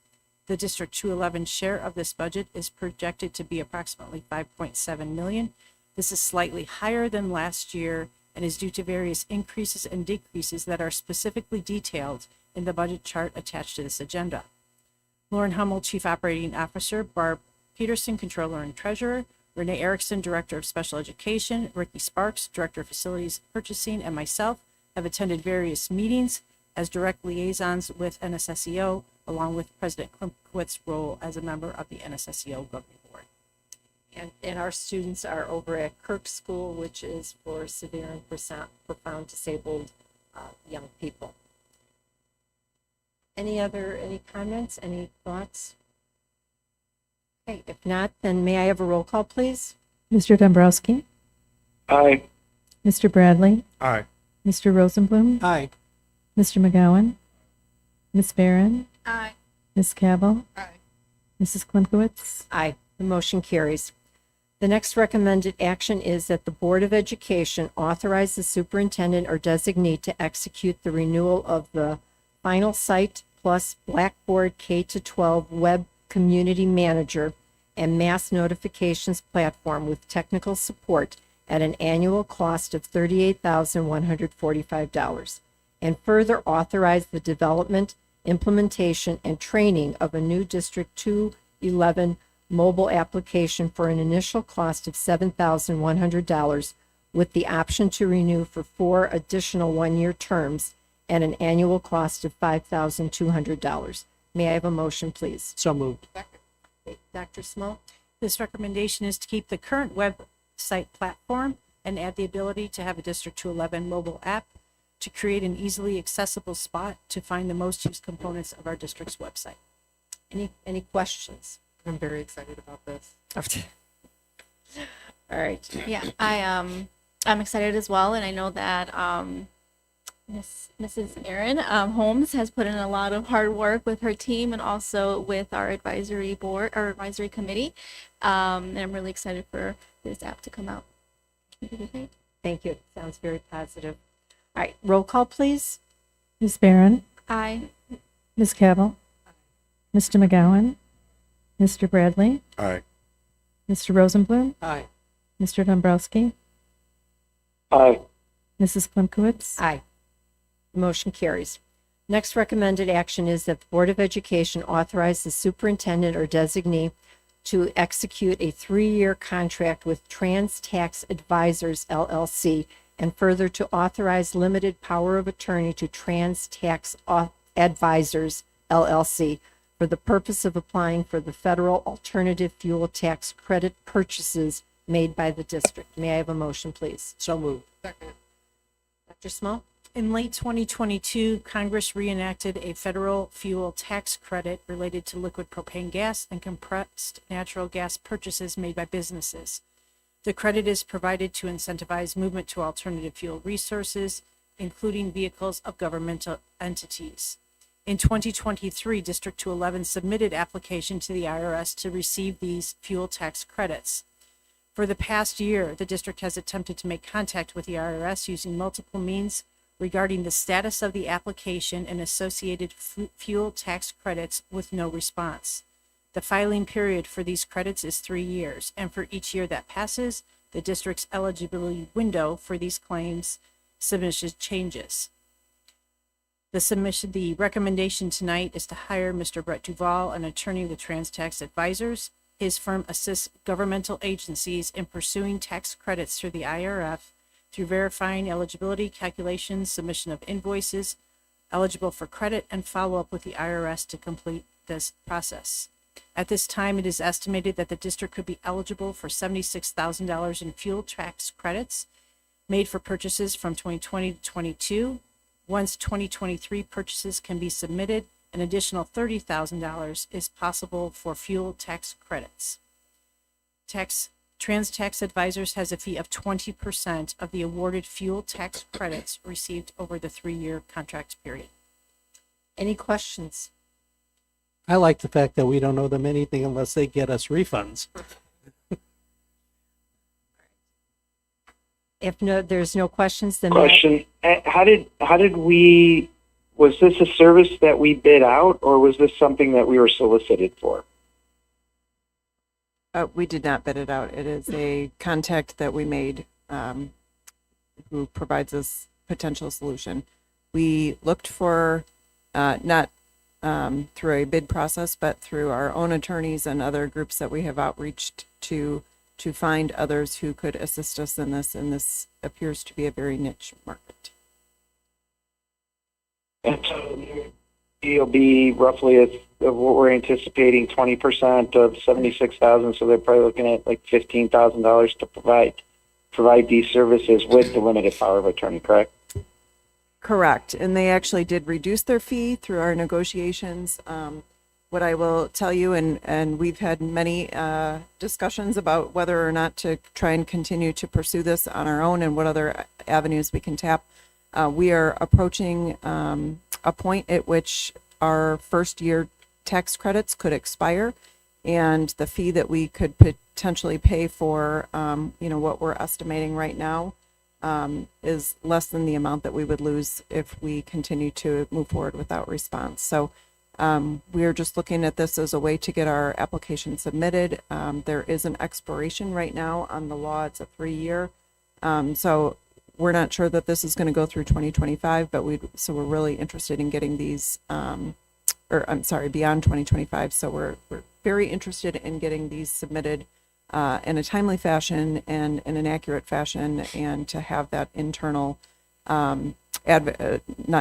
The District 211 share of this budget is projected to be approximately $5.7 million. This is slightly higher than last year and is due to various increases and decreases that are specifically detailed in the budget chart attached to this agenda. Lauren Hummel, Chief Operating Officer, Barb Peterson, Controller and Treasurer, Renee Erickson, Director of Special Education, Ricky Sparks, Director of Facilities Purchasing, and myself have attended various meetings as direct liaisons with NSSEO, along with President Klimkowitz's role as a member of the NSSEO Governing Board. And our students are over at Kirk School, which is for severe and profound disabled young people. Any comments, any thoughts? Okay, if not, then may I have a roll call, please? Mr. Dombrowski. Aye. Mr. Bradley. Aye. Mr. Rosenblum. Aye. Mr. McGowan. Ms. Barron. Aye. Ms. Cavill. Aye. Mrs. Klimkowitz. Aye, the motion carries. The next recommended action is that the Board of Education authorize the superintendent or designee to execute the renewal of the Final Site Plus Blackboard K-12 Web Community Manager and Mass Notifications Platform with technical support at an annual cost of $38,145, and further authorize the development, implementation, and training of a new District 211 mobile application for an initial cost of $7,100 with the option to renew for 4 additional one-year terms at an annual cost of $5,200. May I have a motion, please? So moved. Second. Dr. Small? This recommendation is to keep the current website platform and add the ability to have a District 211 mobile app to create an easily accessible spot to find the most used components of our district's website. Any questions? I'm very excited about this. All right. Yeah, I'm excited as well, and I know that Mrs. Erin Holmes has put in a lot of hard work with her team and also with our advisory board or advisory committee. And I'm really excited for this app to come out. Thank you. Sounds very positive. All right, roll call, please. Ms. Barron, Aye. Ms. Cavill, Mr. McGowan, Mr. Bradley, Aye. Mr. Rosenblum, Aye. Mr. Dombrowski, Aye. Mrs. Klimkowitz. Aye. Motion carries. Next recommended action is that the Board of Education authorize the superintendent or designee to execute a 3-year contract with Trans Tax Advisors LLC, and further to authorize limited power of attorney to Trans Tax Advisors LLC for the purpose of applying for the federal alternative fuel tax credit purchases made by the district. May I have a motion, please? So moved. Second. Dr. Small? In late 2022, Congress reenacted a federal fuel tax credit related to liquid propane gas and compressed natural gas purchases made by businesses. The credit is provided to incentivize movement to alternative fuel resources, including vehicles of governmental entities. In 2023, District 211 submitted application to the IRS to receive these fuel tax credits. For the past year, the district has attempted to make contact with the IRS using multiple means regarding the status of the application and associated fuel tax credits with no response. The filing period for these credits is 3 years, and for each year that passes, the district's eligibility window for these claims submission changes. The recommendation tonight is to hire Mr. Brett Duval, an attorney with Trans Tax Advisors. His firm assists governmental agencies in pursuing tax credits through the IRF through verifying eligibility calculations, submission of invoices eligible for credit, and follow up with the IRS to complete this process. At this time, it is estimated that the district could be eligible for $76,000 in fuel tax credits made for purchases from 2020 to 22. Once 2023 purchases can be submitted, an additional $30,000 is possible for fuel tax credits. Trans Tax Advisors has a fee of 20% of the awarded fuel tax credits received over the 3-year contract period. Any questions? I like the fact that we don't owe them anything unless they get us refunds. If there's no questions, then Question: How did we? Was this a service that we bid out, or was this something that we were solicited for? We did not bid it out. It is a contact that we made who provides us potential solution. We looked for not through a bid process, but through our own attorneys and other groups that we have outreached to find others who could assist us in this, and this appears to be a very niche market. And so it'll be roughly of what we're anticipating, 20% of 76,000. So they're probably looking at like $15,000 to provide these services with the limited power of attorney. Correct? Correct. And they actually did reduce their fee through our negotiations. What I will tell you, and we've had many discussions about whether or not to try and continue to pursue this on our own and what other avenues we can tap. We are approaching a point at which our first year tax credits could expire, and the fee that we could potentially pay for, what we're estimating right now, is less than the amount that we would lose if we continue to move forward without response. So we are just looking at this as a way to get our application submitted. There is an expiration right now on the law. It's a 3-year. So we're not sure that this is going to go through 2025, but we're really interested in getting these, beyond 2025. So we're very interested in getting these submitted in a timely fashion and in an accurate fashion, and to have that internal, not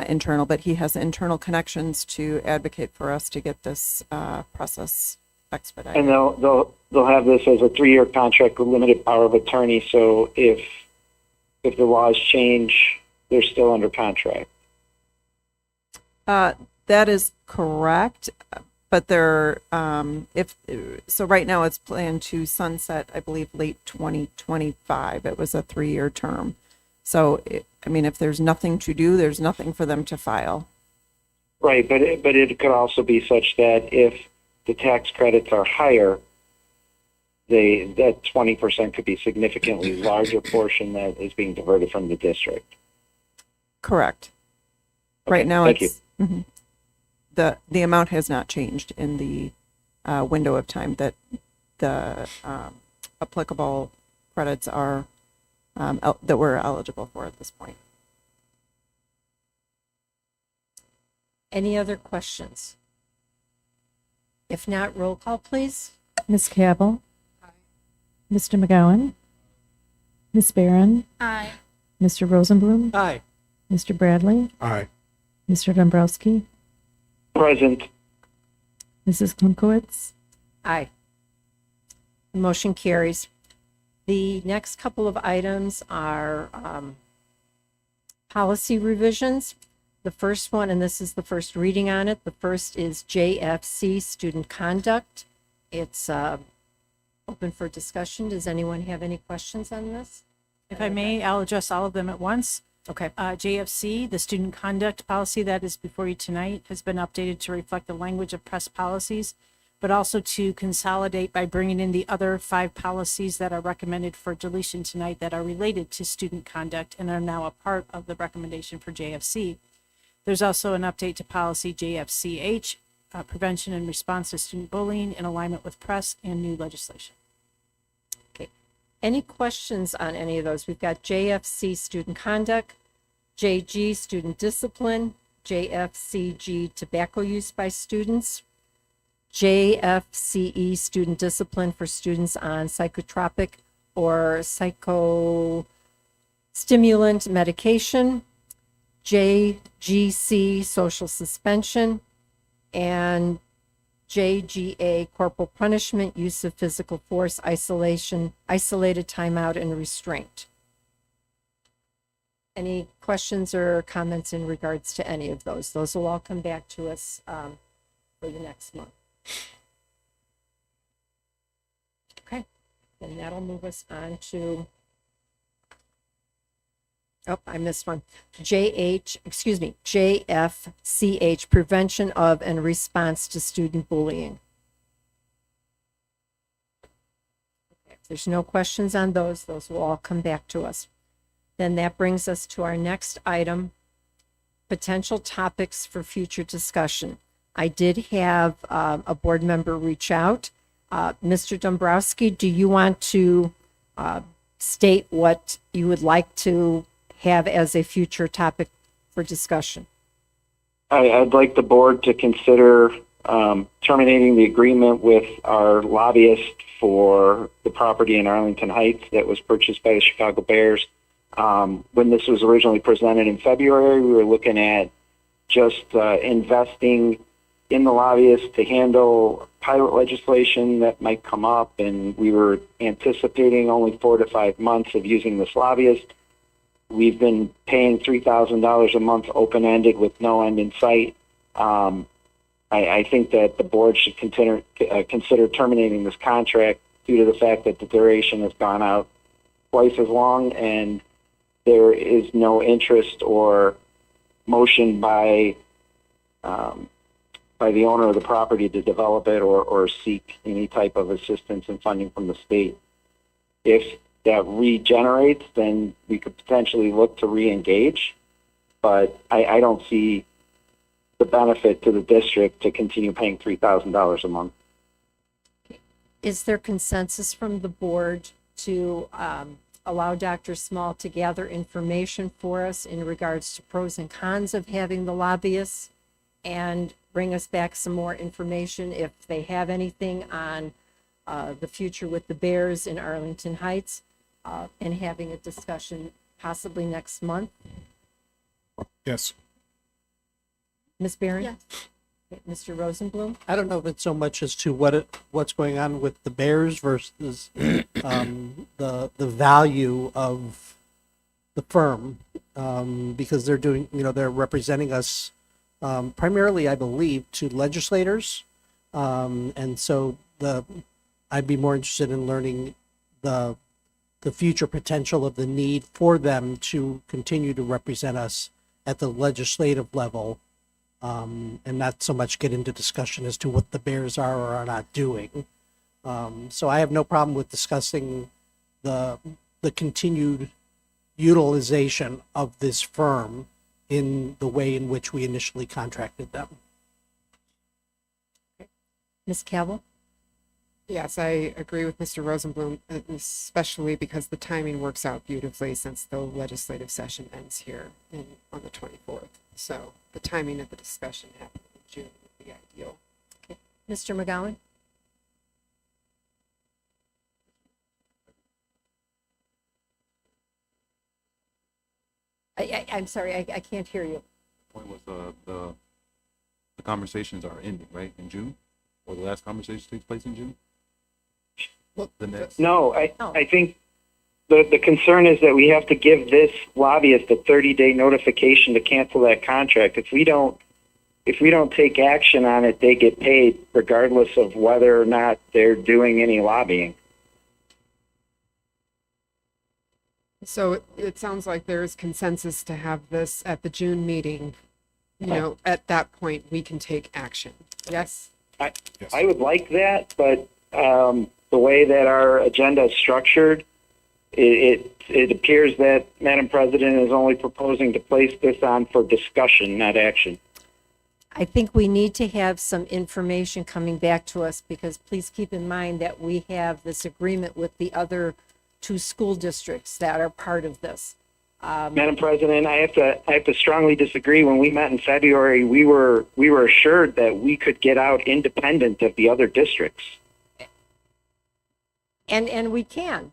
internal, but he has internal connections to advocate for us to get this process expedite. And they'll have this as a 3-year contract with limited power of attorney. So if the laws change, they're still under contract. That is correct, but they're, so right now it's planned to sunset, I believe, late 2025. It was a 3-year term. So, if there's nothing to do, there's nothing for them to file. Right, but it could also be such that if the tax credits are higher, that 20% could be significantly larger portion that is being diverted from the district. Correct. Okay, Right now, thank it's the amount has not changed in the window of time that the applicable credits are that we're eligible for at this point. Any other questions? If not, roll call, please. Ms. Cabell? Mr. McGowan? Ms. Barron? Aye. Mr. Rosenblum? Aye. Mr. Bradley? Aye. Mr. Dombrowski? Present. Mrs. Klimkowitz? Aye. The motion carries. The next couple of items are policy revisions. The first one, and this is the first reading on it, the first is JFC student conduct. It's open for discussion. Does anyone have any questions on this? If I may, I'll address all of them at once. Okay. JFC, the student conduct policy that is before you tonight, has been updated to reflect the language of press policies, but also to consolidate by bringing in the other 5 policies that are recommended for deletion tonight that are related to student conduct and are now a part of the recommendation for JFC. There's also an update to policy JFCH, prevention and response to student bullying in alignment with press and new legislation. Okay. Any questions on any of those? We've got JFC student conduct, JG student discipline, JFCG tobacco use by students, JFCE student discipline for students on psychotropic or psychostimulant medication, JGC social suspension, and JGA corporal punishment, use of physical force, isolation, isolated timeout, and restraint. Any questions or comments in regards to any of those? Those will all come back to us for the next month. Okay, and that'll move us on to, oh, I missed one. JFCH, prevention of and response to student bullying. Okay, if there's no questions on those will all come back to us. Then that brings us to our next item, potential topics for future discussion. I did have a board member reach out. Mr. Dombrowski, do you want to state what you would like to have as a future topic for discussion? I'd like the board to consider terminating the agreement with our lobbyist for the property in Arlington Heights that was purchased by the Chicago Bears. When this was originally presented in February, we were looking at just investing in the lobbyist to handle pilot legislation that might come up, and we were anticipating only 4 to 5 months of using this lobbyist. We've been paying $3,000 a month open-ended with no end in sight. I think that the board should consider terminating this contract due to the fact that the duration has gone out twice as long, and there is no interest or motion by the owner of the property to develop it or seek any type of assistance and funding from the state. If that regenerates, then we could potentially look to re-engage, but I don't see the benefit to the district to continue paying $3,000 a month. Is there consensus from the board to allow Dr. Small to gather information for us in regards to pros and cons of having the lobbyists and bring us back some more information if they have anything on the future with the Bears in Arlington Heights, and having a discussion possibly next month? Yes. Ms. Barron? Yes. Okay, Mr. Rosenblum? I don't know if it's so much as to what's going on with the Bears versus the value of the firm, because they're doing, they're representing us primarily, I believe, to legislators, and so I'd be more interested in learning the future potential of the need for them to continue to represent us at the legislative level, and not so much get into discussion as to what the Bears are or are not doing. So I have no problem with discussing the continued utilization of this firm in the way in which we initially contracted them. Ms. Cabell? Yes, I agree with Mr. Rosenblum, especially because the timing works out beautifully since the legislative session ends here on the 24th. So the timing of the discussion happening in June would be ideal. Okay. Mr. McGowan? I'm sorry, I can't hear you. Point was the conversations are ending, right, in June? Or the last conversation takes place in June? Well, the next. No, I think the concern is that we have to give this lobbyist a 30-day notification to cancel that contract. If we don't take action on it, they get paid regardless of whether or not they're doing any lobbying. So it sounds like there is consensus to have this at the June meeting. At that point, we can take action. Yes? I would like that, but the way that our agenda is structured, it appears that Madam President is only proposing to place this on for discussion, not action. I think we need to have some information coming back to us, because please keep in mind that we have this agreement with the other two school districts that are part of this. Madam President, I have to strongly disagree. When we met in February, we were assured that we could get out independent of the other districts. And we can,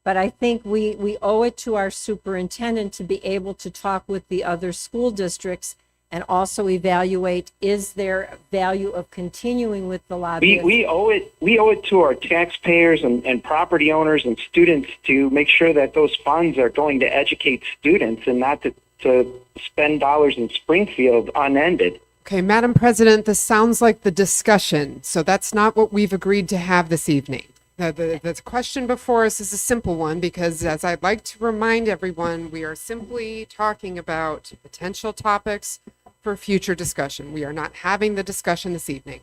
but I think we owe it to our superintendent to be able to talk with the other school districts and also evaluate, is there value of continuing with the lobby? We owe it to our taxpayers and property owners and students to make sure that those funds are going to educate students and not to spend dollars in Springfield unended. Okay, Madam President, this sounds like the discussion, so that's not what we've agreed to have this evening. The question before us is a simple one, because as I'd like to remind everyone, we are simply talking about potential topics for future discussion. We are not having the discussion this evening.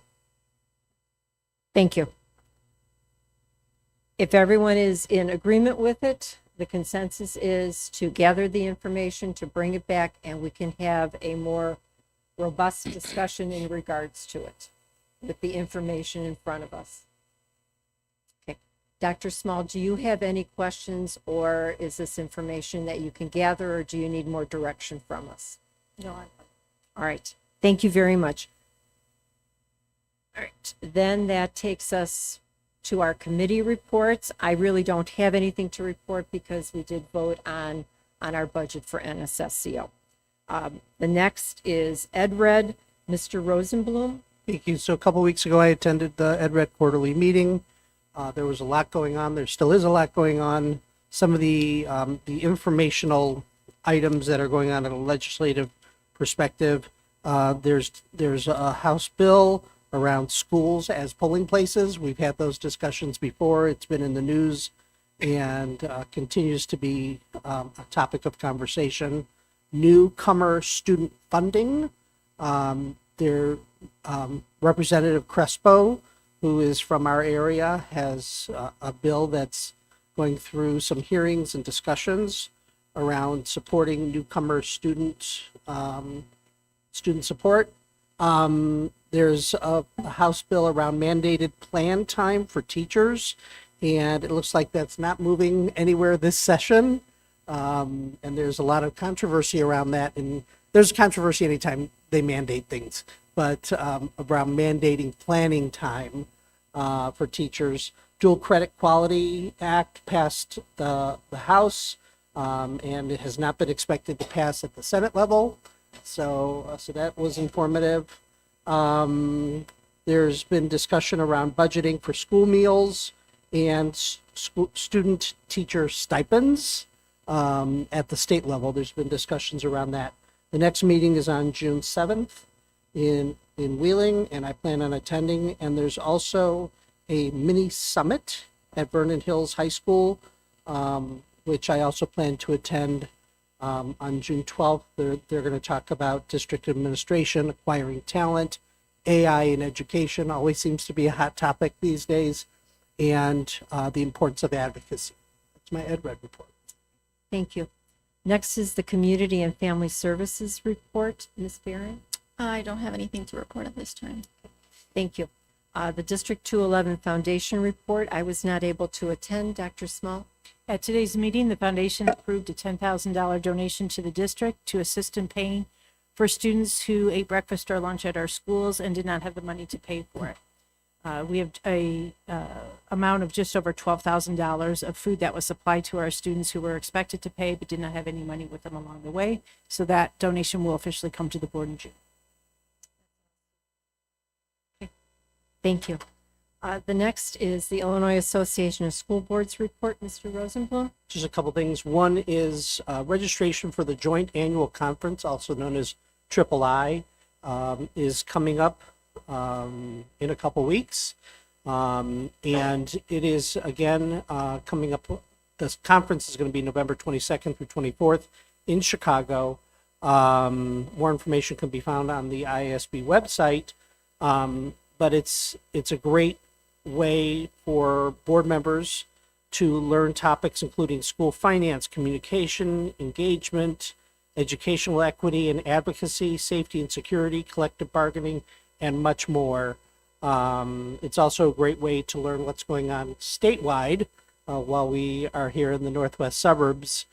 Thank you. If everyone is in agreement with it, the consensus is to gather the information, to bring it back, and we can have a more robust discussion in regards to it with the information in front of us. Okay. Dr. Small, do you have any questions, or is this information that you can gather, or do you need more direction from us? No, all right. Thank you very much. All right. Then that takes us to our committee reports. I really don't have anything to report because we did vote on our budget for NSSCO. The next is EdRed. Mr. Rosenblum. Thank you. So a couple weeks ago, I attended the EdRed quarterly meeting. There was a lot going on. There still is a lot going on. Some of the informational items that are going on in a legislative perspective. There's a House bill around schools as polling places. We've had those discussions before. It's been in the news and continues to be a topic of conversation. Newcomer student funding. Representative Crespo, who is from our area, has a bill that's going through some hearings and discussions around supporting newcomer student support. There's a House bill around mandated plan time for teachers, and it looks like that's not moving anywhere this session. And there's a lot of controversy around that, and there's controversy anytime they mandate things, but around mandating planning time for teachers. Dual Credit Quality Act passed the House, and it has not been expected to pass at the Senate level. So that was informative. There's been discussion around budgeting for school meals and student teacher stipends. At the state level, there's been discussions around that. The next meeting is on June 7th in Wheeling, and I plan on attending. And there's also a mini summit at Vernon Hills High School, which I also plan to attend on June 12th. They're going to talk about district administration, acquiring talent, AI in education, always seems to be a hot topic these days, and the importance of advocacy. That's my Ed Red report. Thank you. Next is the Community and Family Services report. Ms. Barron? I don't have anything to report at this time. Thank you. The District 211 Foundation report, I was not able to attend. Dr. Small? At today's meeting, the foundation approved a $10,000 donation to the district to assist in paying for students who ate breakfast or lunch at our schools and did not have the money to pay for it. We have a amount of just over $12,000 of food that was supplied to our students who were expected to pay but did not have any money with them along the way. So that donation will officially come to the board in June. Thank you. The next is the Illinois Association of School Boards report. Mr. Rosenblum? Just a couple things. One is registration for the Joint Annual Conference, also known as III, is coming up in a couple weeks. And it is, again, coming up. This conference is going to be November 22nd through 24th in Chicago. More information can be found on the ISB website. But it's a great way for board members to learn topics including school finance, communication, engagement, educational equity and advocacy, safety and security, collective bargaining, and much more. It's also a great way to learn what's going on statewide while we are here in the northwest suburbs,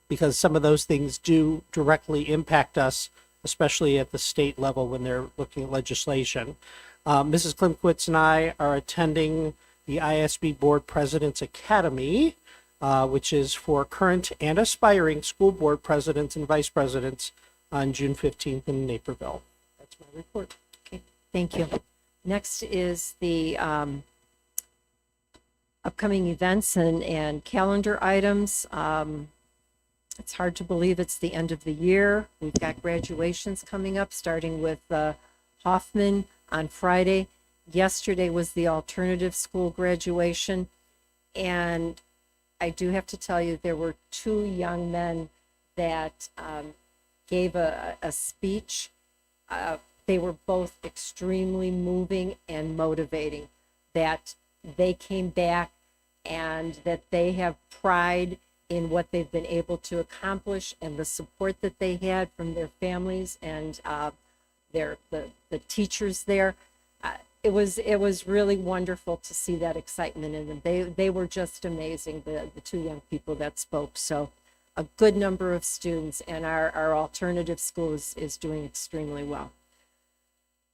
because some of those things do directly impact us, especially at the state level when they're looking at legislation. Mrs. Klimkowitz and I are attending the ISB Board Presidents Academy, which is for current and aspiring school board presidents and vice presidents on June 15th in Naperville. That's my report. Okay, thank you. Next is the upcoming events and calendar items. It's hard to believe it's the end of the year. We've got graduations coming up, starting with Hoffman on Friday. Yesterday was the alternative school graduation. And I do have to tell you, there were two young men that gave a speech. They were both extremely moving and motivating, that they came back and that they have pride in what they've been able to accomplish and the support that they had from their families and the teachers there. It was really wonderful to see that excitement in them. They were just amazing, the two young people that spoke. So a good number of students, and our alternative school is doing extremely well.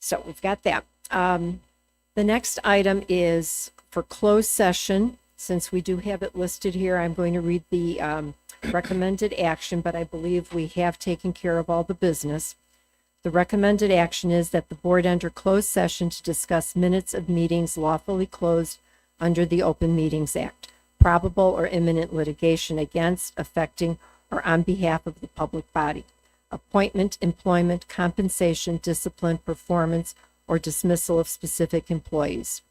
So we've got that. The next item is for closed session. Since we do have it listed here, I'm going to read the recommended action, but I believe we have taken care of all the business. The recommended action is that the board enter closed session to discuss minutes of meetings lawfully closed under the Open Meetings Act, probable or imminent litigation against, affecting, or on behalf of the public body, appointment, employment, compensation, discipline, performance, or dismissal of specific employees,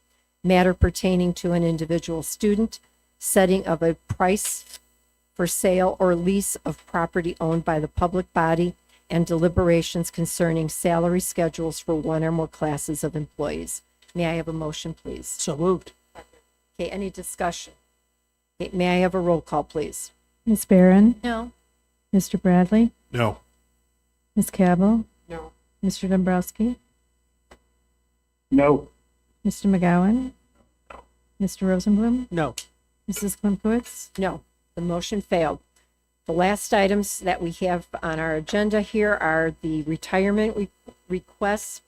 matter pertaining to an individual student, setting of a price for sale or lease of property owned by the public body, and deliberations concerning salary schedules for one or more classes of employees. May I have a motion, please? So moved. Okay, any discussion? Okay, may I have a roll call, please? Ms. Barron? No. Mr. Bradley? No. Ms. Cabell? No. Mr. Dombrowski? No. Mr. McGowan? Mr. Rosenblum? No. Mrs. Klimkowitz? No, the motion failed. The last items that we have on our agenda here are the retirement requests.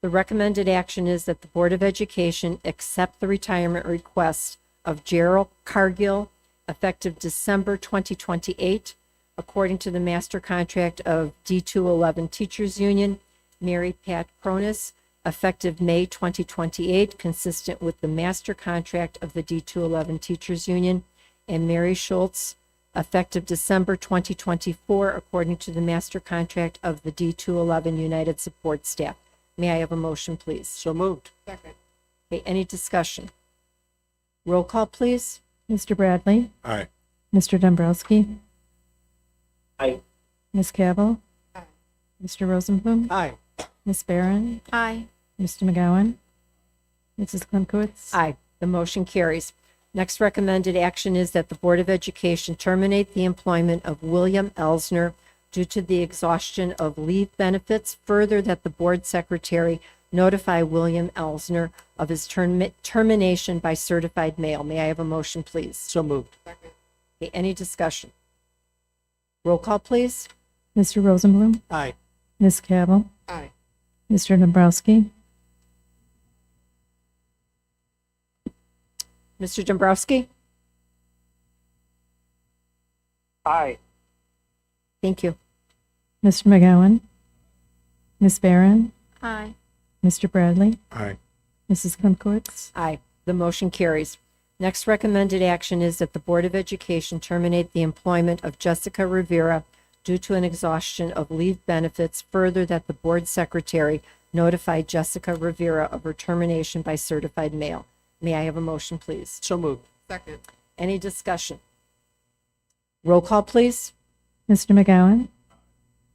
The recommended action is that the Board of Education accept the retirement request of Gerald Cargill, effective December 2028, according to the master contract of D211 Teachers Union, Mary Pat Cronus, effective May 2028, consistent with the master contract of the D211 Teachers Union, and Mary Schultz, effective December 2024, according to the master contract of the D211 United Support Staff. May I have a motion, please? So moved. Second. Okay, any discussion? Roll call, please. Mr. Bradley? Aye. Mr. Dombrowski? Aye. Ms. Cavill? Mr. Rosenblum? Aye. Ms. Barron? Aye. Mr. McGowan? Mrs. Klimkowitz? Aye, the motion carries. Next recommended action is that the Board of Education terminate the employment of William Elsner due to the exhaustion of leave benefits. Further, that the board secretary notify William Elsner of his termination by certified mail. May I have a motion, please? So moved. Second. Okay, any discussion? Roll call, please. Mr. Rosenblum? Aye. Ms. Cavill? Aye. Mr. Dombrowski? Mr. Dombrowski? Aye. Thank you. Mr. McGowan? Ms. Barron? Aye. Mr. Bradley? Aye. Mrs. Klimkowitz? Aye, the motion carries. Next recommended action is that the Board of Education terminate the employment of Jessica Rivera due to an exhaustion of leave benefits. Further, that the board secretary notify Jessica Rivera of her termination by certified mail. May I have a motion, please? So moved. Second. Any discussion? Roll call, please. Mr. McGowan?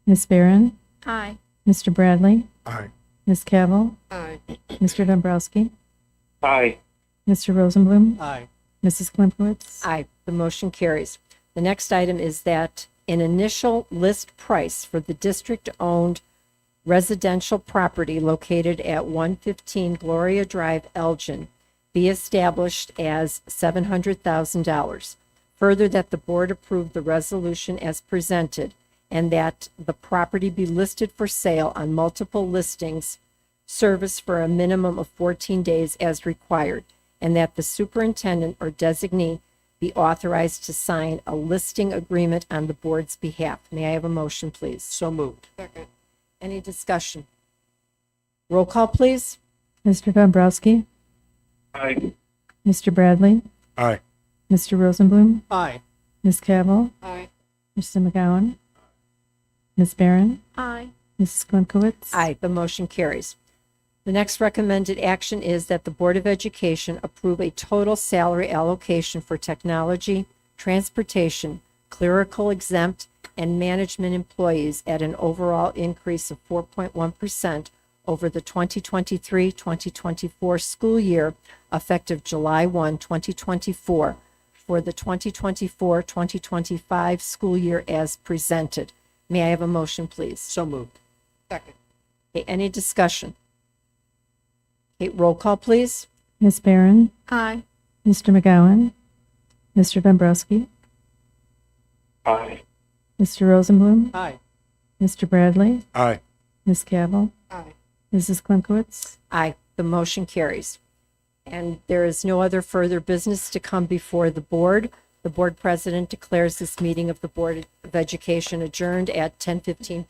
Ms. Barron? Aye. Mr. Bradley? Aye. Ms. Cavill? Aye. Mr. Dombrowski? Aye. Mr. Rosenblum? Aye. Mrs. Klimkowitz? Aye, the motion carries. The next item is that an initial list price for the district-owned residential property located at 115 Gloria Drive, Elgin, be established as $700,000. Further, that the board approve the resolution as presented and that the property be listed for sale on multiple listings service for a minimum of 14 days as required, and that the superintendent or designee be authorized to sign a listing agreement on the board's behalf. May I have a motion, please? So moved. Second. Any discussion? Roll call, please. Mr. Dombrowski? Aye. Mr. Bradley? Aye. Mr. Rosenblum? Aye. Ms. Cavill? Aye. Mr. McGowan? Ms. Barron? Aye. Mrs. Klimkowitz? Aye, the motion carries. The next recommended action is that the Board of Education approve a total salary allocation for technology, transportation, clerical exempt, and management employees at an overall increase of 4.1% over the 2023-2024 school year, effective July 1, 2024, for the 2024-2025 school year as presented. May I have a motion, please? So moved. Second. Okay, any discussion? Okay, roll call, please. Ms. Barron? Aye. Mr. McGowan? Mr. Dombrowski? Aye. Mr. Rosenblum? Aye. Mr. Bradley? Aye. Ms. Cavill? Aye. Mrs. Klimkowitz? Aye, the motion carries. And there is no other further business to come before the board. The board president declares this meeting of the Board of Education adjourned at 10:15 p.m.